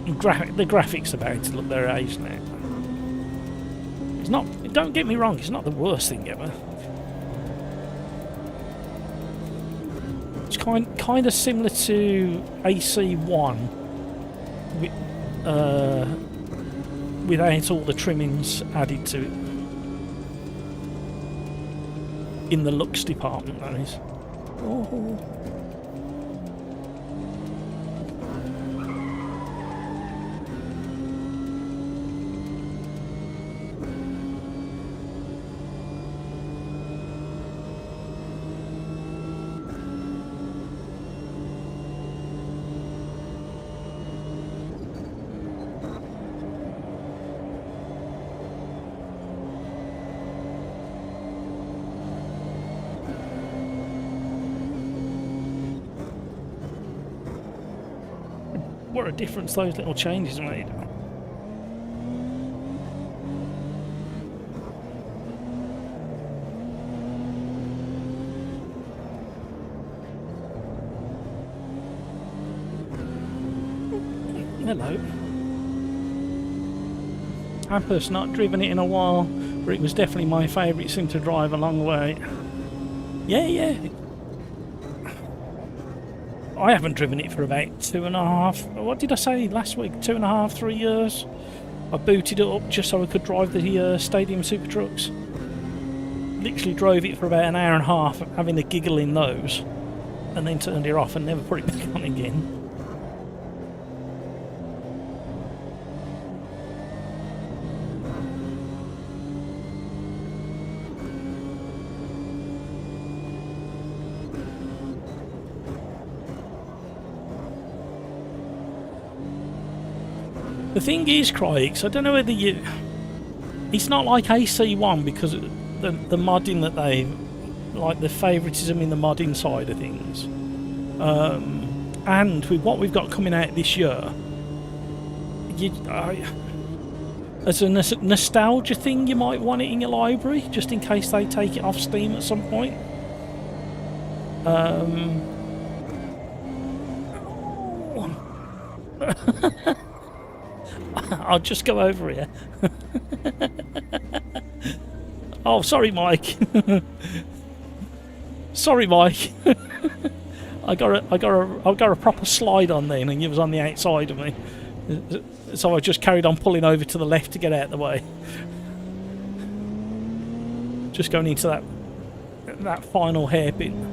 The graphics about it look their age now. It's not. Don't get me wrong. It's not the worst thing ever. It's kind of similar to AC1, without all the trimmings added to it. In the looks department, that is. Oh. What a difference those little changes made. Hello. Ampus, not driven it in a while, but it was definitely my favourite sim to drive a long way. Yeah. I haven't driven it for about 2.5. What did I say last week? 2.5, 3 years. I booted it up just so I could drive the Stadium Super Trucks. Literally drove it for about an hour and a half, having a giggle in those, and then turned it off and never put it back on again. The thing is, Crix, I don't know whether you... It's not like AC1 because the modding that they... Like the favouritism in the modding side of things. And with what we've got coming out this year... as a nostalgia thing, you might want it in your library, just in case they take it off Steam at some point. I'll just go over here. Oh, sorry, Mike. Sorry, Mike. I got a proper slide on then, and you was on the outside of me. So I just carried on pulling over to the left to get out of the way. Just going into that final hairpin.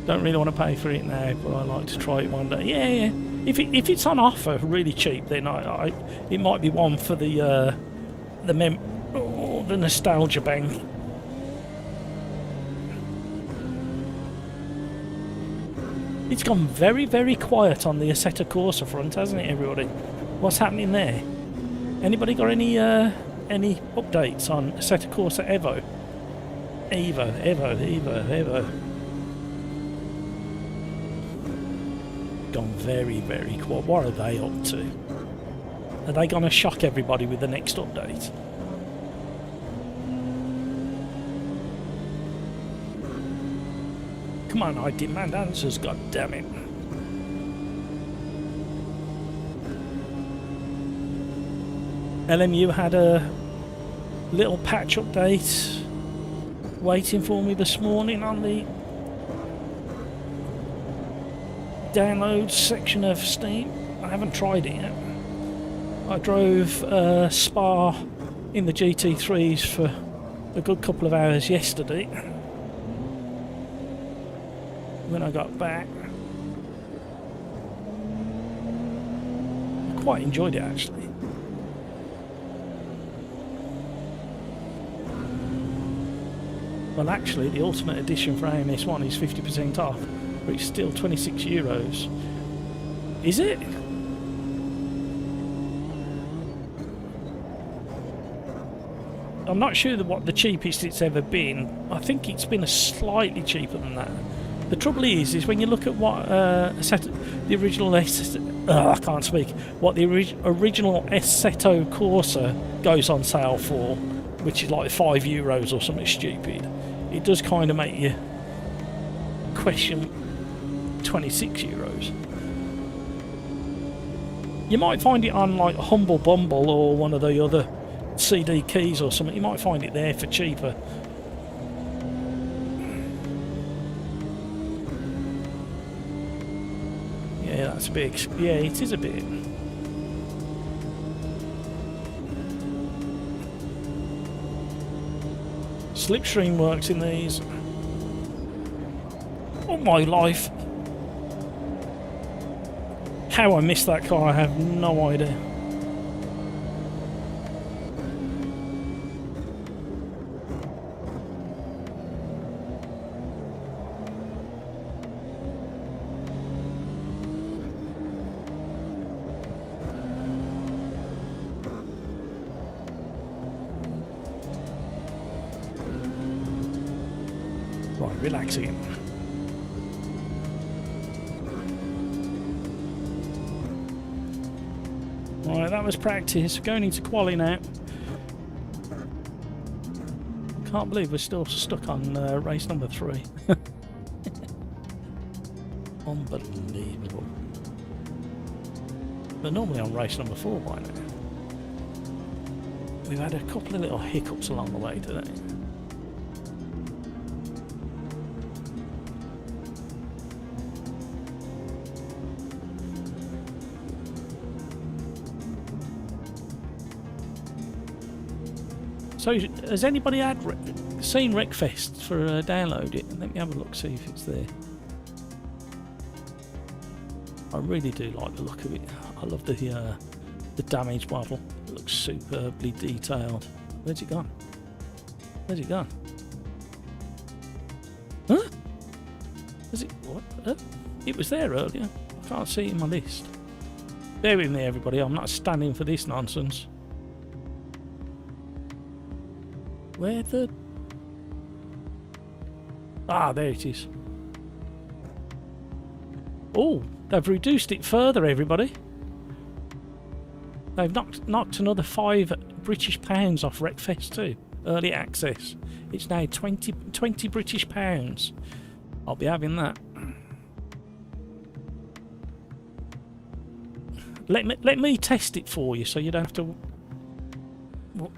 Don't really want to pay for it now, but I like to try it one day. Yeah. If it's on offer really cheap, then it might be one for the nostalgia bank. It's gone very, very quiet on the Assetto Corsa front, hasn't it, everybody? What's happening there? Anybody got any updates on Assetto Corsa Evo? Evo. gone very, very quiet. What are they up to? Are they going to shock everybody with the next update? Come on, I demand answers, god damn it. LMU had a little patch update waiting for me this morning on the download section of Steam. I haven't tried it yet. I drove Spa in the GT3s for a good couple of hours yesterday. When I got back, I quite enjoyed it actually. Well, actually, the Ultimate Edition for AMS1 is 50% off, but it's still €26. Is it? I'm not sure what the cheapest it's ever been. I think it's been slightly cheaper than that. The trouble is when you look at what the original I can't speak. What the original Assetto Corsa goes on sale for, which is like €5 or something stupid, it does kind of make you question €26. You might find it on like Humble Bumble or one of the other CD keys or something. You might find it there for cheaper. Yeah, that's big. Yeah, it is a bit. Slipstream works in these. Oh my life. How I missed that car, I have no idea. Right, relaxing. Right, that was practice. Going into Quali now. Can't believe we're still stuck on race number 3. Unbelievable. But normally on race number 4 by now. We've had a couple of little hiccups along the way today. So, has anybody seen Wreckfest for download it? Let me have a look, see if it's there. I really do like the look of it. I love the damage model. It looks superbly detailed. Where's it gone? Where's it gone? Huh? Is it what? It was there earlier. I can't see it in my list. Bear with me, everybody. I'm not standing for this nonsense. Where the... Ah, there it is. Oh, they've reduced it further, everybody. They've knocked another £5 British off Wreckfest 2. Early access. It's now 20 British pounds. I'll be having that. Let me test it for you, so you don't have to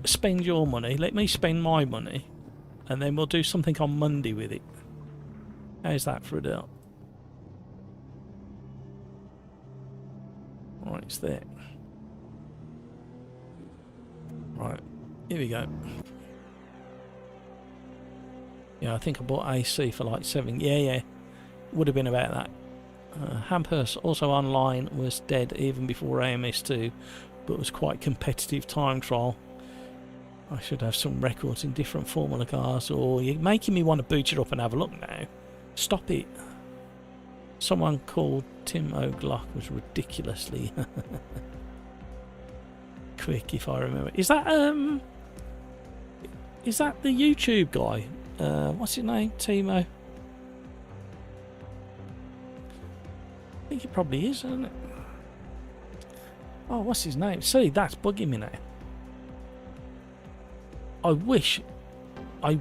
spend your money. Let me spend my money, and then we'll do something on Monday with it. How's that for a deal? Right, it's there. Right, here we go. Yeah, I think I bought AC for like 7. Yeah, would have been about that. Hampus also online was dead even before AMS2, but was quite competitive time trial. I should have some records in different Formula cars, or you're making me want to boot it up and have a look now. Stop it. Someone called Tim O'Glock was ridiculously quick, if I remember. Is that the YouTube guy? What's his name? Timo? I think think it probably is, isn't it? Oh, what's his name? See, that's bugging me now. I wish I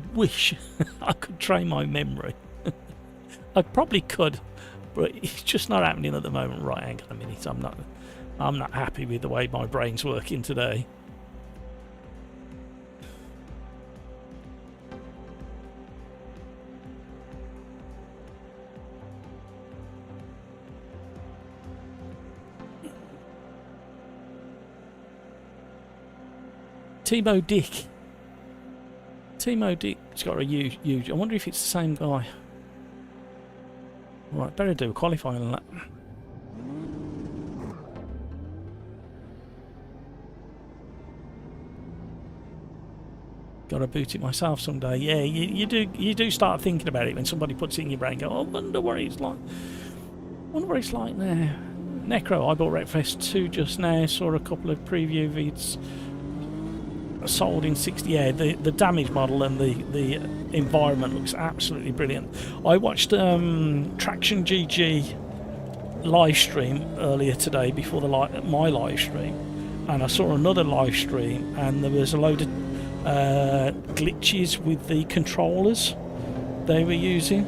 could train my memory. I probably could, but it's just not happening at the moment. Right, hang on a minute. I'm not happy with the way my brain's working today. Timo Dick's got a huge. I wonder if it's the same guy. Right, better do a qualifying on that. Gotta boot it myself someday. Yeah, you do start thinking about it when somebody puts it in your brain. Go, oh, I wonder what it's like. Wonder what it's like now. Necro, I bought Wreckfest 2 just now. Saw a couple of preview vids. Sold in 60. Yeah, the damage model and the environment looks absolutely brilliant. I watched Traction GG live stream earlier today before my live stream, and I saw another live stream, and there was a load of glitches with the controllers they were using,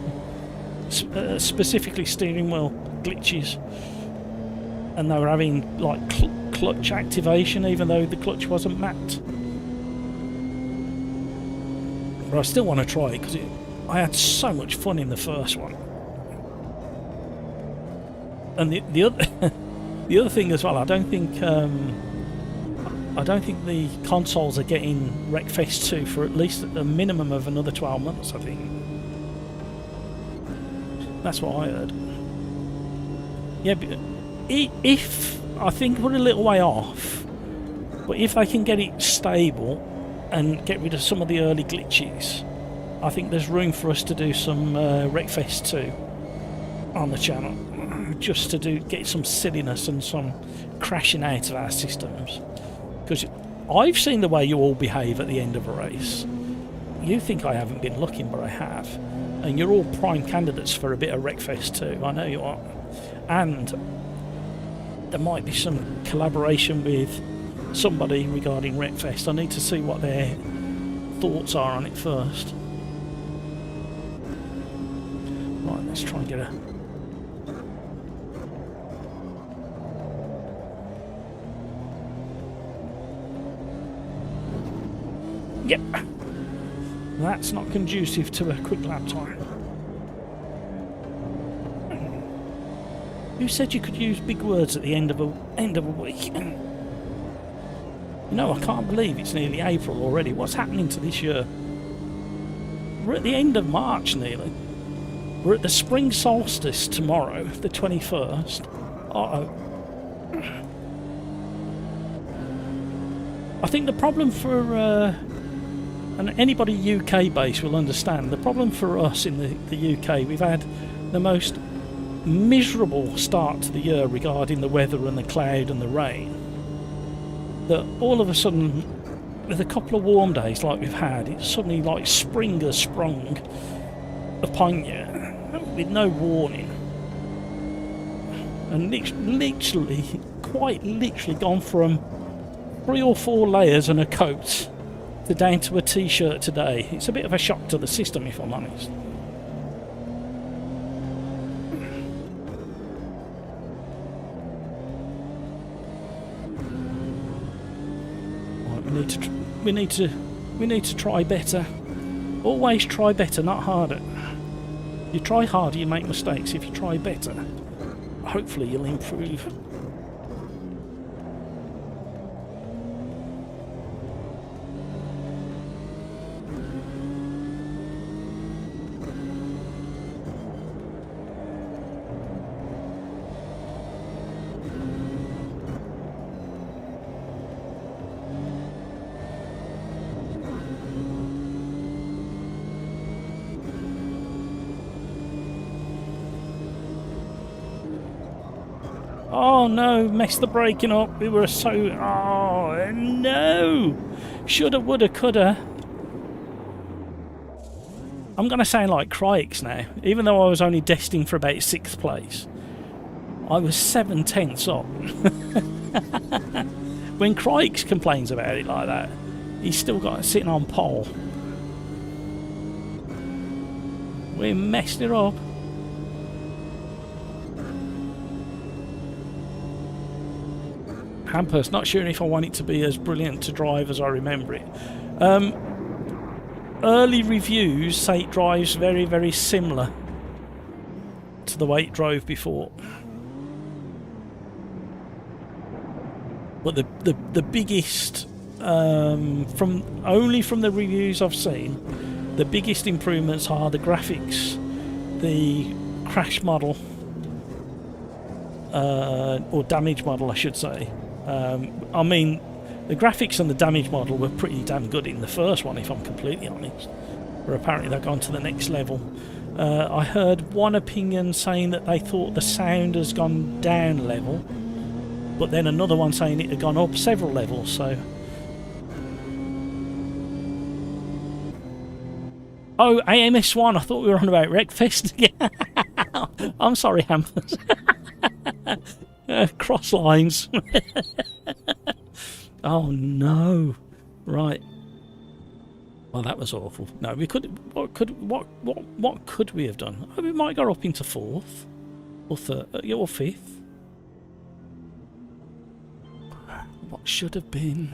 specifically steering wheel glitches, and they were having like clutch activation even though the clutch wasn't mapped. But I still want to try it because I had so much fun in the first one. And the other thing as well, I don't think the consoles are getting Wreckfest 2 for at least a minimum of another 12 months. I think that's what I heard. Yeah, but if I think we're a little way off, but if they can get it stable and get rid of some of the early glitches, I think there's room for us to do some Wreckfest 2 on the channel, just to get some silliness and some crashing out of our systems. Because I've seen the way you all behave at the end of a race. You think I haven't been looking, but I have. And you're all prime candidates for a bit of Wreckfest 2. I know you are. And there might be some collaboration with somebody regarding Wreckfest. I need to see what their thoughts are on it first. Right, let's try and get a... Yep. That's not conducive to a quick lap time. Who said you could use big words at the end of a week? No, I can't believe it's nearly April already. What's happening to this year? We're at the end of March nearly. We're at the spring solstice tomorrow, the 21st. Uh-oh. I think the problem for, and anybody UK based will understand, the problem for us in the UK, we've had the most miserable start to the year regarding the weather and the cloud and the rain. That all of a sudden, with a couple of warm days like we've had, it's suddenly like spring has sprung upon you with no warning, and literally, quite literally, gone from 3 or 4 layers and a coat to down to a t-shirt today. It's a bit of a shock to the system, if I'm honest. We need to try better. Always try better, not harder. You try harder, you make mistakes. If you try better, hopefully you'll improve. Oh no, messed the braking up. We were so... Oh no! Shoulda, woulda, coulda. I'm going to sound like Crikes now, even though I was only destined for about 6th place. I was 7/10 up. When Crikes complains about it like that, he's still got it sitting on pole. We messed it up. Hampus, not sure if I want it to be as brilliant to drive as I remember it. Early reviews say it drives very, very similar to the way it drove before. But the biggest, from the reviews I've seen, the biggest improvements are the graphics, the crash model, or damage model, I should say. I mean, the graphics and the damage model were pretty damn good in the first one, if I'm completely honest. But apparently they've gone to the next level. I heard one opinion saying that they thought the sound has gone down a level, but then another one saying it had gone up several levels, so... Oh, AMS1, I thought we were on about Wreckfest again. I'm sorry, Hampers. Cross lines. Oh no. Right. Well, that was awful. No, we could. What could we have done? Oh, we might go up into 4th or 3rd or 5th. What should have been?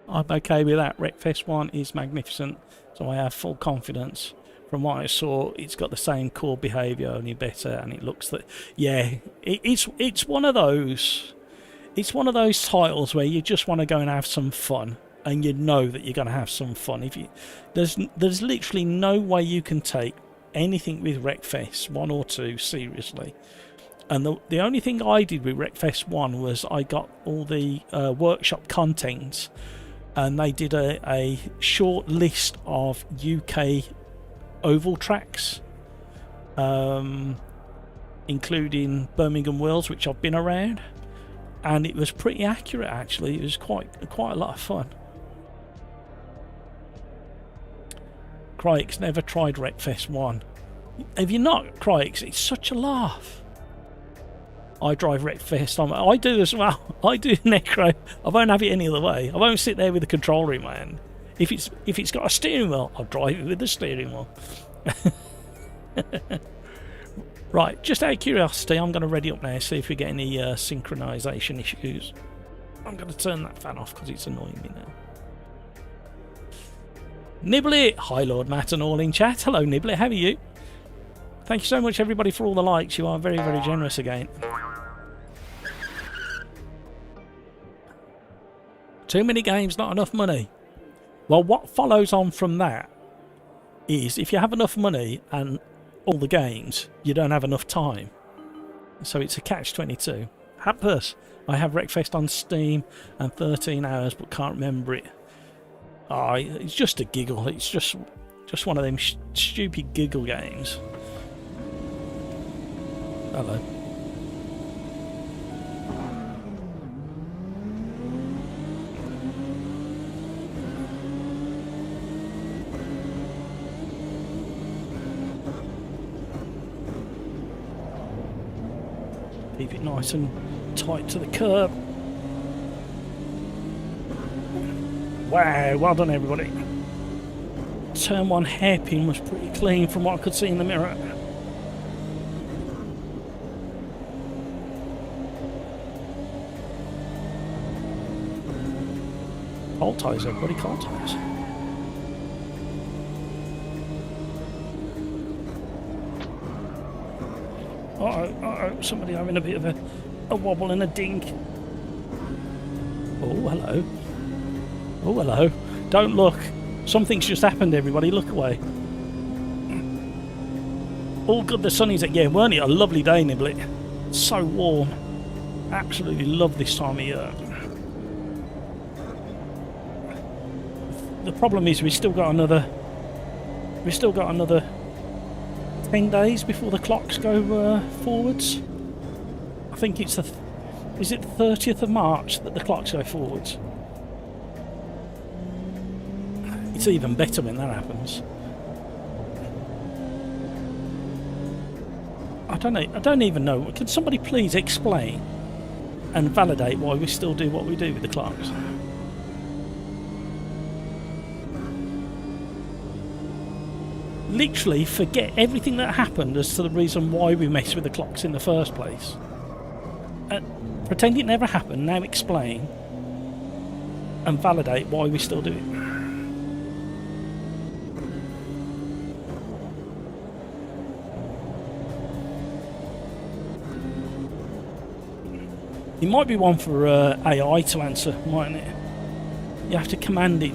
I'm okay with that. Wreckfest 1 is magnificent, so I have full confidence. From what I saw, it's got the same core behaviour, only better, and it looks that, yeah, it's one of those. It's one of those titles where you just want to go and have some fun, and you know that you're going to have some fun. There's literally no way you can take anything with Wreckfest 1 or 2 seriously. And the only thing I did with Wreckfest 1 was I got all the workshop contents, and they did a short list of UK oval tracks, including Birmingham Worlds, which I've been around, and it was pretty accurate actually. It was quite a lot of fun. Crikes, never tried Wreckfest 1. Have you not, Crikes? It's such a laugh. I drive Wreckfest on. I do as well. I do Necro. I won't have it any other way. I won't sit there with the controller in my hand. If it's got a steering wheel, I'll drive it with the steering wheel. Right, just out of curiosity, I'm going to ready up now, see if we get any synchronisation issues. I'm going to turn that fan off because it's annoying me now. Nibbly! Hi Lord Matt and all in chat. Hello Nibbly, how are you? Thank you so much everybody for all the likes. You are very, very generous again. Too many games, not enough money. Well, what follows on from that is if you have enough money and all the games, you don't have enough time. So it's a catch-22. Hampers, I have Wreckfest on Steam and 13 hours, but can't remember it. Oh, it's just a giggle. It's just one of them stupid giggle games. Hello. Keep it nice and tight to the curb. Wow, well done everybody. Turn 1 hairpin was pretty clean from what I could see in the mirror. Cold ties everybody, cold ties. Uh-oh, somebody having a bit of a wobble and a dink. Oh, hello. Oh, hello. Don't look. Something's just happened, everybody. Look away. All good, the sun is out. Yeah, weren't it a lovely day, Nibbly? So warm. Absolutely love this time of year. The problem is we've still got another 10 days before the clocks go forwards. I think it's is it the 30th of March that the clocks go forwards? It's even better when that happens. I don't know. I don't even know. Can somebody please explain and validate why we still do what we do with the clocks? Literally forget everything that happened as to the reason why we mess with the clocks in the first place. Pretend it never happened. Now explain and validate why we still do it. It might be one for AI to answer, mightn't it? You have to command it.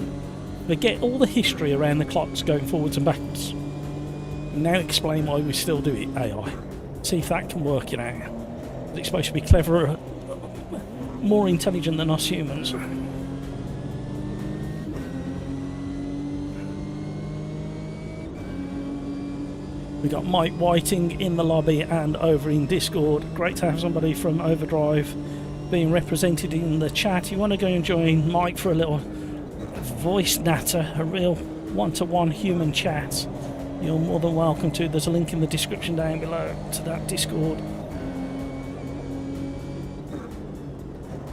Forget all the history around the clocks going forwards and backwards. And now explain why we still do it, AI. See if that can work it out. It's supposed to be cleverer, more intelligent than us humans. We got Mike Whiting in the lobby and over in Discord. Great to have somebody from Overdrive being represented in the chat. You want to go and join Mike for a little voice natter, a real one-to-one human chat, you're more than welcome to. There's a link in the description down below to that Discord.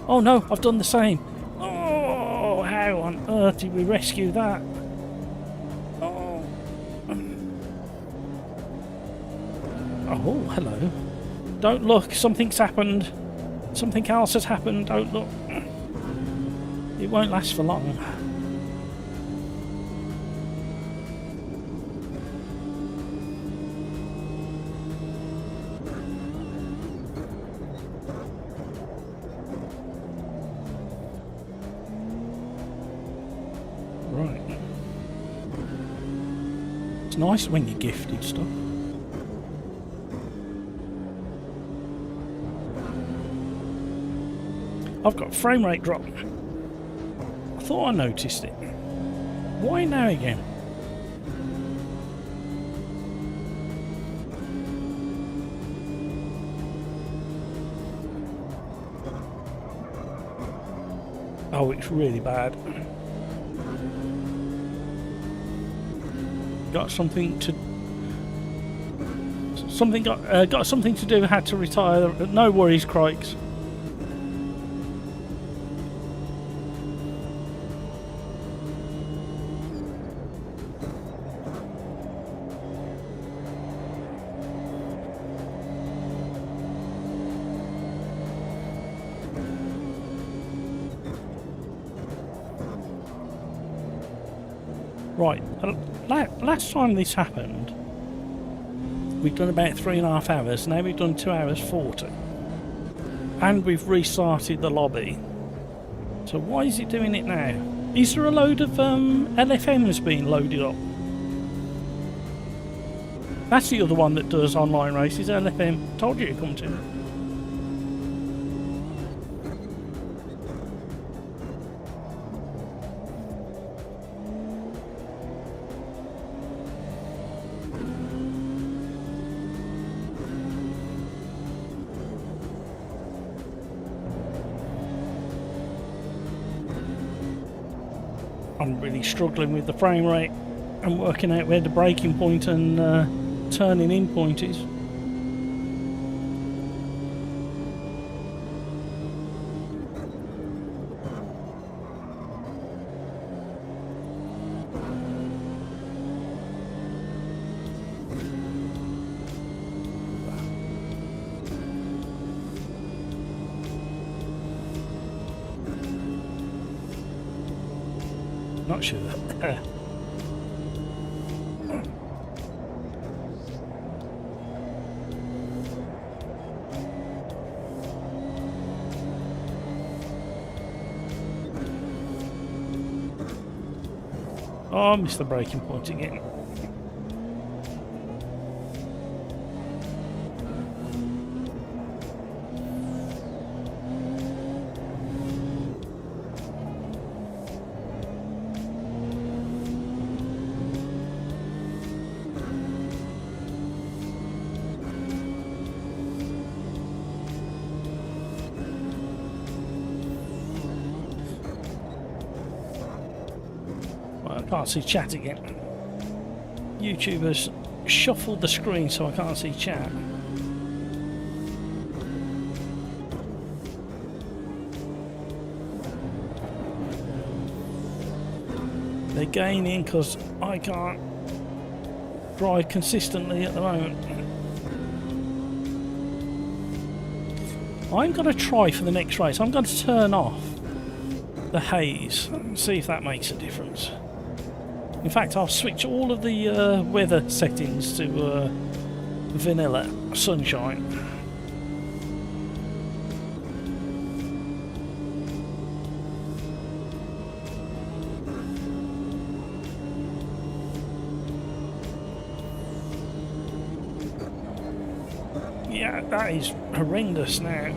Oh no, I've done the same. Oh, how on earth did we rescue that? Oh, oh, hello. Don't look, something's happened. Something else has happened, don't look. It won't last for long. Right. It's nice when you're gifted stuff. I've got frame rate drop. I thought I noticed it. Why now again? Oh, it's really bad. Got something to got something to do. Had to retire. No worries, Crikes. Right, last time this happened, we've done about 3.5 hours, now we've done 2 hours 40. And we've restarted the lobby. So why is it doing it now? Is there a load of LFMs being loaded up? That's the other one that does online races, LFM. Told you to come to. I'm really struggling with the frame rate and working out where the braking point and turning in point is. Not sure. Oh, I missed the braking point again. I can't see chat again. YouTubers shuffled the screen so I can't see chat. They're gaining because I can't drive consistently at the moment. I'm going to try for the next race. I'm going to turn off the haze and see if that makes a difference. In fact, I'll switch all of the weather settings to vanilla sunshine. Yeah, that is horrendous now.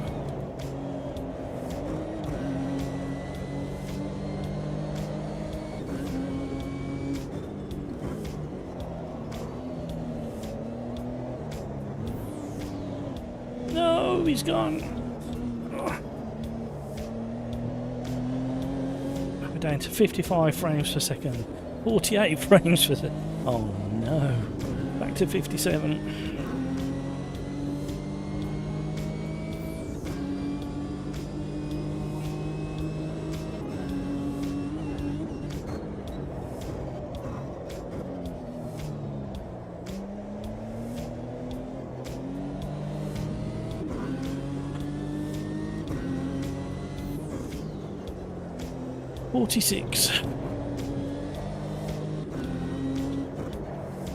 No, he's gone. We're down to 55 frames per second. 48 frames per second. Oh no. Back to 57.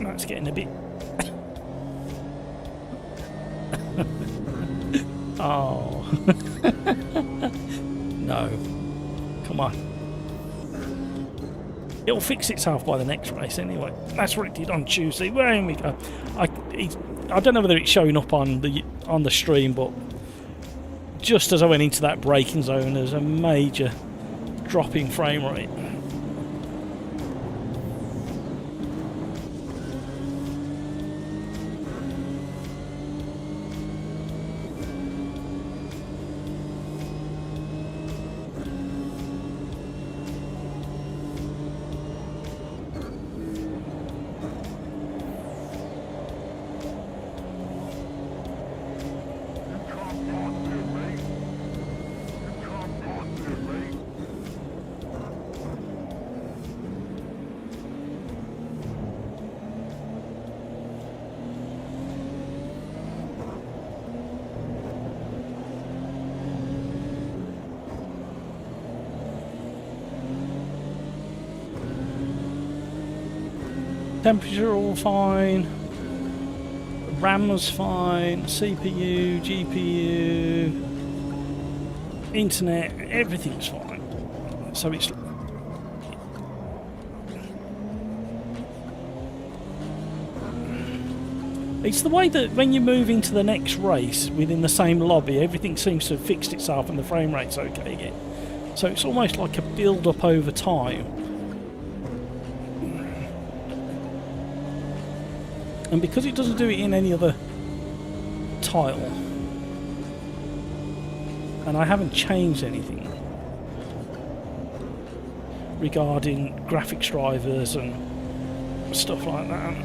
That's getting a bit... Oh. No. Come on. It'll fix itself by the next race anyway. That's what it did on Tuesday. Where we go? I don't know whether it's showing up on the stream, but just as I went into that braking zone, there's a major drop in frame rate. Temperature all fine, RAM was fine, CPU, GPU, internet, everything's fine. So it's the way that when you move into the next race within the same lobby, everything seems to have fixed itself and the frame rate's okay again. So it's almost like a build up over time. And because it doesn't do it in any other tile, and I haven't changed anything regarding graphics drivers and stuff like that.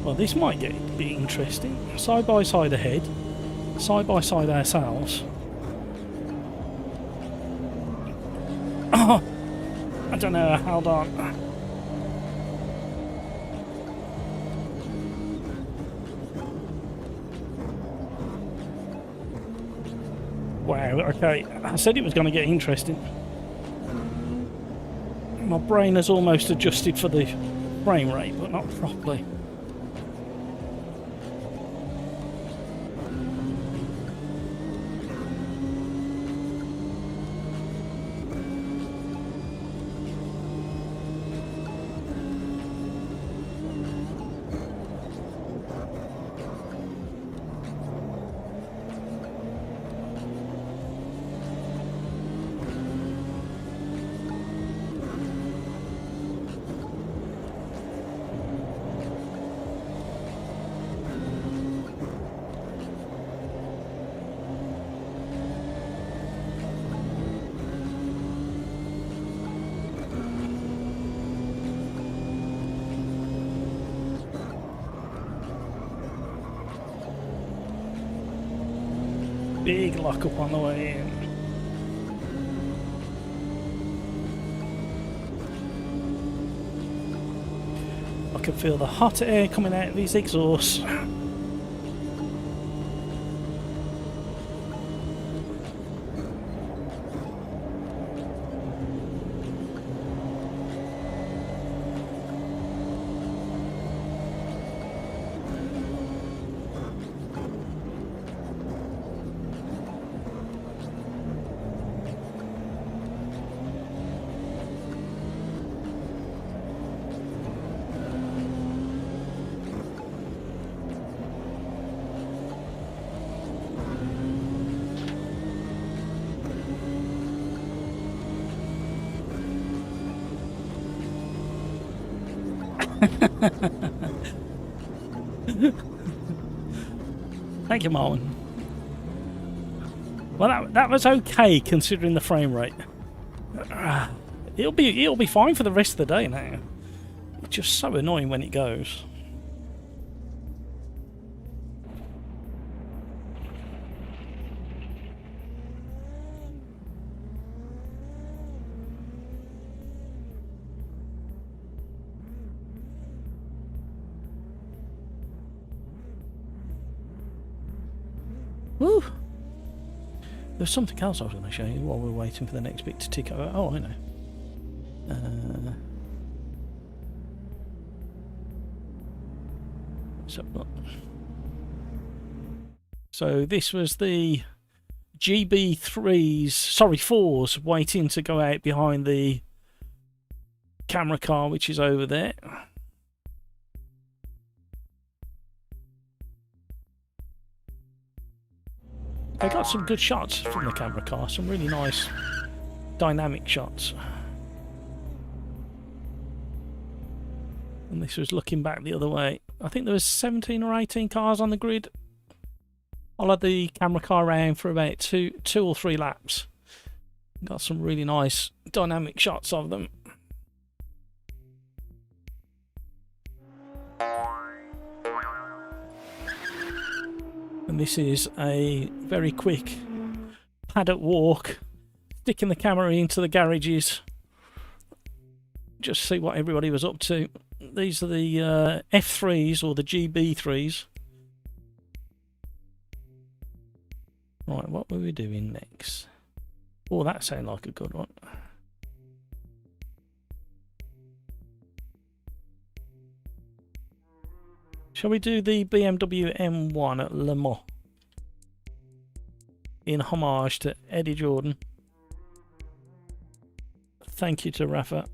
Well, this might get a bit interesting. Side by side ahead. Side by side ourselves. Oh, I don't know, hold on. Wow, okay, I said it was going to get interesting. My brain has almost adjusted for the frame rate, but not properly. Big lock-up on the way in. I can feel the hot air coming out of these exhausts. Thank you, Martin. Well, that was okay considering the frame rate. It'll be fine for the rest of the day now. It's just so annoying when it goes. Woo! There's something else I was going to show you while we're waiting for the next bit to tick over. Oh, I know. So this was the GB3s, sorry, 4s, waiting to go out behind the camera car, which is over there. I got some good shots from the camera car, some really nice dynamic shots. And this was looking back the other way. I think there was 17 or 18 cars on the grid. I had the camera car around for about two or three laps. Got some really nice dynamic shots of them. And this is a very quick paddock walk, sticking the camera into the garages, just see what everybody was up to. These are the F3s or the GB3s. Right, what were we doing next? Oh, that sounded like a good one. Shall we do the BMW M1 at Le Mans? In homage to Eddie Jordan. Thank you to Rafa.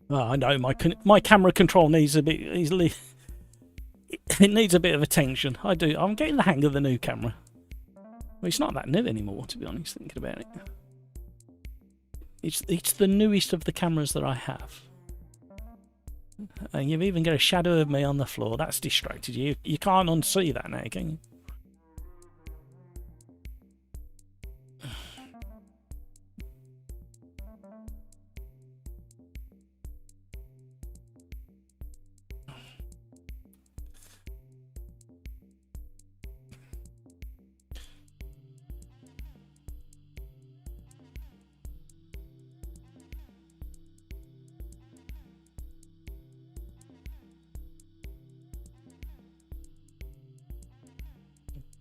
Oh, I know my camera control needs a bit easily. It needs a bit of attention. I do. I'm getting the hang of the new camera. Well, it's not that new anymore, to be honest. Thinking about it, it's the newest of the cameras that I have. And you've even got a shadow of me on the floor. That's distracted you. You can't unsee that now, can you?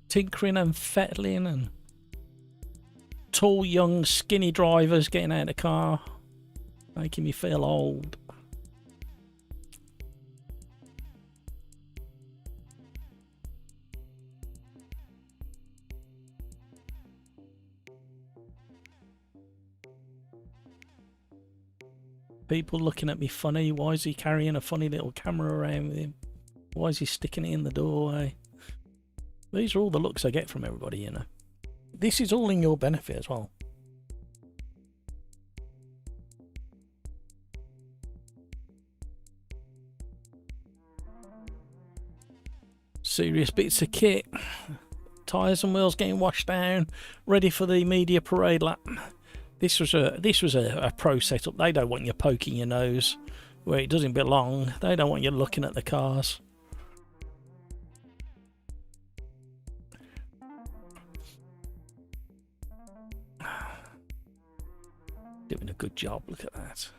Tinkering and fettling and tall, young, skinny drivers getting out of the car, making me feel old. People looking at me funny. Why is he carrying a funny little camera around with him? Why is he sticking it in the doorway? These are all the looks I get from everybody, you know. This is all in your benefit as well. Serious bits of kit. Tyres and wheels getting washed down, ready for the media parade lap. This was a pro setup. They don't want you poking your nose where it doesn't belong. They don't want you looking at the cars. Doing a good job. Look at that.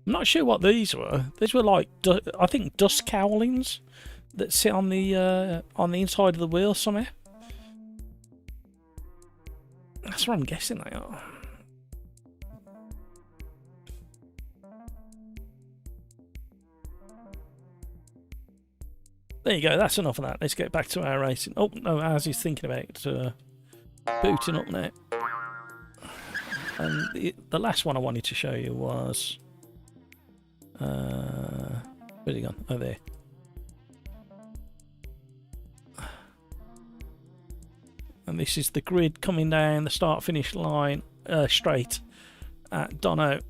I'm not sure what these were. These were like, I think, dust cowlings that sit on the inside of the wheel somewhere. That's what I'm guessing they are. There you go, that's enough of that. Let's get back to our racing. Oh, no, as he's thinking about booting up now. And the last one I wanted to show you was... where's he gone? Oh, there. And this is the grid coming down the start-finish line straight at Dono.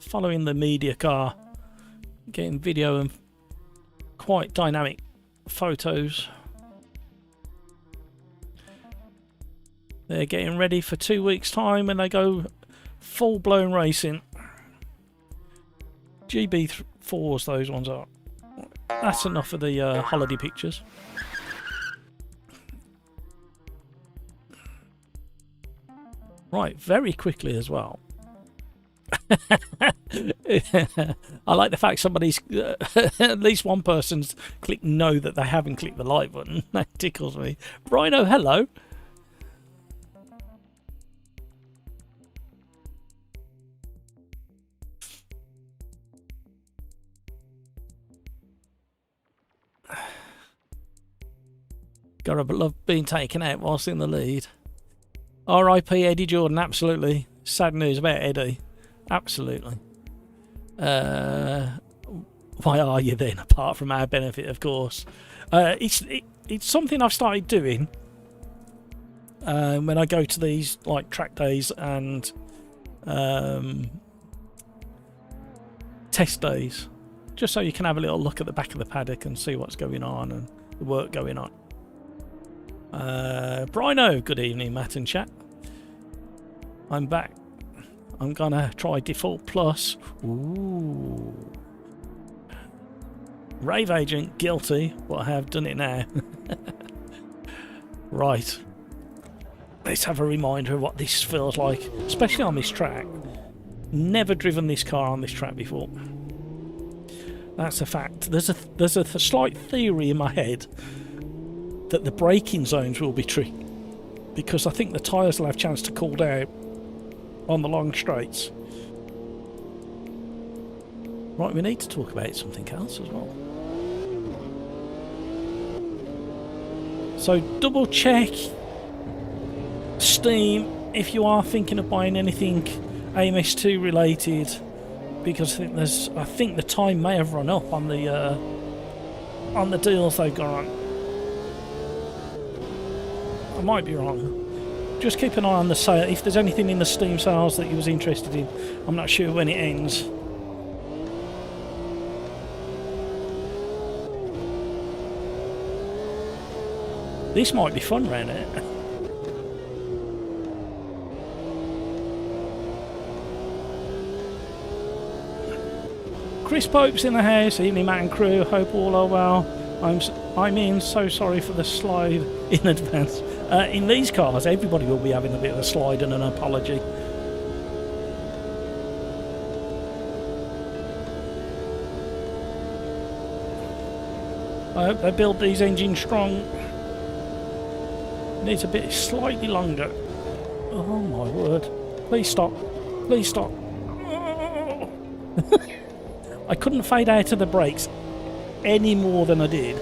Following the media car. Getting video and quite dynamic photos. They're getting ready for 2 weeks' time when they go full-blown racing. GB4s, those ones are. That's enough of the holiday pictures. Right, very quickly as well. I like the fact somebody's, at least one person's clicked no that they haven't clicked the like button. That tickles me. Rhino, hello. Gotta love being taken out whilst in the lead. R.I.P. Eddie Jordan, absolutely. Sad news about Eddie. Absolutely. Why are you then, apart from our benefit, of course? It's something I've started doing when I go to these like track days and test days, just so you can have a little look at the back of the paddock and see what's going on and the work going on. Brino, good evening, Matt and chat. I'm back. I'm gonna try default plus. Ooh. Rave agent, guilty, but I have done it now. Right. Let's have a reminder of what this feels like, especially on this track. Never driven this car on this track before. That's a fact. There's a slight theory in my head that the braking zones will be tricky, because I think the tyres will have a chance to cool down on the long straights. Right, we need to talk about something else as well. So double check Steam if you are thinking of buying anything AMS2 related, because I think the time may have run up on the deals they've got on. I might be wrong. Just keep an eye on the sale. If there's anything in the Steam sales that you was interested in, I'm not sure when it ends. This might be fun round it. Chris Pope's in the house. Evening, Matt and crew. Hope all are well. I'm in. So sorry for the slide in advance. In these cars, everybody will be having a bit of a slide and an apology. I hope they build these engines strong. Needs a bit slightly longer. Oh my word. Please stop. Please stop. I couldn't fade out of the brakes any more than I did.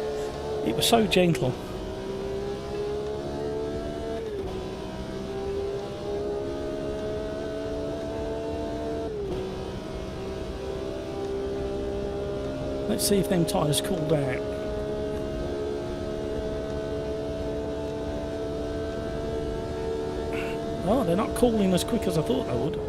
It was so gentle. Let's see if them tyres cool down. Oh, they're not cooling as quick as I thought they would.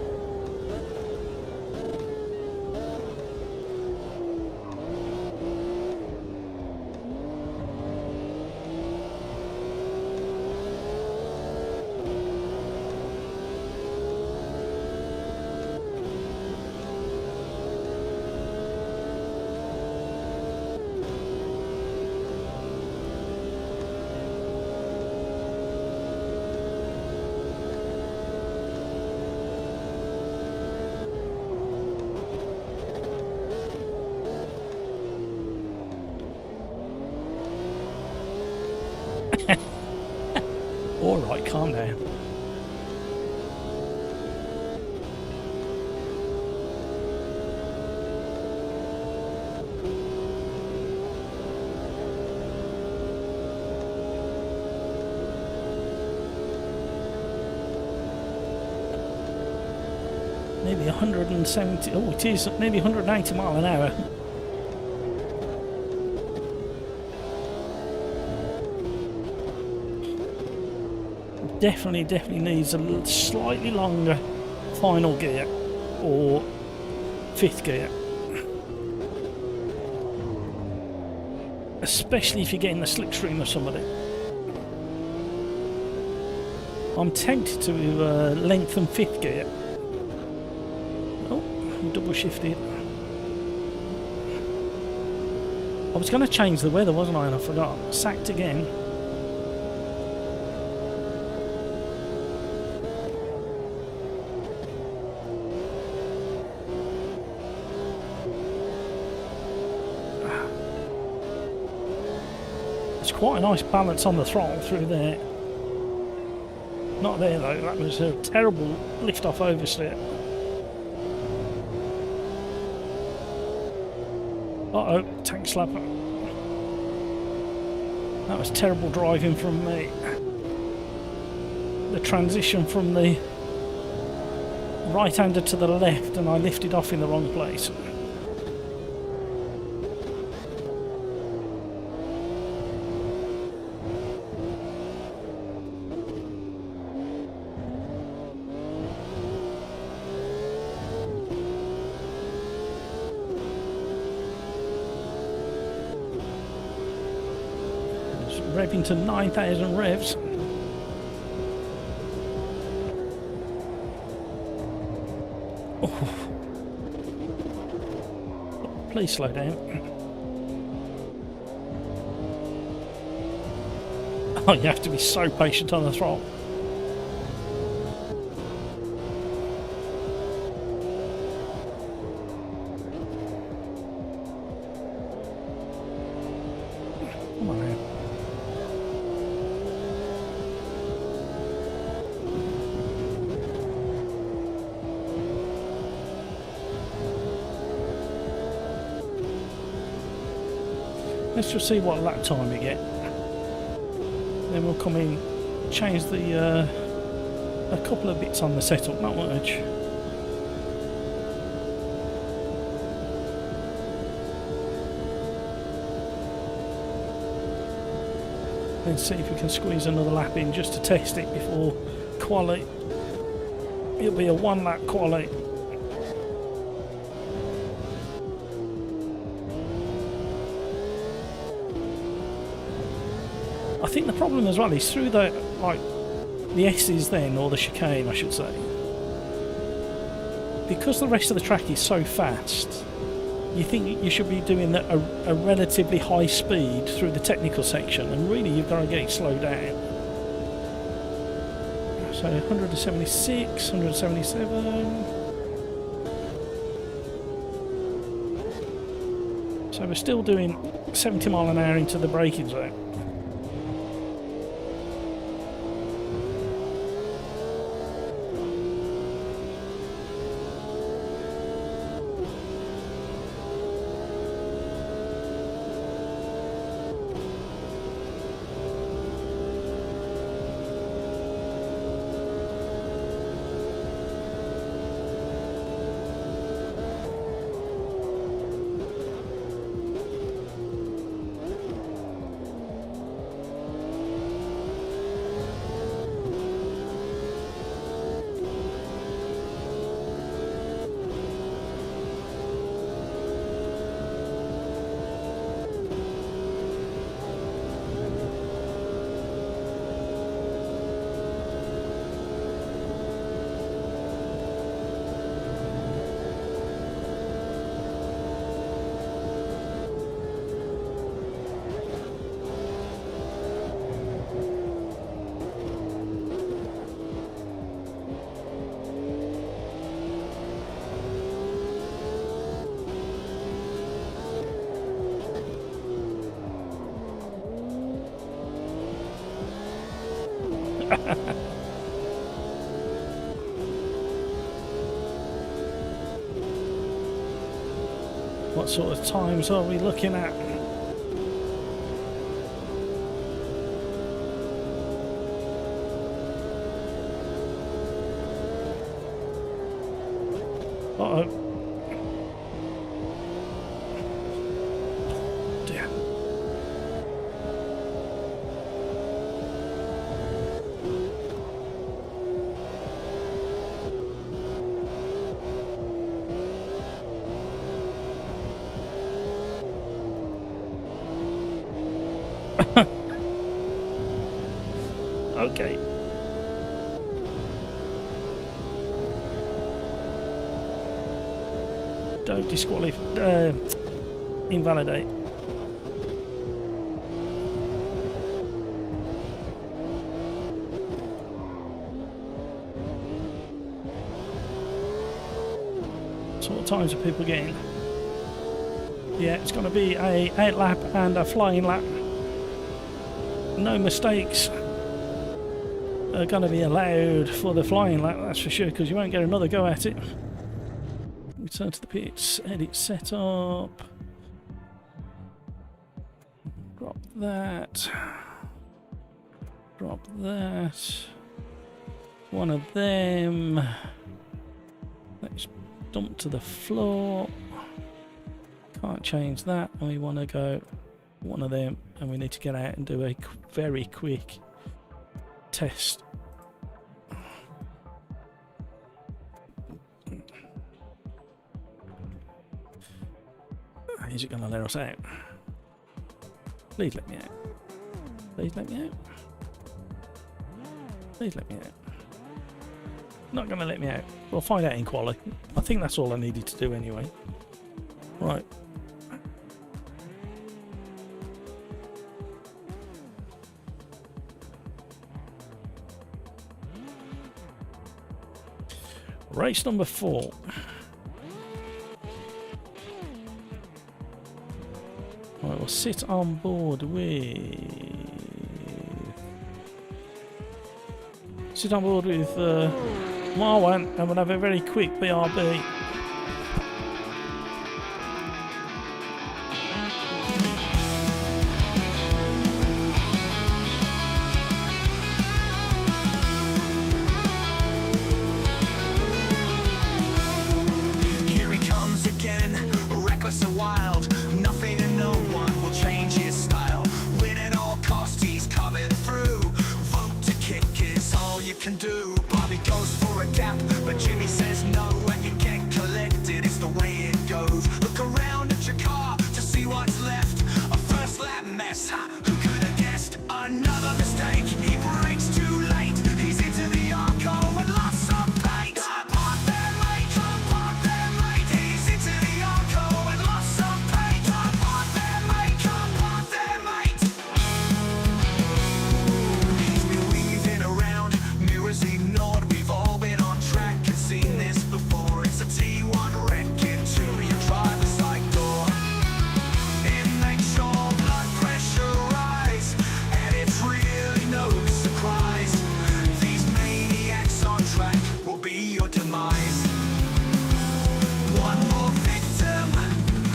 Alright, calm down. Maybe 170, oh it is, maybe 190 mile an hour. Definitely needs a slightly longer final gear or fifth gear. Especially if you're getting the slipstream of somebody. I'm tempted to lengthen fifth gear. Oh, double shifted. I was going to change the weather, wasn't I? And I forgot. Sacked again. Quite a nice balance on the throttle through there. Not there though, that was a terrible lift off oversteer. Uh oh, tank slapper. That was terrible driving from me. The transition from the right-hander to the left and I lifted off in the wrong place. Revving to 9,000 revs. Oh. Please slow down. Oh, you have to be so patient on the throttle. Come on now. Let's just see what lap time we get. Then we'll come in, change the a couple of bits on the setup, not much. Then see if we can squeeze another lap in just to test it before Quali. It'll be a 1 lap Quali. I think the problem as well is through the S's then, or the chicane I should say, because the rest of the track is so fast, you think you should be doing a relatively high speed through the technical section, and really you've got to get it slowed down. So 176, 177. So we're still doing 70 mile an hour into the braking zone. What sort of times are we looking at? Uh-oh. Dear. Okay. Don't disqualify. Invalidate. So what times are people getting? Yeah, it's going to be a 8 lap and a flying lap. No mistakes are going to be allowed for the flying lap, that's for sure, because you won't get another go at it. Return to the pits, edit setup. Drop that. Drop that. One of them. Let's dump to the floor. Can't change that, and we want to go one of them, and we need to get out and do a very quick test. Is it going to let us out? Please let me out. Please let me out. Please let me out. Not going to let me out. We'll find out in Quali. I think that's all I needed to do anyway. Right. Race number 4. Right, we'll sit on board with... Sit on board with Marwan, and we'll have a very quick BRB. Here he comes again, reckless and wild. Nothing and no one will change his style. Win at all costs, he's coming through. Vote to kick is all you can do. Bobby goes for a gap, but Jimmy says no. When you get collected, it's the way it goes. Look around at your car to see what's left. A first lap mess, who could have guessed? Another mistake, he brakes too late. He's into the arco and lost some paint. Come on there, mate, come on there, mate. He's into the arco and lost some paint. Come on there, mate, come on there, mate. He's been weaving around, mirrors ignored. We've all been on track and seen this before. It's a T1 wreck into your driver's side door. It makes your blood pressure rise, and it's really no surprise. These maniacs on track will be your demise. One more victim,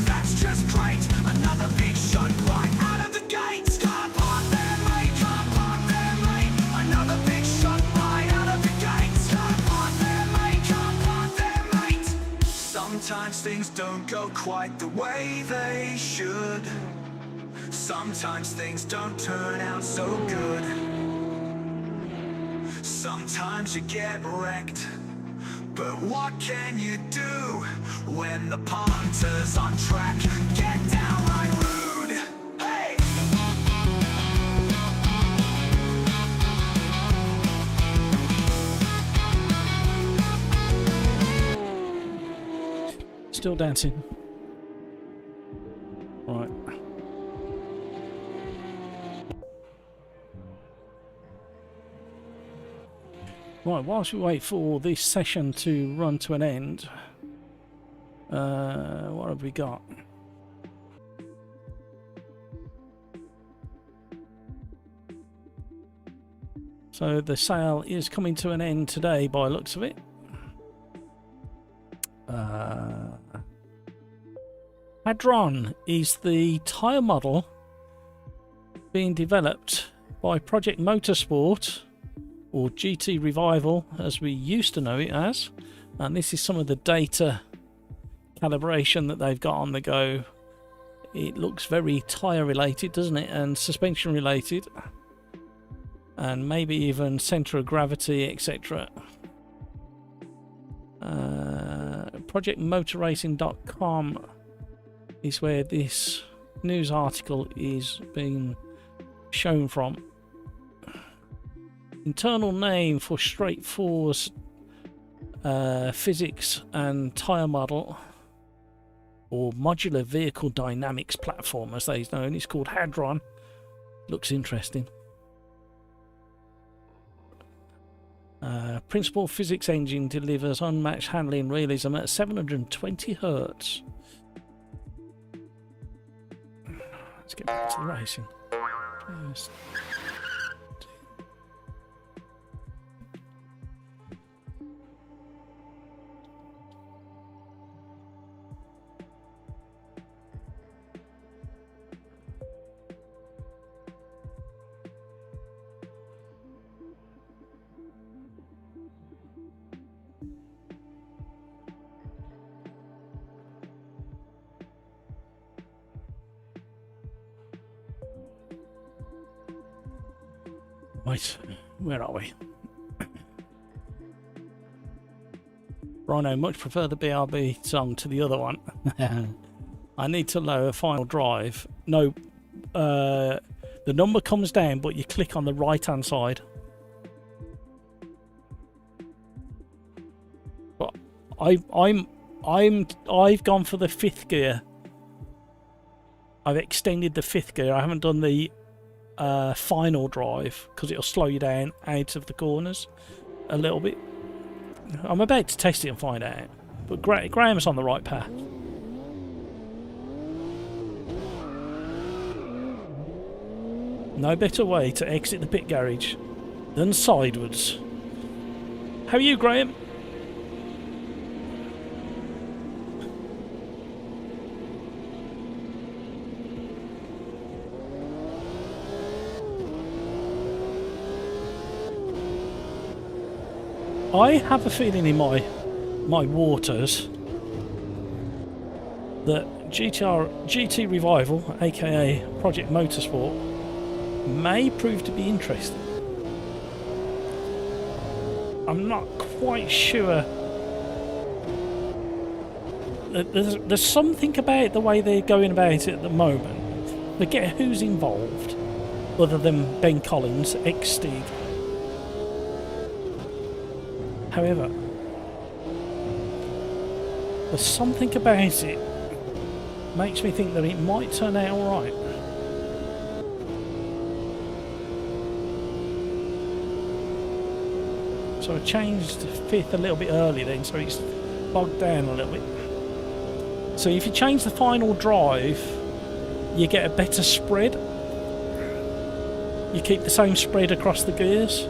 that's just great. Another big shot right out of the gates. Come on there, mate, come on there, mate. Another big shot right out of the gates. Come on there, mate, come on there, mate. Sometimes things don't go quite the way they should. Sometimes things don't turn out so good. Sometimes you get wrecked, but what can you do when the punter's on track? Get downright rude. Hey! Still dancing. Right. Right, whilst we wait for this session to run to an end, what have we got? So So the sale is coming to an end today by the looks of it. Hadron is the tyre model being developed by Project Motorsport, or GT Revival as we used to know it as, and this is some of the data calibration that they've got on the go. It looks very tyre related, doesn't it, and suspension related, and maybe even centre of gravity, etc. ProjectMotorRacing.com is where this news article is being shown from. Internal name for straightforward physics and tyre model, or modular vehicle dynamics platform as they know, and it's called Hadron. Looks interesting. Principal physics engine delivers unmatched handling realism at 720 Hz. Let's get back to the racing. Yes. Right, where are we? Rhino, much prefer the BRB song to the other one. I need to lower final drive. No, the number comes down, but you click on the right hand side. But I've gone for the 5th gear. I've extended the 5th gear. I haven't done the final drive because it'll slow you down out of the corners a little bit. I'm about to test it and find out, but Graham's on the right path. No better way to exit the pit garage than sideways. How are you, Graham? I have a feeling in my waters that GT Revival, aka Project Motorsport, may prove to be interesting. I'm not quite sure. There's something about the way they're going about it at the moment. Forget who's involved, other than Ben Collins, ex-Steve. However, there's something about it makes me think that it might turn out alright. So I changed 5th a little bit early then, so it's bogged down a little bit. So if you change the final drive, you get a better spread. You keep the same spread across the gears.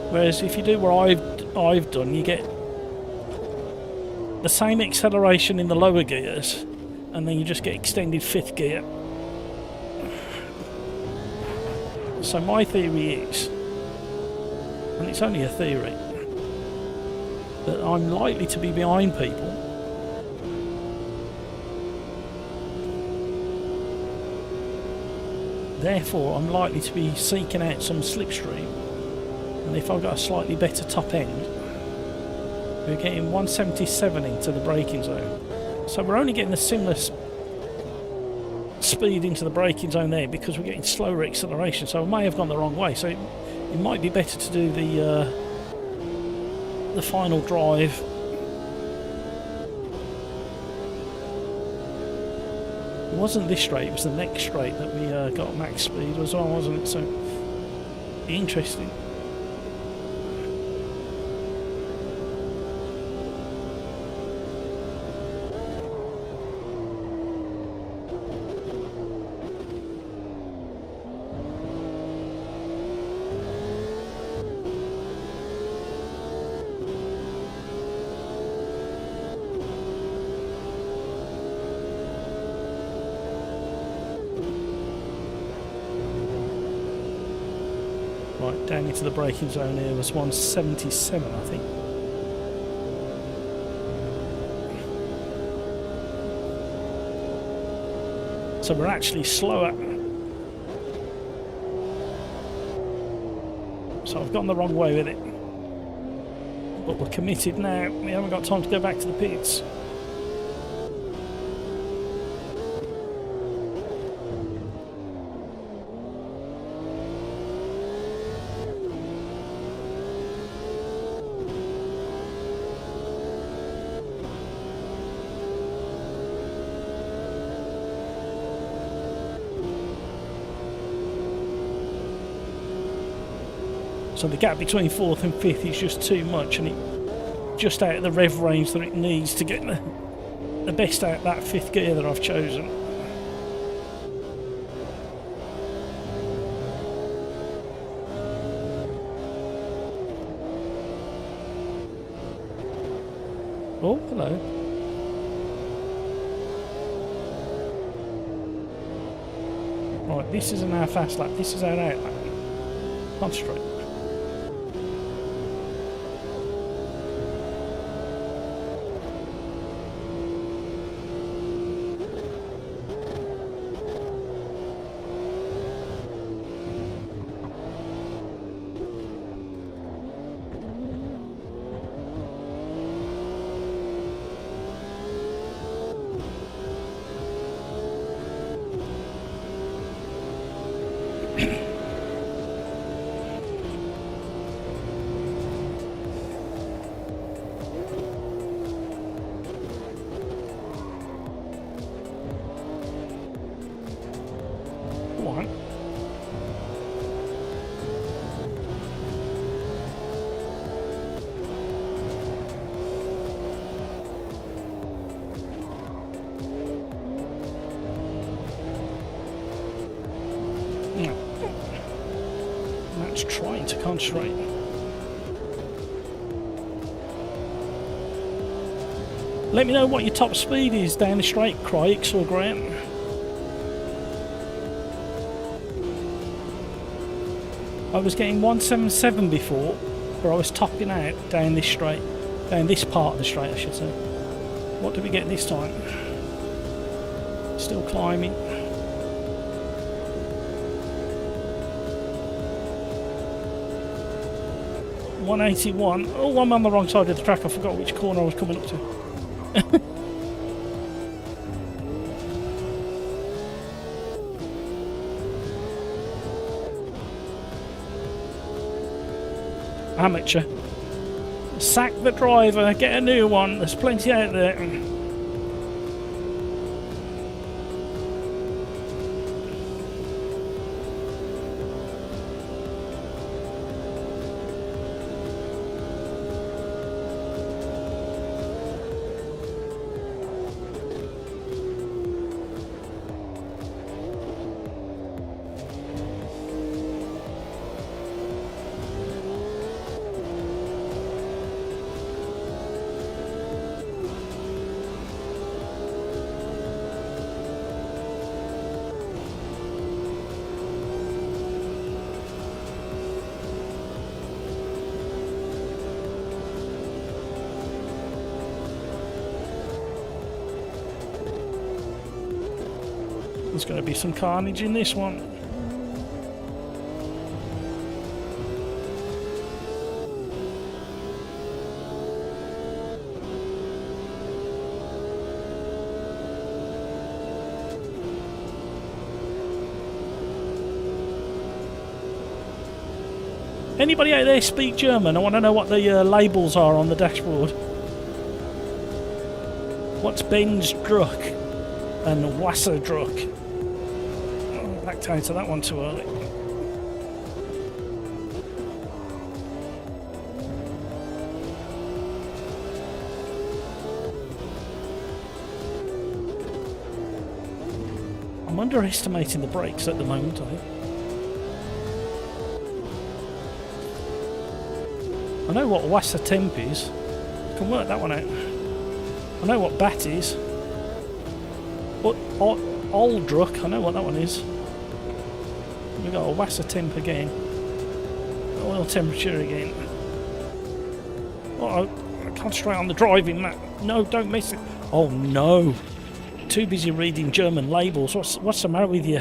Whereas if you do what I've done, you get the same acceleration in the lower gears, and then you just get extended 5th gear. So my theory is, and it's only a theory, that I'm likely to be behind people. Therefore, I'm likely to be seeking out some slipstream. And if I've got a slightly better top end, we're getting 177 into the braking zone. So we're only getting a similar speed into the braking zone there because we're getting slower acceleration. So I may have gone the wrong way. So it might be better to do the final drive. It wasn't this straight, it was the next straight that we got max speed as well, wasn't it? So interesting. down into the braking zone here was 177, I think. So we're actually slower. So I've gone the wrong way with it. But we're committed now. We haven't got time to go back to the pits. So the gap between 4th and 5th is just too much, and it just out of the rev range that it needs to get the best out of that 5th gear that I've chosen. Oh, hello. Right, this isn't our fast lap, this is our out lap. Concentrate. That's trying to concentrate. Let me know what your top speed is down the straight, Crikes or Grant. I was getting 177 before, where I was topping out down this straight, down this part of the straight, I should say. What did we get this time? Still climbing. 181. Oh, I'm on the wrong side of the track. I forgot which corner I was coming up to. Amateur. Sack the driver, get a new one. There's plenty out there. There's going to be some carnage in this one. Anybody out there speak German? I want to know what the labels are on the dashboard. What's Bensdruck and Wasserdruck? Oh, backed out to that one too early. I'm underestimating the brakes at the moment, I think. I know what Wasser Temp is. I can work that one out. I know what Bat is. But Oldruck, I know what that one is. We've got a Wasser Temp again. oil temperature again. Oh, I concentrate on the driving, Matt. No, don't miss it. Oh no. Too busy reading German labels. What's the matter with you?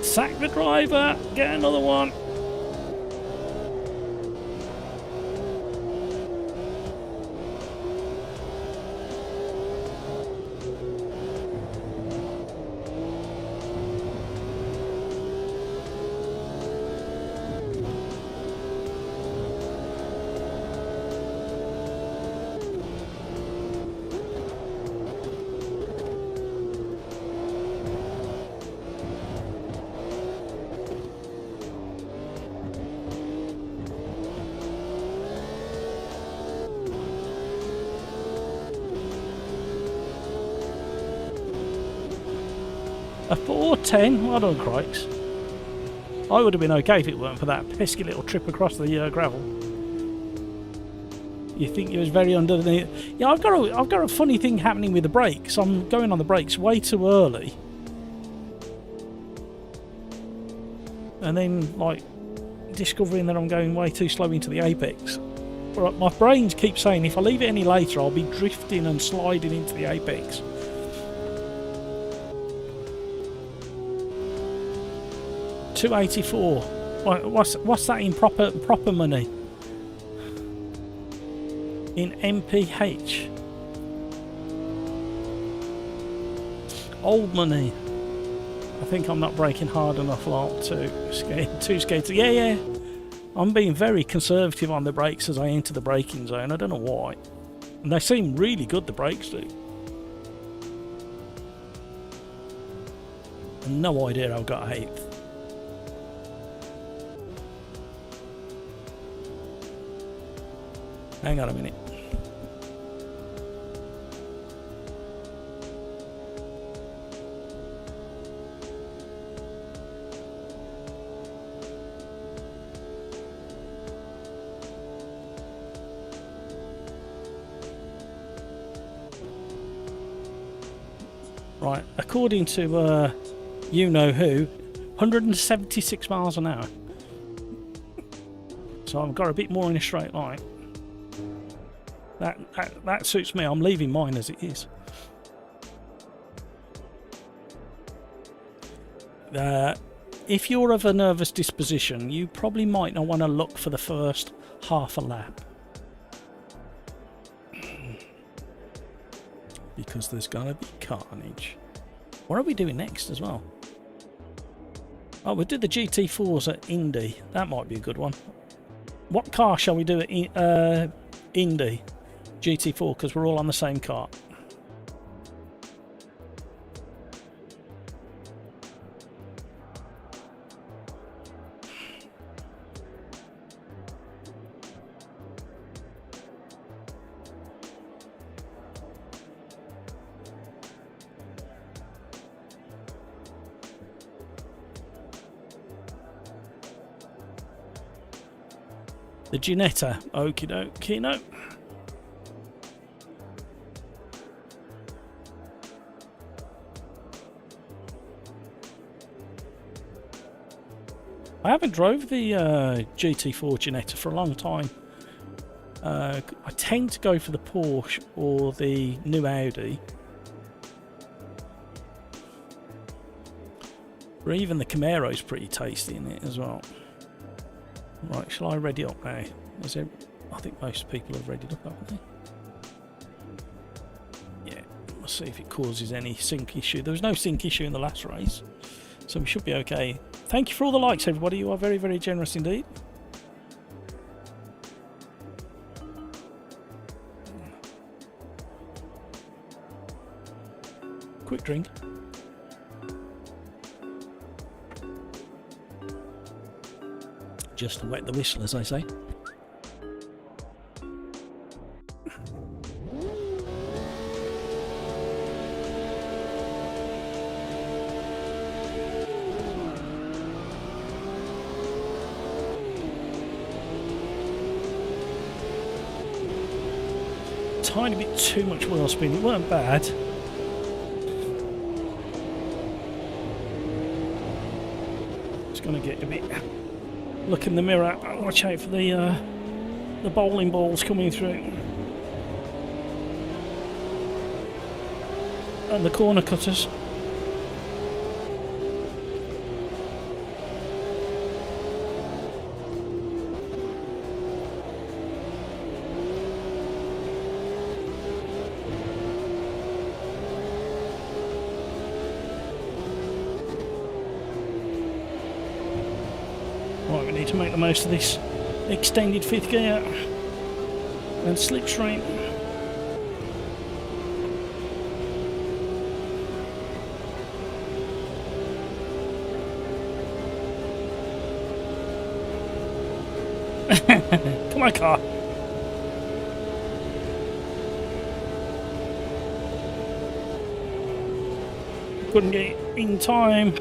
Sack the driver. Get another one. A 410? Well done, Crikes. I would have been okay if it weren't for that pesky little trip across the gravel. You think it was very underneath? Yeah, I've got a funny thing happening with the brakes. I'm going on the brakes way too early, and then like discovering that I'm going way too slow into the apex. But my brains keep saying if I leave it any later, I'll be drifting and sliding into the apex. $284. What's that in proper money? In MPH. Old money. I think I'm not braking hard enough, like too scared to. Yeah. I'm being very conservative on the brakes as I enter the braking zone. I don't know why. And they seem really good, the brakes do. And no idea I got 8th. Hang on a minute. Right, according to you know who, 176 miles an hour. So I've got a bit more in a straight line. That suits me. I'm leaving mine as it is. If you're of a nervous disposition, you probably might not want to look for the first half a lap. Because there's going to be carnage. What are we doing next as well? Oh, we'll do the GT4s at Indy. That might be a good one. What car shall we do at Indy? GT4, because we're all on the same car. The Ginetta. Okie dokie, no. I haven't drove the GT4 Ginetta for a long time. I tend to go for the Porsche or the new Audi. Or even the Camaro's pretty tasty in it as well. Right, shall I ready up now? I think most people have readied up, haven't they? Yeah, we'll see if it causes any sync issue. There was no sync issue in the last race, so we should be okay. Thank you for all the likes, everybody. You are very, very generous indeed. Quick drink. Just to wet the whistle, as I say. Tiny bit too much wheel spin. It weren't bad. It's going to get a bit... Look in the mirror. Watch out for the bowling balls coming through. And the corner cutters. Right, we need to make the most of this extended fifth gear and slipstream. Come on, car. Couldn't get in time.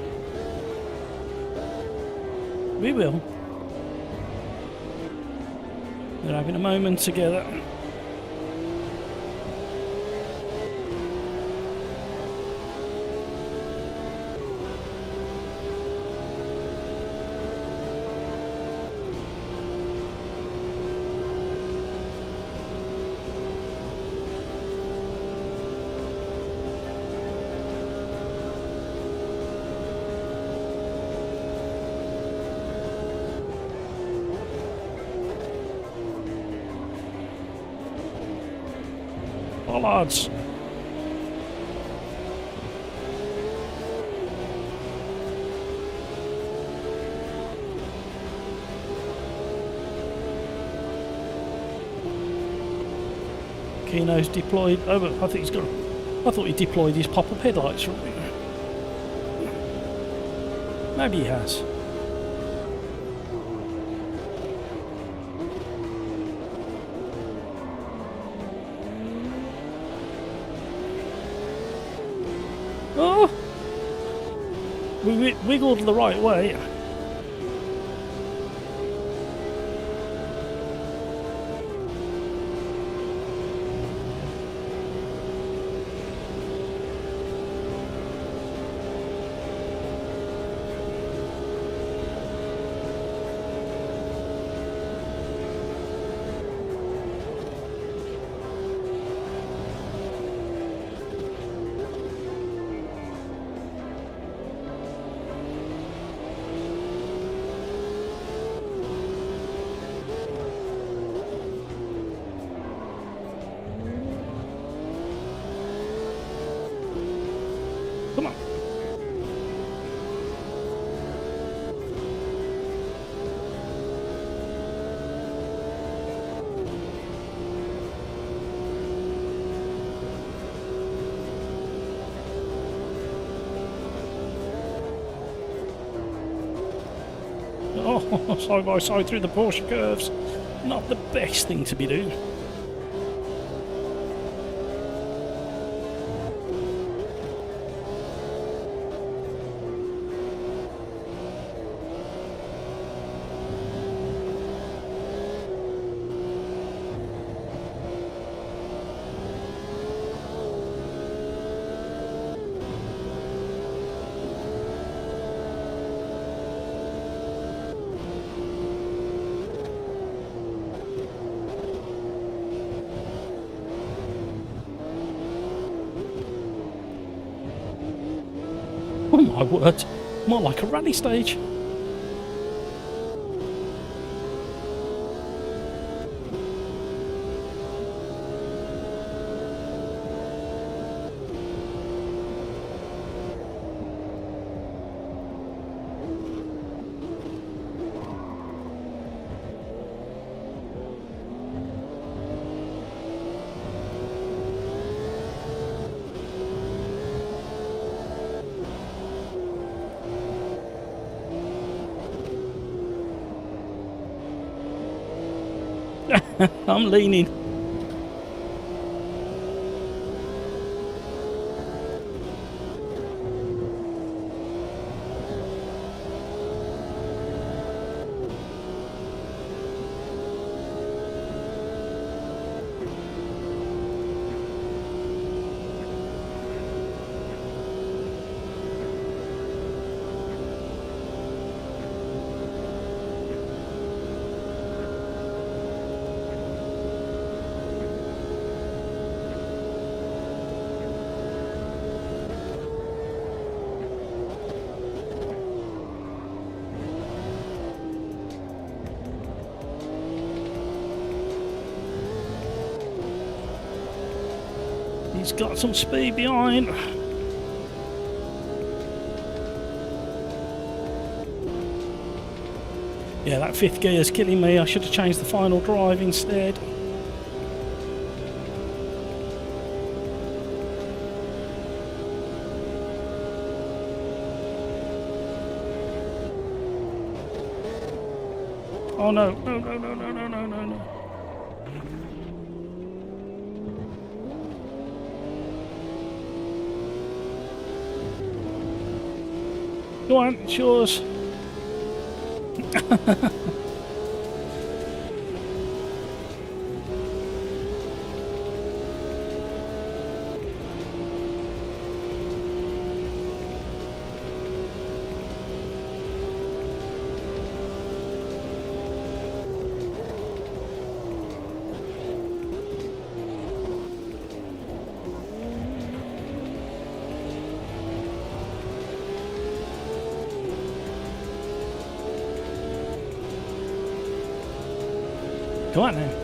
We will. They're having a moment together. Bollards. Kino's deployed. Oh, but I think he's got. I thought he deployed his pop-up headlights. Maybe he has. Oh! We wiggled the right way. Come on. Oh, side by side through the Porsche curves. Not the best thing to be doing. Oh my word, more like a rally stage. I'm leaning. He's got some speed behind. Yeah, that fifth gear is killing me. I should have changed the final drive instead. Oh no, no, no, no, no, no, no, no, no. Go on, it's yours. Go on now.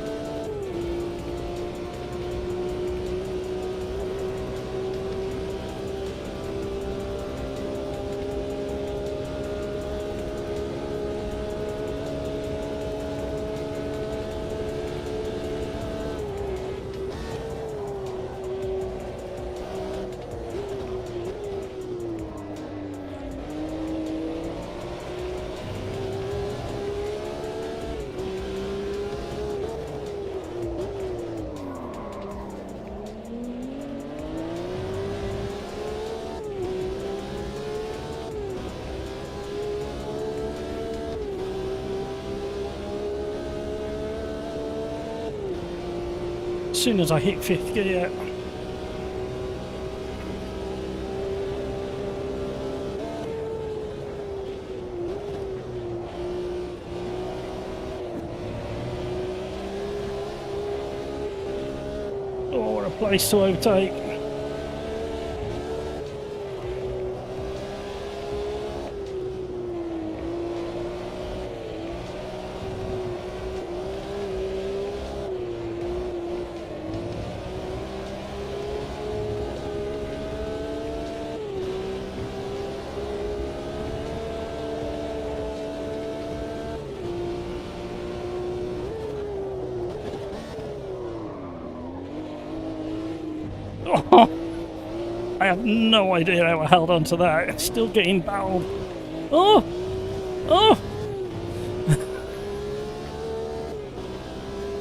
As soon as I hit fifth gear. Oh, what a place to overtake. Oh, I have no idea how I held on to that. It's still getting barreled. Oh! Oh!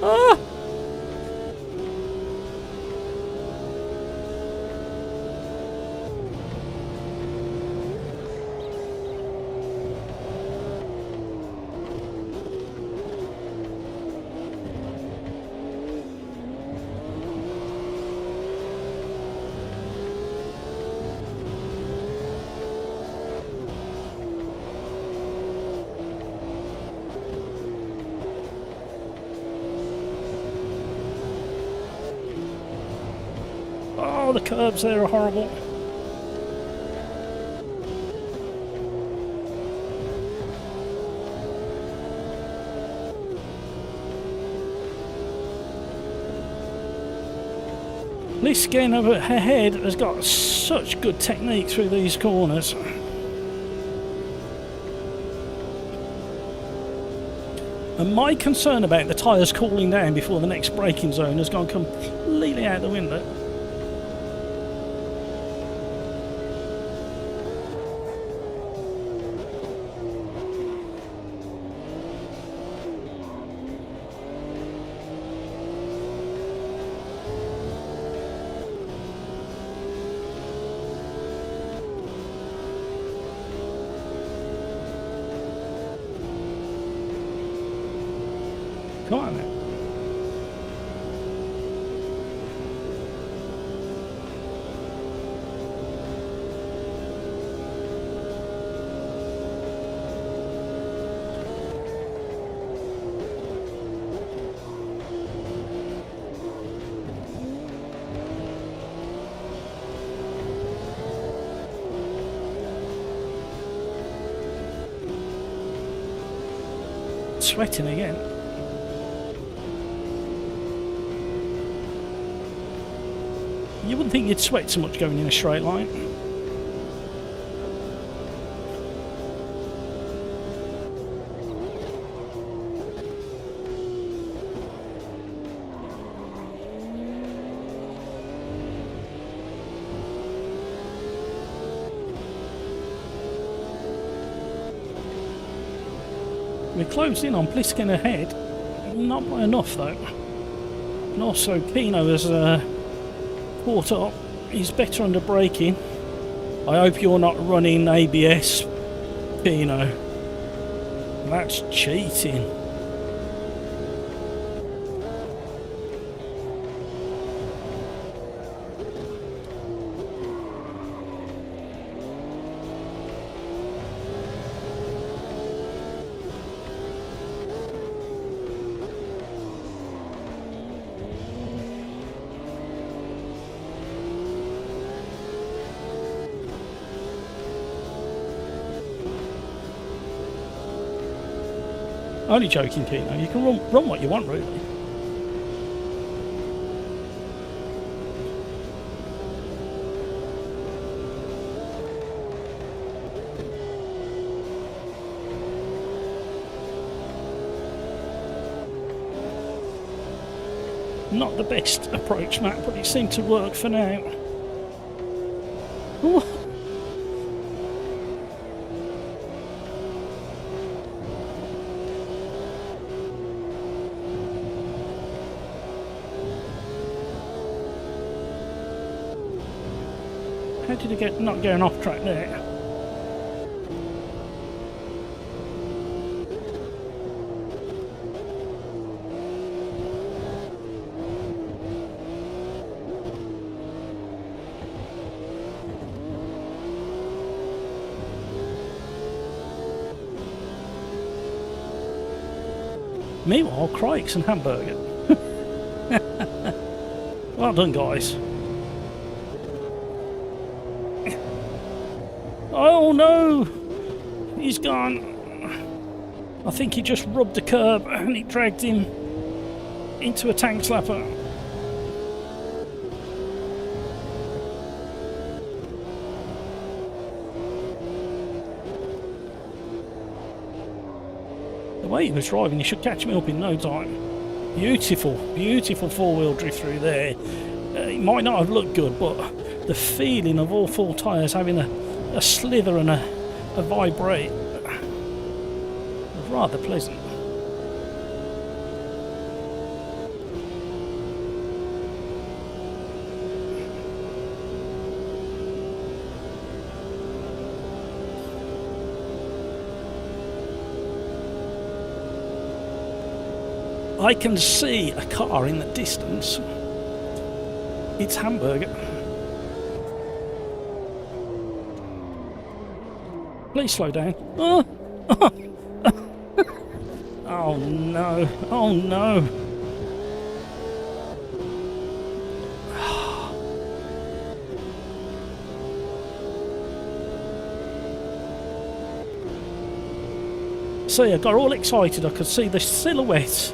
Oh! Oh, the curbs there are horrible. At least getting over ahead has got such good technique through these corners. And my concern about the tyres cooling down before the next braking zone has gone completely out the window. Come on then. Sweating again. You wouldn't think you'd sweat so much going in a straight line. We're closed in on Pliskin ahead. Not by enough though. And also Pino has caught up. He's better under braking. I hope you're not running ABS, Pino. That's cheating. Only joking, Keno. You can run what you want, really. Not the best approach, Matt, but it seemed to work for now. Ooh. How did he get not going off track there? Meanwhile, Crikes and Hamburger. Well done, guys. Oh no! He's gone. I think he just rubbed the curb and it dragged him into a tank slapper. The way he was driving, he should catch me up in no time. Beautiful, beautiful four-wheel drift through there. It might not have looked good, but the feeling of all four tyres having a slither and a vibrate was rather pleasant. I can see a car in the distance. It's Hamburger. Please slow down. Oh, oh no. Oh no. See, I got all excited. I could see the silhouette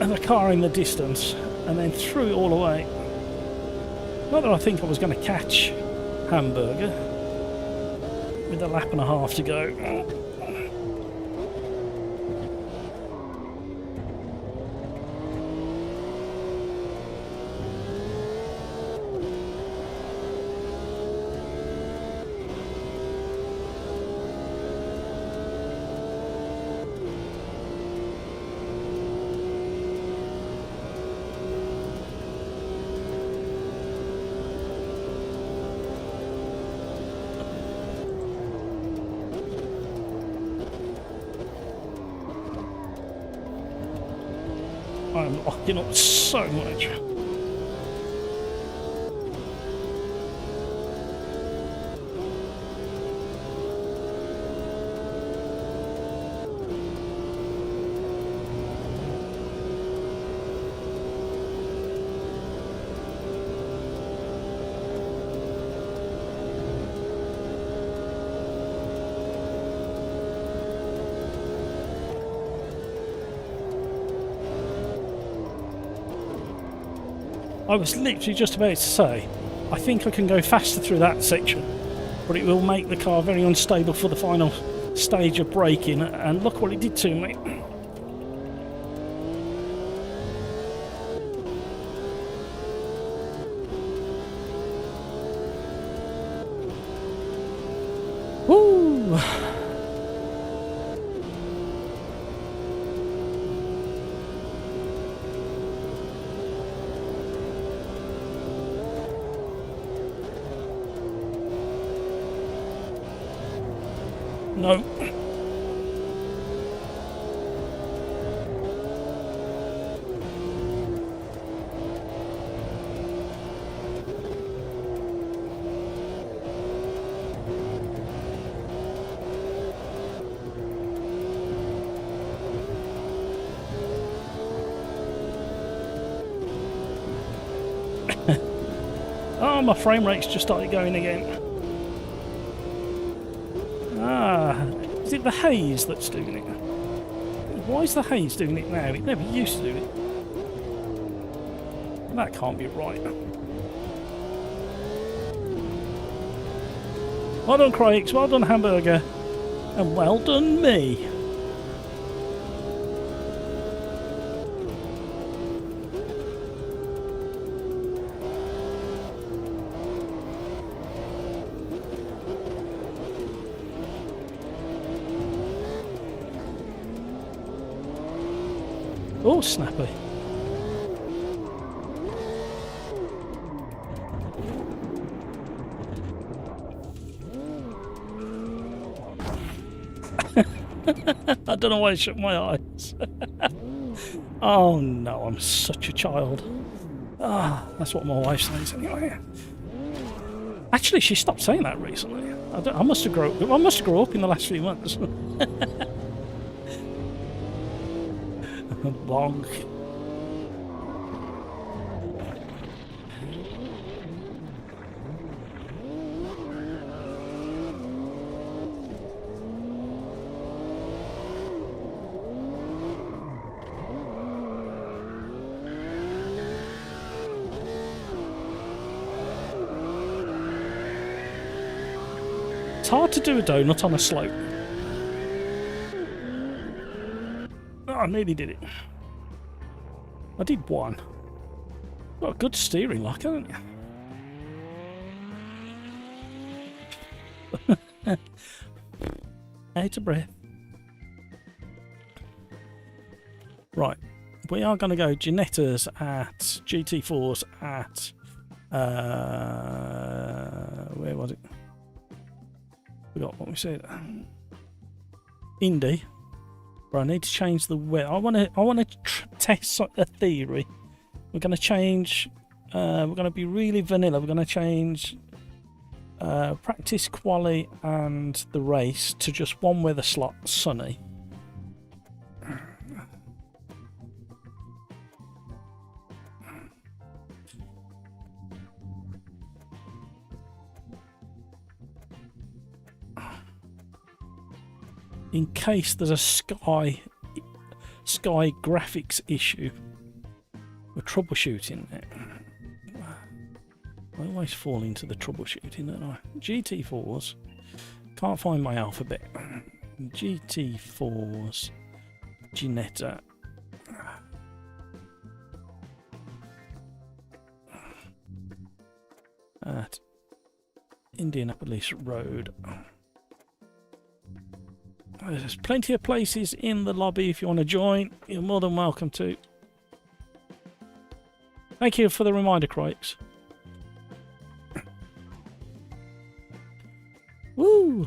of a car in the distance and then threw it all away. Not that I think I was going to catch Hamburger with a lap and a half to go. I'm locking up so much. I was literally just about to say, I think I can go faster through that section, but it will make the car very unstable for the final stage of braking, and look what it did to me. Woo! No. Oh, my frame rate's just started going again. Ah, is it the haze that's doing it? Why is the haze doing it now? It never used to do it. That can't be right. Well done, Craig. Well done, Hamburger. And well done, me. Oh, snappy. I don't know why I shut my eyes. Oh no, I'm such a child. Ah, that's what my wife says anyway. Actually, she stopped saying that recently. I must have grown up in the last few months. Bonk. It's hard to do a donut on a slope. Oh, I nearly did it. I did one. Got a good steering lock, haven't you? Out of breath. Right, we are going to go Ginettas at GT4s at where was it? Forgot what we said. Indy. But I need to change the weather. I want to test a theory. We're going to change. We're going to be really vanilla. We're going to change practice, quali, and the race to just one weather slot, sunny. In case there's a sky graphics issue, we're troubleshooting it. I always fall into the troubleshooting, don't I? GT4s. Can't find my alphabet. GT4s. Ginetta. At Indianapolis Road. There's plenty of places in the lobby if you want to join. You're more than welcome to. Thank you for the reminder, Crikes. Woo!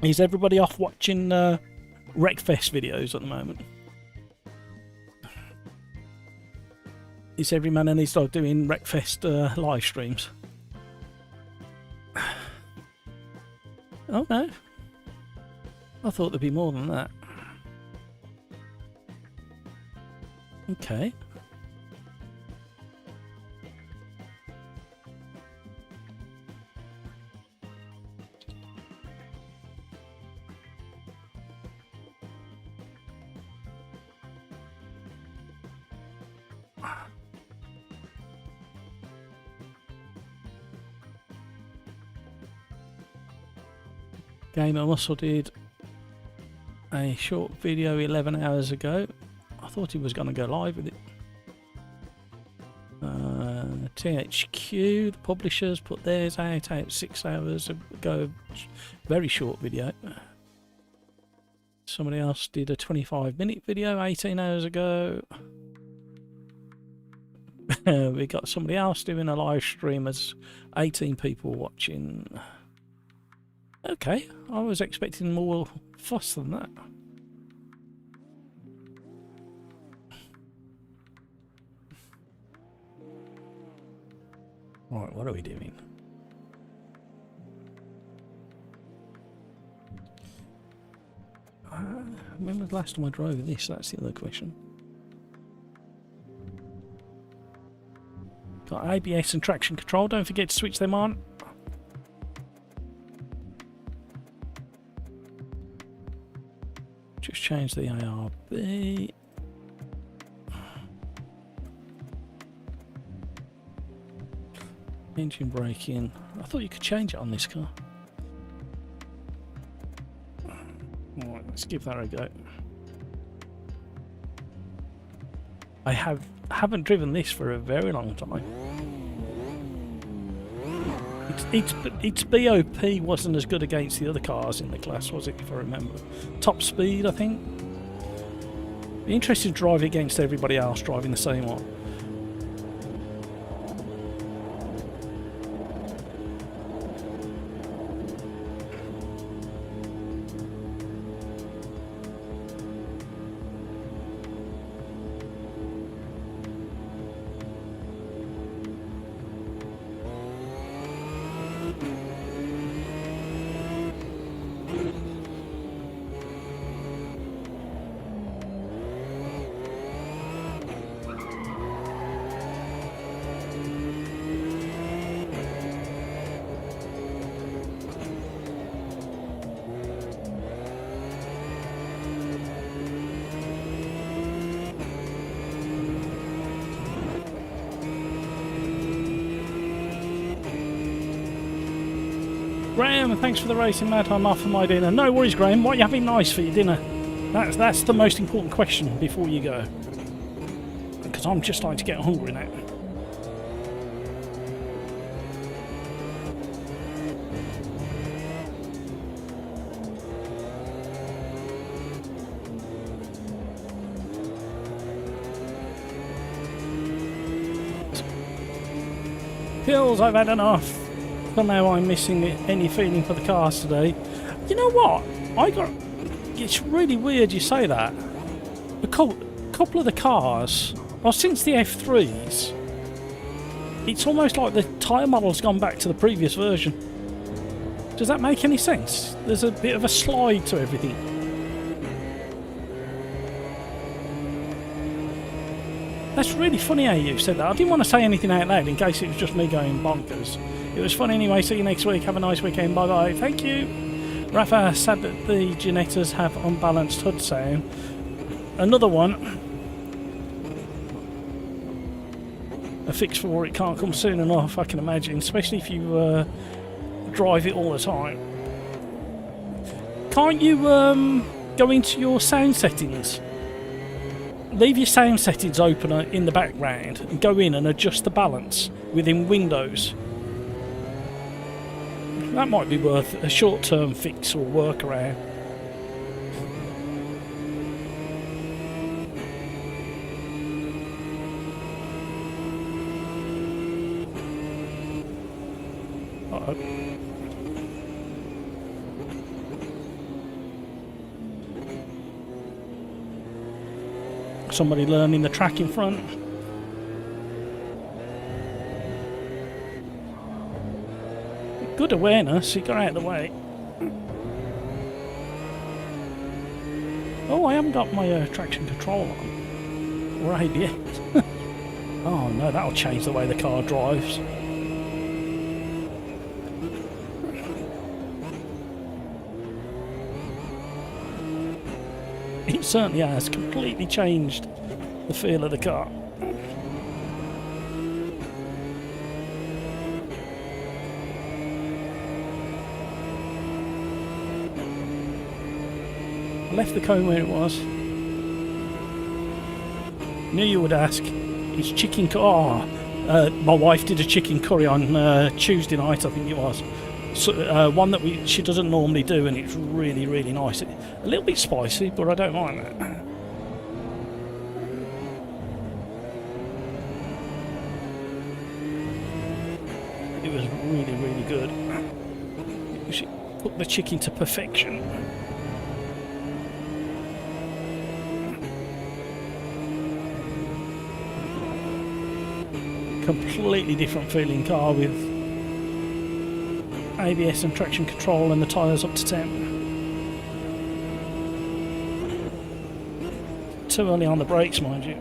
Is everybody off watching Wreckfest videos at the moment? Is every man and his dog doing Wreckfest live streams? Oh no, I thought there'd be more than that. Okay. Gamer Muscle did a short video 11 hours ago. I thought he was going to go live with it. THQ, the publishers, put theirs out 6 hours ago. Very short video. Somebody else did a 25-minute video 18 hours ago. We got somebody else doing a live stream as 18 people watching. Okay, I was expecting more fuss than that. Right, what are we doing? When was the last time I drove this? That's the other question. Got ABS and traction control. Don't forget to switch them on. Just change the ARB. Engine braking. I thought you could change it on this car. Alright, let's give that a go. I haven't driven this for a very long time. Its BOP wasn't as good against the other cars in the class, was it, if I remember? Top speed, I think. Be interested to drive against everybody else driving the same one. Graham, thanks for the racing, Matt. I'm off for my dinner. No worries, Graham. What are you having nice for your dinner? That's the most important question before you go. Because I'm just starting to get hungry now. Hills, I've had enough. Somehow I'm missing any feeling for the cars today. You know what? It's really weird you say that. A couple of the cars, well, since the F3s, it's almost like the tyre model's gone back to the previous version. Does that make any sense? There's a bit of a slide to everything. That's really funny how you said that. I didn't want to say anything out loud in case it was just me going bonkers. It was fun anyway. See you next week. Have a nice weekend. Bye bye. Thank you. Rafa said that the Ginettas have unbalanced hood sound. Another one. A fix for it can't come soon enough, I can imagine. Especially if you drive it all the time. Can't you go into your sound settings? Leave your sound settings open in the background and go in and adjust the balance within Windows. That might be worth a short-term fix or workaround. Uh-oh. Somebody learning the track in front. Good awareness, he got out of the way. Oh, I haven't got my traction control on. Or ABS. Oh no, that'll change the way the car drives. It certainly has completely changed the feel of the car. I left the cone where it was. Knew you would ask. It's chicken curry. My wife did a chicken curry on Tuesday night, I think it was. So, one that she doesn't normally do, and it's really, really nice. A little bit spicy, but I don't mind that. It was really, really good. She cooked the chicken to perfection. Completely different feeling car with ABS and traction control and the tyres up to 10. Too early on the brakes, mind you.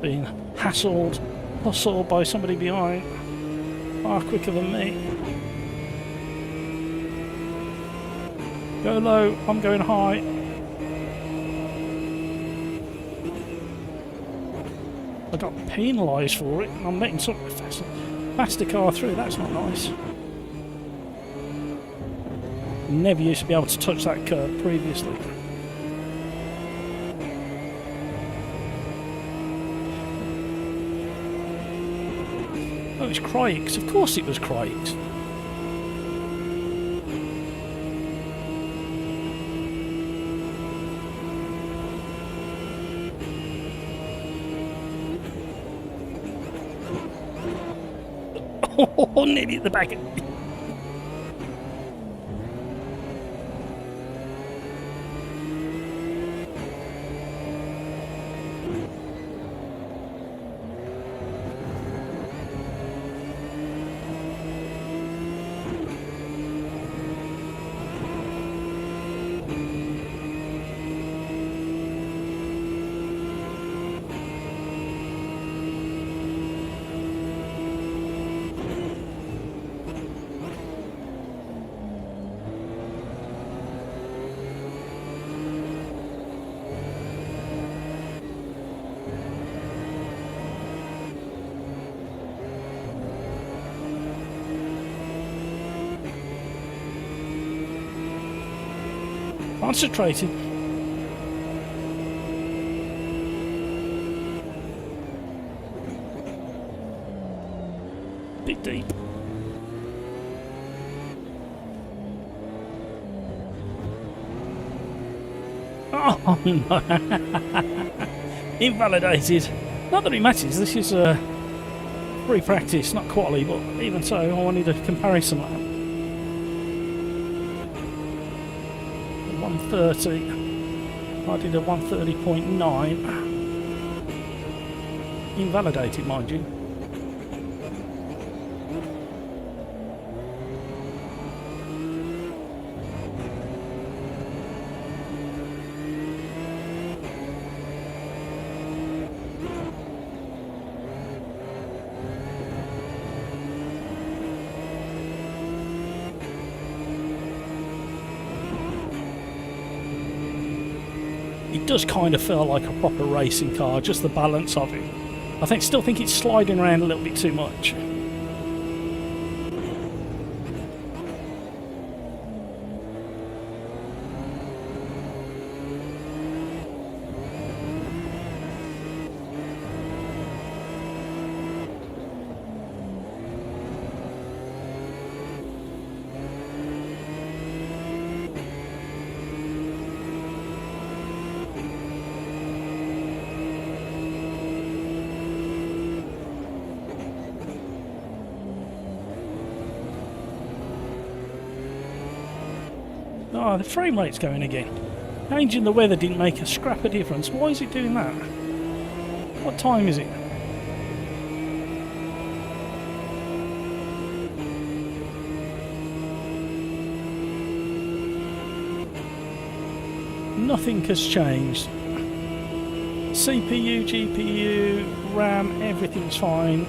Being hustled by somebody behind, far quicker than me. Go low, I'm going high. I got penalised for it, and I'm letting some faster car through. That's not nice. Never used to be able to touch that curb previously. Oh, it's Craigs. Of course it was Craigs. Oh, nearly at the back. Concentrated. Bit deep. Oh no! Invalidated. Not that it matters. This is free practice, not quali, but even so, I wanted a comparison lap. 130. I did a 130.9. Invalidated, mind you. It does kind of feel like a proper racing car, just the balance of it. Still think it's sliding around a little bit too much. Oh, the frame rate's going again. Changing the weather didn't make a scrap of difference. Why is it doing that? What time is it? Nothing has changed. CPU, GPU, RAM, everything's fine.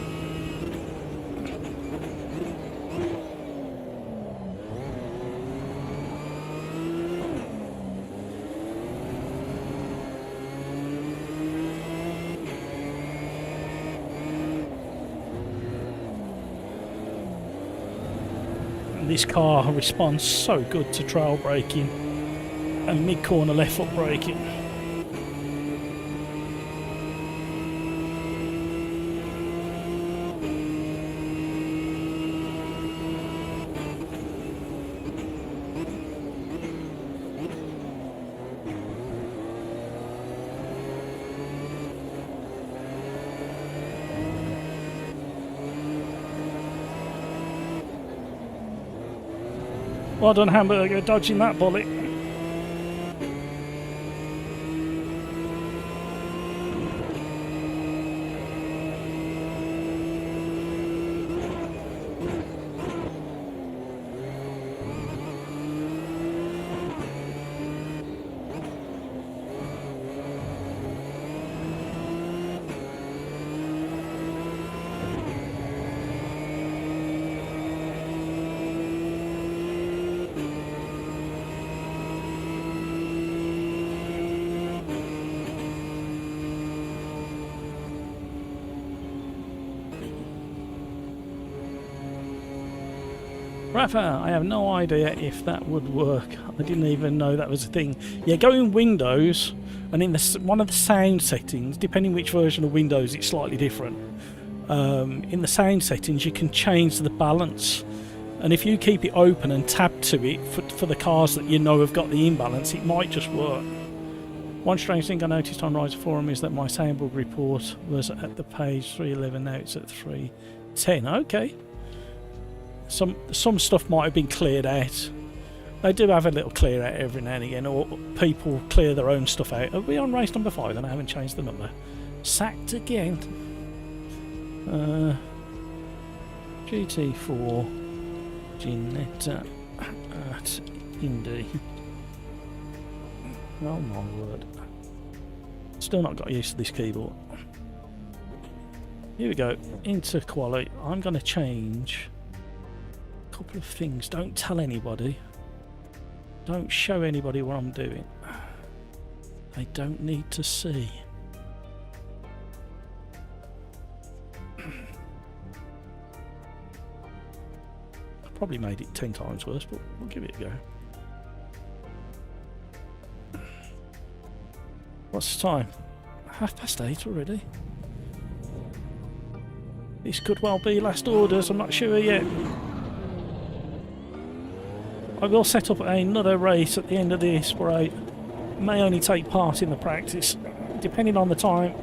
this car responds so good to trail braking and mid-corner left foot braking. Well done, Hamburger, dodging that bullet. Rafa, I have no idea if that would work. I didn't even know that was a thing. Yeah, go in Windows, and in one of the sound settings, depending which version of Windows, it's slightly different. In the sound settings, you can change the balance, and if you keep it open and tab to it for the cars that you know have got the imbalance, it might just work. One strange thing I noticed on Riser Forum is that my soundboard report was at the page 311, now it's at 310. Okay. Some stuff might have been cleared out. They do have a little clear out every now and again, or people clear their own stuff out. Are we on race number 5 and I haven't changed the number? Sacked again. GT4 Ginetta at Indy. Oh my word. Still not got used to this keyboard. Here we go, into Quali. I'm going to change couple of things. Don't tell anybody. Don't show anybody what I'm doing. They don't need to see. I probably made it 10 times worse, but we'll give it a go. What's the time? 8:30 already. This could well be last orders, I'm not sure yet. I will set up another race at the end of this where I may only take part in the practice, depending on the time.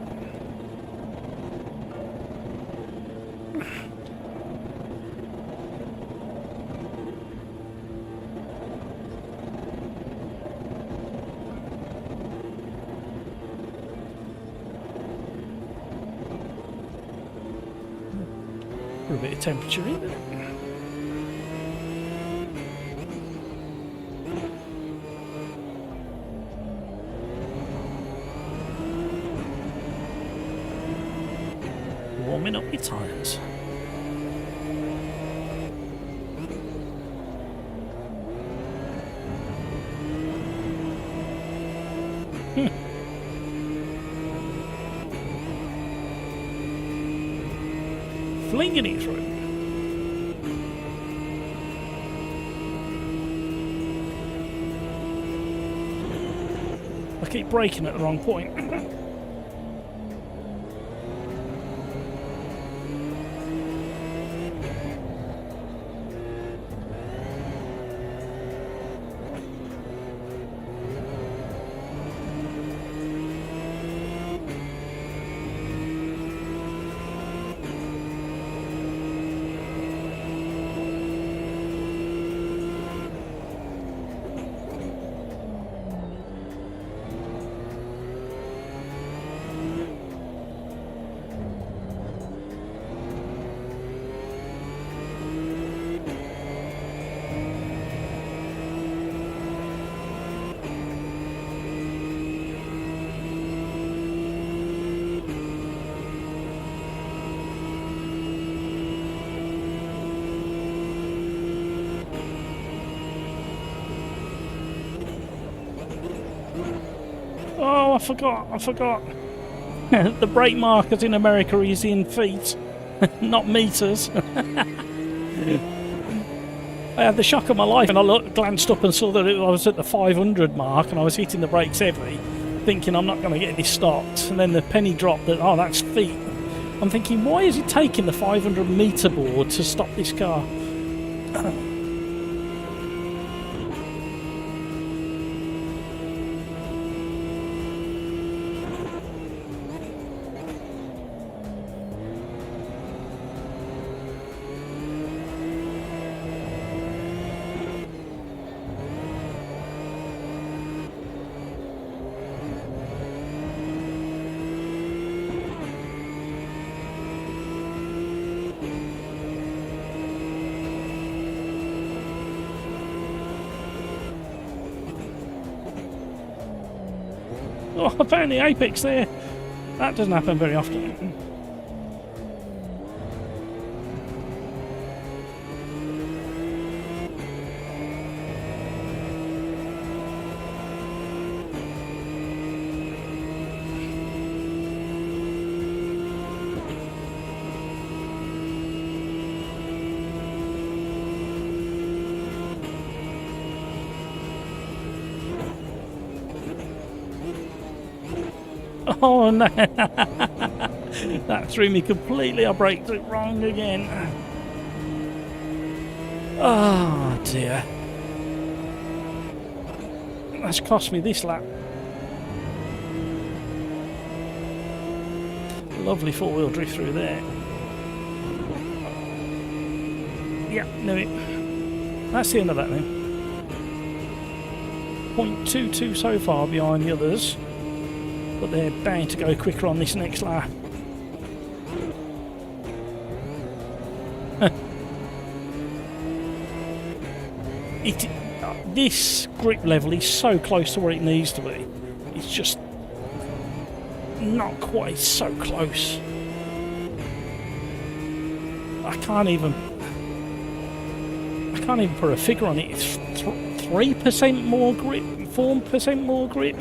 Put a bit of temperature in there. Warming up your tyres. Flinging it through. I keep braking at the wrong point. Oh, I forgot. The brake markers in America is in feet, not meters. I had the shock of my life, and I glanced up and saw that I was at the 500 mark, and I was hitting the brakes heavily, thinking I'm not going to get this stopped. And then the penny dropped that, oh, that's feet. I'm thinking, why is it taking the 500 metre board to stop this car? Oh, I found the apex there. That doesn't happen very often. Oh no, that threw me completely. I braked it wrong again. Oh dear. That's cost me this lap. Lovely four-wheel drift through there. Yeah, knew it. That's the end of that then. 0.22 so far behind the others, but they're bound to go quicker on this next lap. This grip level is so close to where it needs to be. It's just not quite so close. I can't even put a figure on it. It's 3% more grip, 4% more grip.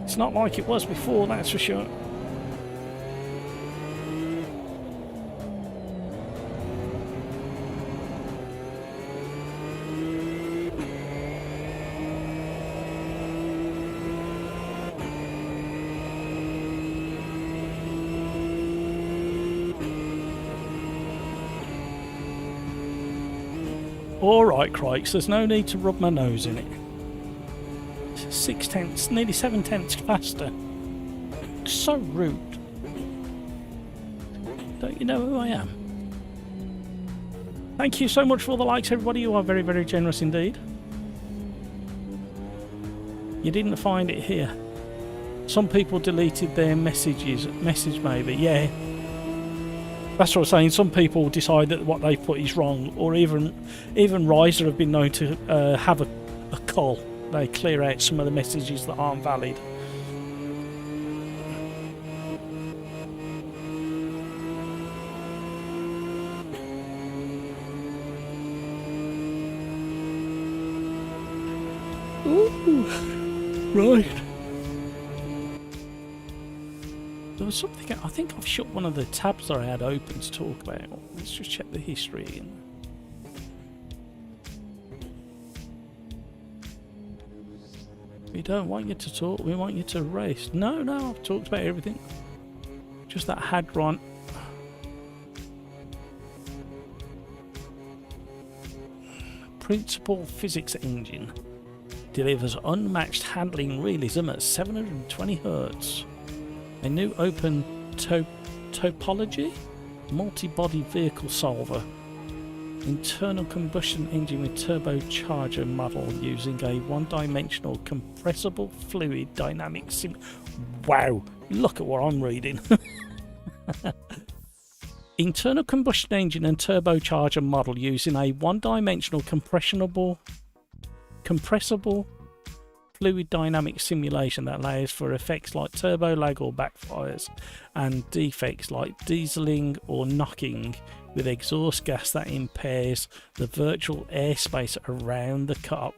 It's not like it was before, that's for sure. Alright, crikes, there's no need to rub my nose in it. 6/10, nearly 7/10 faster. So rude. Don't you know who I am? Thank you so much for all the likes, everybody. You are very, very generous indeed. You didn't find it here. Some people deleted their message maybe, yeah. That's what I was saying. Some people decide that what they put is wrong, or even Riser have been known to have a cull. They clear out some of the messages that aren't valid. Ooh, right. There was something, I think I've shut one of the tabs that I had open to talk about. Let's just check the history again. We don't want you to talk, we want you to race. No, I've talked about everything. Just that Hadron. Principal physics engine delivers unmatched handling realism at 720 Hz. A new open topology multi-body vehicle solver. Internal combustion engine with turbocharger model using a one-dimensional compressible fluid dynamic sim. Wow, look at what I'm reading. Internal combustion engine and turbocharger model using a one-dimensional compressible fluid dynamic simulation that allows for effects like turbo lag or backfires and defects like dieseling or knocking with exhaust gas that impairs the virtual airspace around the car.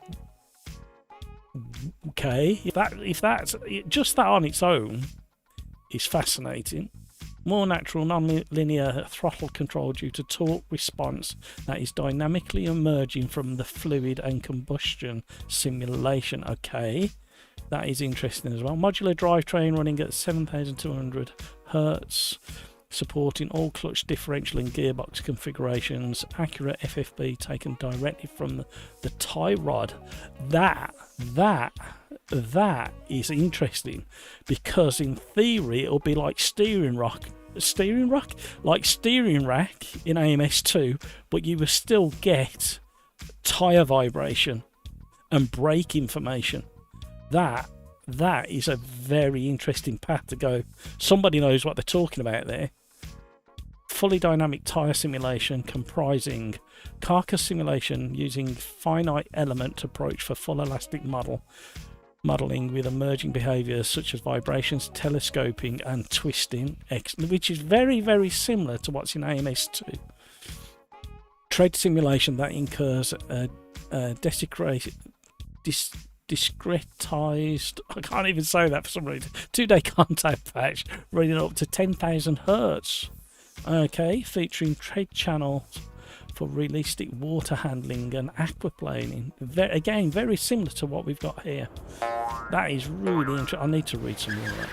Okay, if that's just that on its own is fascinating. More natural, non-linear throttle control due to torque response that is dynamically emerging from the fluid and combustion simulation. Okay, that is interesting as well. Modular drivetrain running at 7,200 hertz, supporting all clutch, differential and gearbox configurations. Accurate FFB taken directly from the tie rod. That is interesting, because in theory it'll be like steering rack in AMS2, but you will still get tyre vibration and brake information. That is a very interesting path to go. Somebody knows what they're talking about there. Fully dynamic tyre simulation comprising carcass simulation using finite element approach for full elastic modelling with emerging behaviours such as vibrations, telescoping and twisting, which is very, very similar to what's in AMS2. Tread simulation that incurs discretized, I can't even say that for some reason, 2-day contact patch running up to 10,000 hertz. Okay, featuring tread channels for realistic water handling and aquaplaning. Again, very similar to what we've got here. That is really interesting. I need to read some more of that.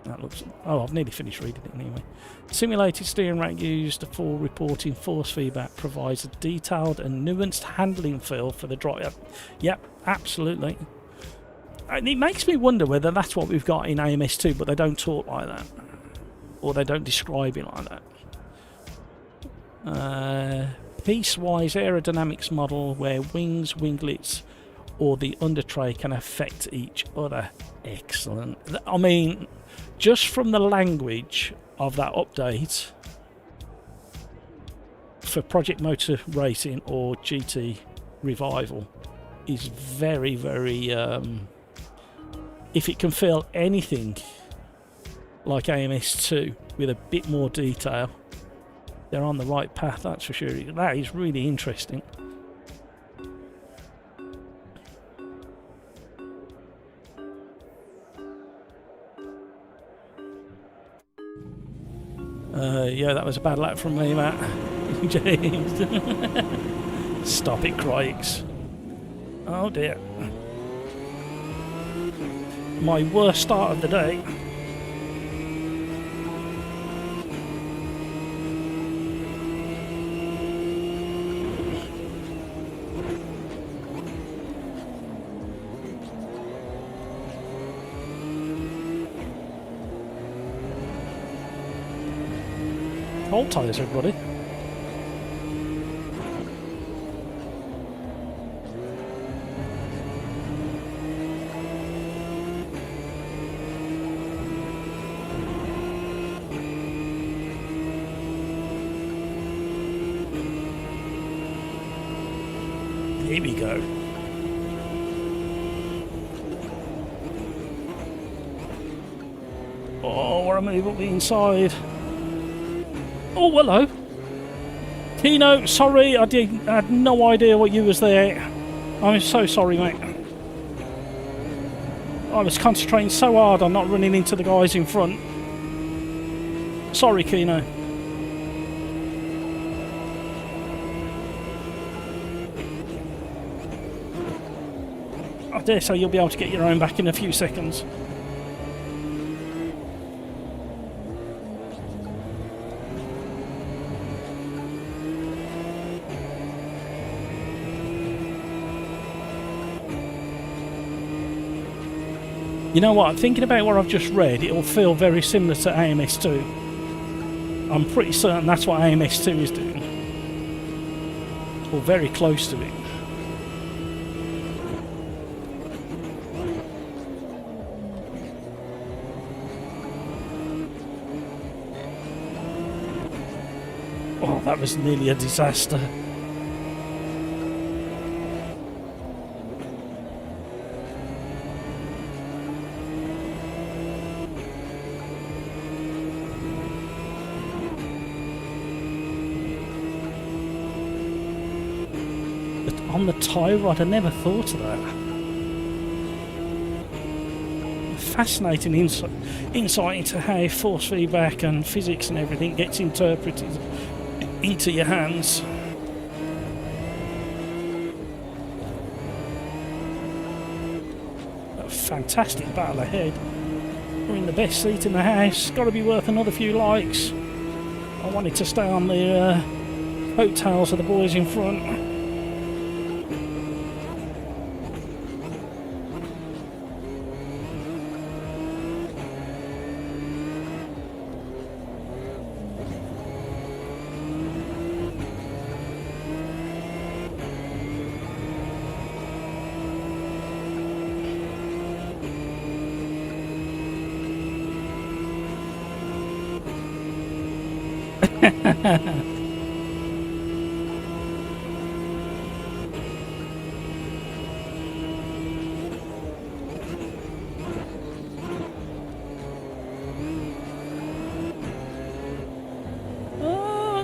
That looks... Oh, I've nearly finished reading it anyway. Simulated steering rack used for reporting force feedback provides a detailed and nuanced handling feel for the driver. Yep, absolutely. And it makes me wonder whether that's what we've got in AMS2, but they don't talk like that. Or they don't describe it like that. Piecewise aerodynamics model where wings, winglets or the undertray can affect each other. Excellent. I mean, just from the language of that update for Project Motor Racing or GT Revival is very, very if it can feel anything like AMS2 with a bit more detail, they're on the right path, that's for sure. That is really interesting. Yeah, that was a bad lap from me, Matt. James. Stop it, Crikes. Oh dear. My worst start of the day. Hold tyres, everybody. Here we go. Oh, we're a move up the inside. Oh, hello. Kino, sorry, I had no idea what you was there. I'm so sorry, mate. I was concentrating so hard on not running into the guys in front. Sorry, Kino. I dare say you'll be able to get your own back in a few seconds. You know what, thinking about what I've just read, it'll feel very similar to AMS2. I'm pretty certain that's what AMS2 is doing. Or very close to it. Oh, that was nearly a disaster. On the tie rod, I never thought of that. fascinating insight into how force feedback and physics and everything gets interpreted into your hands. A fantastic battle ahead. We're in the best seat in the house. Got to be worth another few likes. I wanted to stay on the coattails of the boys in front.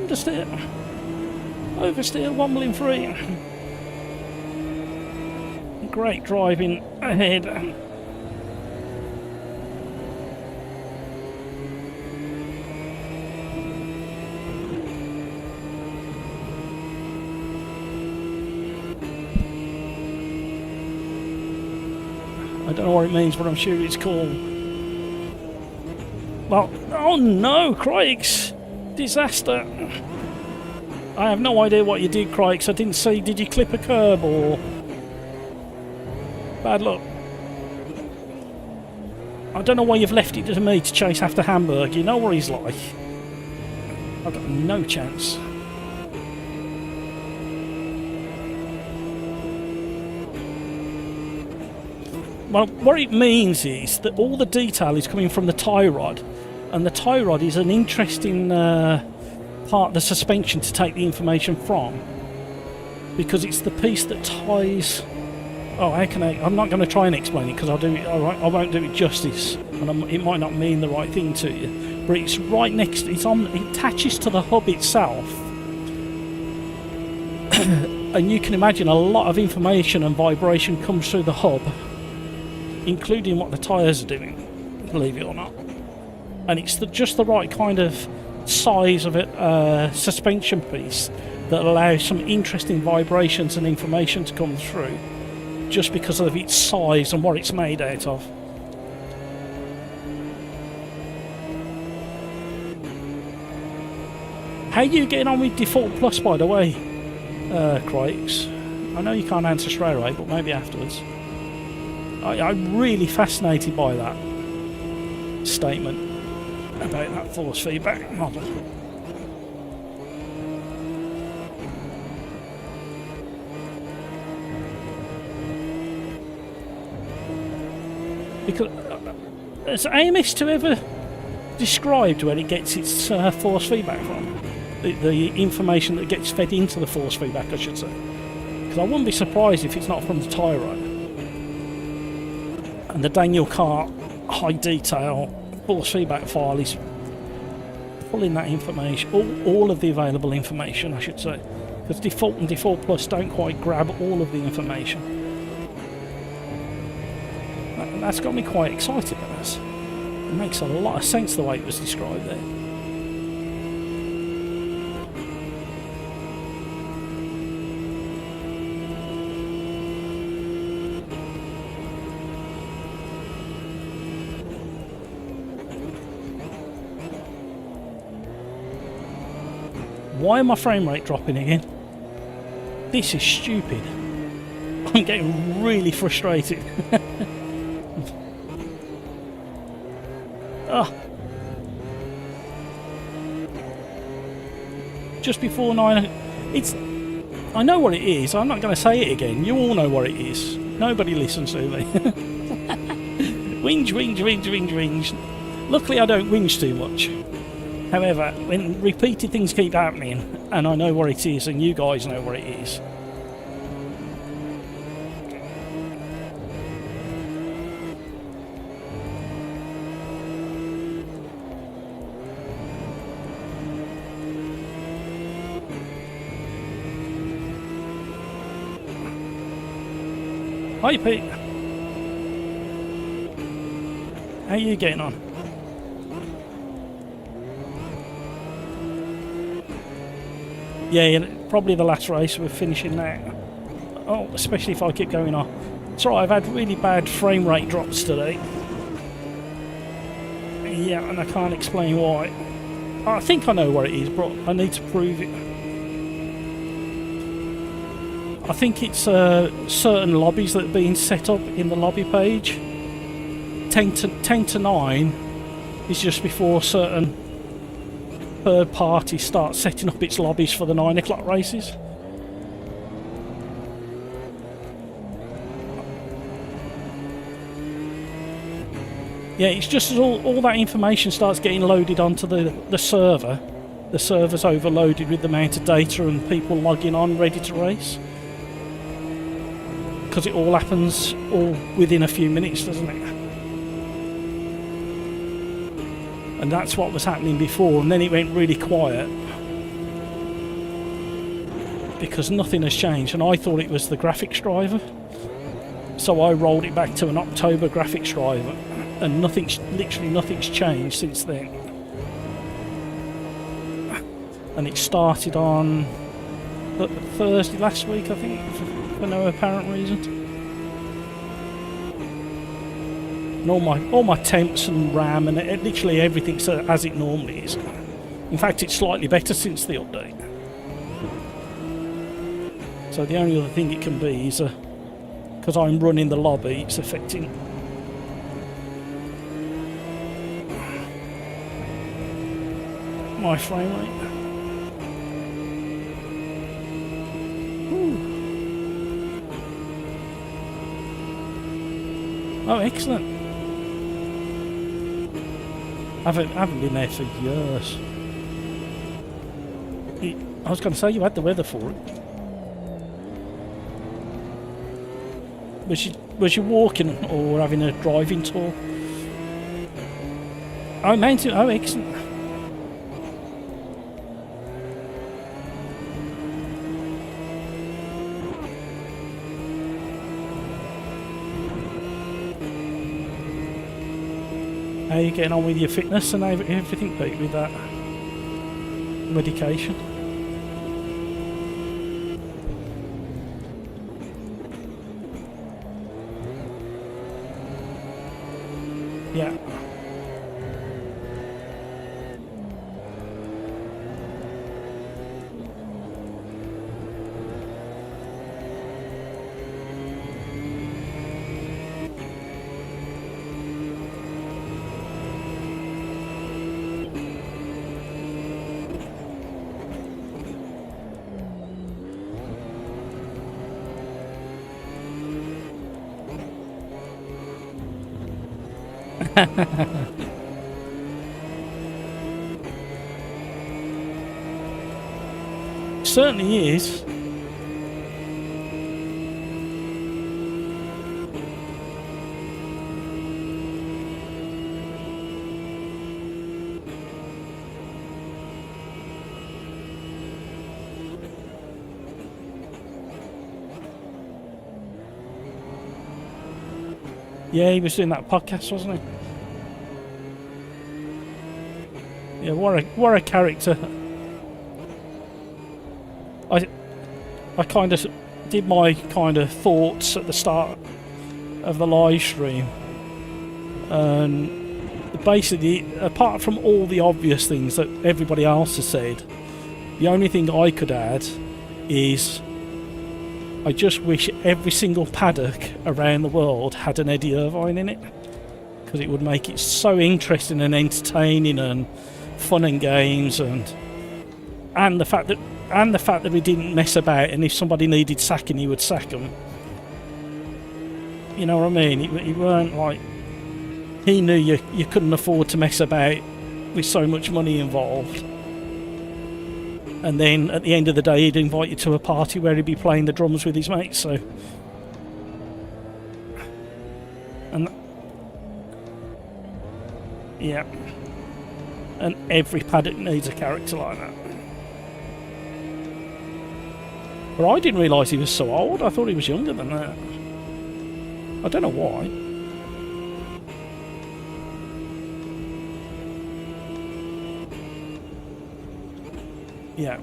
Understeer. Oversteer, wobbling free. Great driving ahead. I don't know what it means, but I'm sure it's cool. Well, oh no, Crikes! Disaster! I have no idea what you did, Crikes. I didn't see. Did you clip a curb or bad luck? I don't know why you've left it to me to chase after Hamburg. You know what he's like. I've got no chance. Well, what it means is that all the detail is coming from the tie rod, and the tie rod is an interesting part of the suspension to take the information from, because it's the piece that ties. Oh, how can I? I'm not going to try and explain it because I won't do it justice, and it might not mean the right thing to you. But it's right next. It attaches to the hub itself, and you can imagine a lot of information and vibration comes through the hub, including what the tyres are doing, believe it or not. And it's just the right kind of size of a suspension piece that allows some interesting vibrations and information to come through, just because of its size and what it's made out of. How are you getting on with Default Plus, by the way, Crikes? I know you can't answer straight away, but maybe afterwards. I'm really fascinated by that statement about that force feedback model. Because has AMS2 ever described where it gets its force feedback from? The information that gets fed into the force feedback, I should say. Because I wouldn't be surprised if it's not from the tie rod. And the Daniel Cart high detail force feedback file is pulling that information, all of the available information, I should say, because Default and Default Plus don't quite grab all of the information. That's got me quite excited about this. It makes a lot of sense the way it was described there. Why am my frame rate dropping again? This is stupid. I'm getting really frustrated. Just before 9. I know what it is. I'm not going to say it again. You all know what it is. Nobody listens to me. Whinge, whinge, whinge, whinge, whinge. Luckily I don't whinge too much. However, when repeated things keep happening, and I know what it is, and you guys know what it is. Hi, Pete. How you getting on? Yeah, probably the last race we're finishing now. Oh, especially if I keep going on. It's alright, I've had really bad frame rate drops today. Yeah, and I can't explain why. I think I know what it is, but I need to prove it. I think it's certain lobbies that are being set up in the lobby page. 10 to 9 is just before certain third party start setting up its lobbies for the 9 o'clock races. Yeah, it's just as all that information starts getting loaded onto the server. The server's overloaded with the amount of data and people logging on ready to race. Because it all happens all within a few minutes, doesn't it? And that's what was happening before, and then it went really quiet because nothing has changed, and I thought it was the graphics driver, so I rolled it back to an October graphics driver, and literally nothing's changed since then. And it started on Thursday last week, I think, for no apparent reason. And all my temps and RAM and literally everything's as it normally is. In fact, it's slightly better since the update. So the only other thing it can be is because I'm running the lobby, it's affecting my frame rate. Oh, excellent. I haven't been there for years. I was going to say you had the weather for it. Was you walking or having a driving tour? Oh, mountain. Oh, excellent. How are you getting on with your fitness and everything, Pete, with that medication? Yeah. Certainly is. Yeah, he was doing that podcast, wasn't he? Yeah, what a character. I kind of did my kind of thoughts at the start of the live stream, and basically, apart from all the obvious things that everybody else has said, the only thing I could add is I just wish every single paddock around the world had an Eddie Irvine in it, because it would make it so interesting and entertaining and fun and games, and the fact that we didn't mess about, and if somebody needed sacking, he would sack them. You know what I mean? He weren't like, he knew you couldn't afford to mess about with so much money involved. And then at the end of the day, he'd invite you to a party where he'd be playing the drums with his mates. So, and yeah, and every paddock needs a character like that. But I didn't realise he was so old. I thought he was younger than that. I don't know why. Yeah.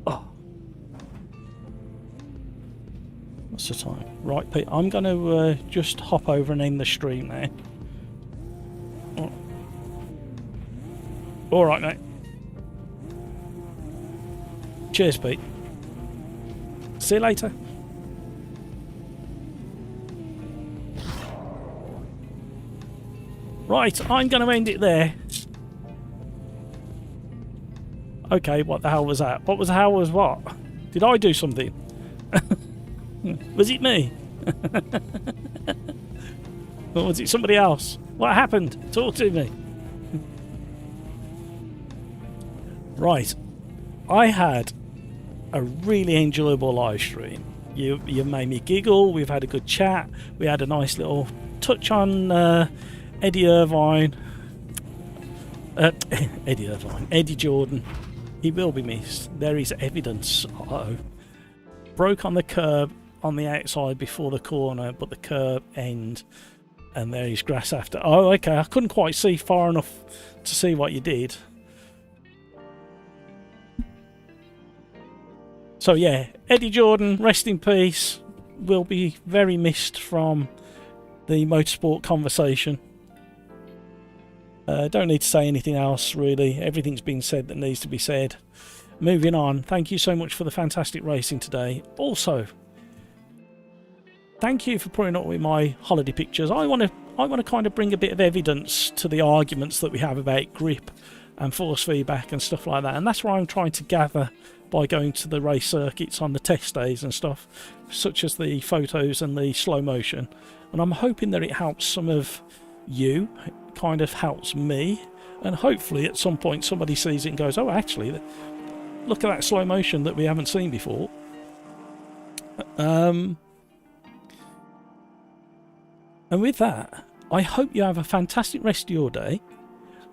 Oh. What's the time? Right, Pete, I'm going to just hop over and end the stream now. Oh. All right, mate. Cheers, Pete. See you later. Right, I'm going to end it there. Okay, what the hell was that? What was the hell was what? Did I do something? Was it me? Or was it somebody else? What happened? Talk to me. Right. I had a really enjoyable live stream. You made me giggle. We've had a good chat. We had a nice little touch on Eddie Irvine. Eddie Jordan. He will be missed. There is evidence. Uh-oh. Broke on the curb on the outside before the corner, but the curb end, and there is grass after. Oh, okay. I couldn't quite see far enough to see what you did. So yeah, Eddie Jordan, rest in peace. Will be very missed from the motorsport conversation. Don't need to say anything else, really. Everything's been said that needs to be said. Moving on. Thank you so much for the fantastic racing today. Also, thank you for putting up with my holiday pictures. I want to kind of bring a bit of evidence to the arguments that we have about grip and force feedback and stuff like that. And that's what I'm trying to gather by going to the race circuits on the test days and stuff, such as the photos and the slow motion. And I'm hoping that it helps some of you, it kind of helps me, and hopefully at some point somebody sees it and goes, oh, actually, look at that slow motion that we haven't seen before. And with that, I hope you have a fantastic rest of your day.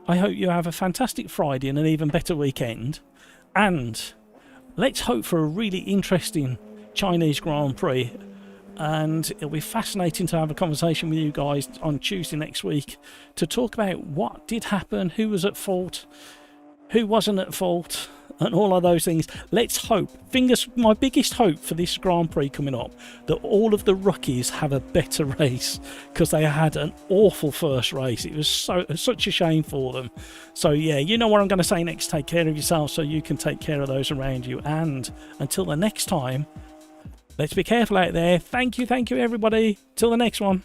I hope you have a fantastic Friday and an even better weekend. And let's hope for a really interesting Chinese Grand Prix. And it'll be fascinating to have a conversation with you guys on Tuesday next week to talk about what did happen, who was at fault, who wasn't at fault, and all of those things. Let's hope, my biggest hope for this Grand Prix coming up, that all of the rookies have a better race, because they had an awful first race. It was such a shame for them. So yeah, you know what I'm going to say next. Take care of yourself so you can take care of those around you. And until the next time, let's be careful out there. Thank you everybody. Till the next one.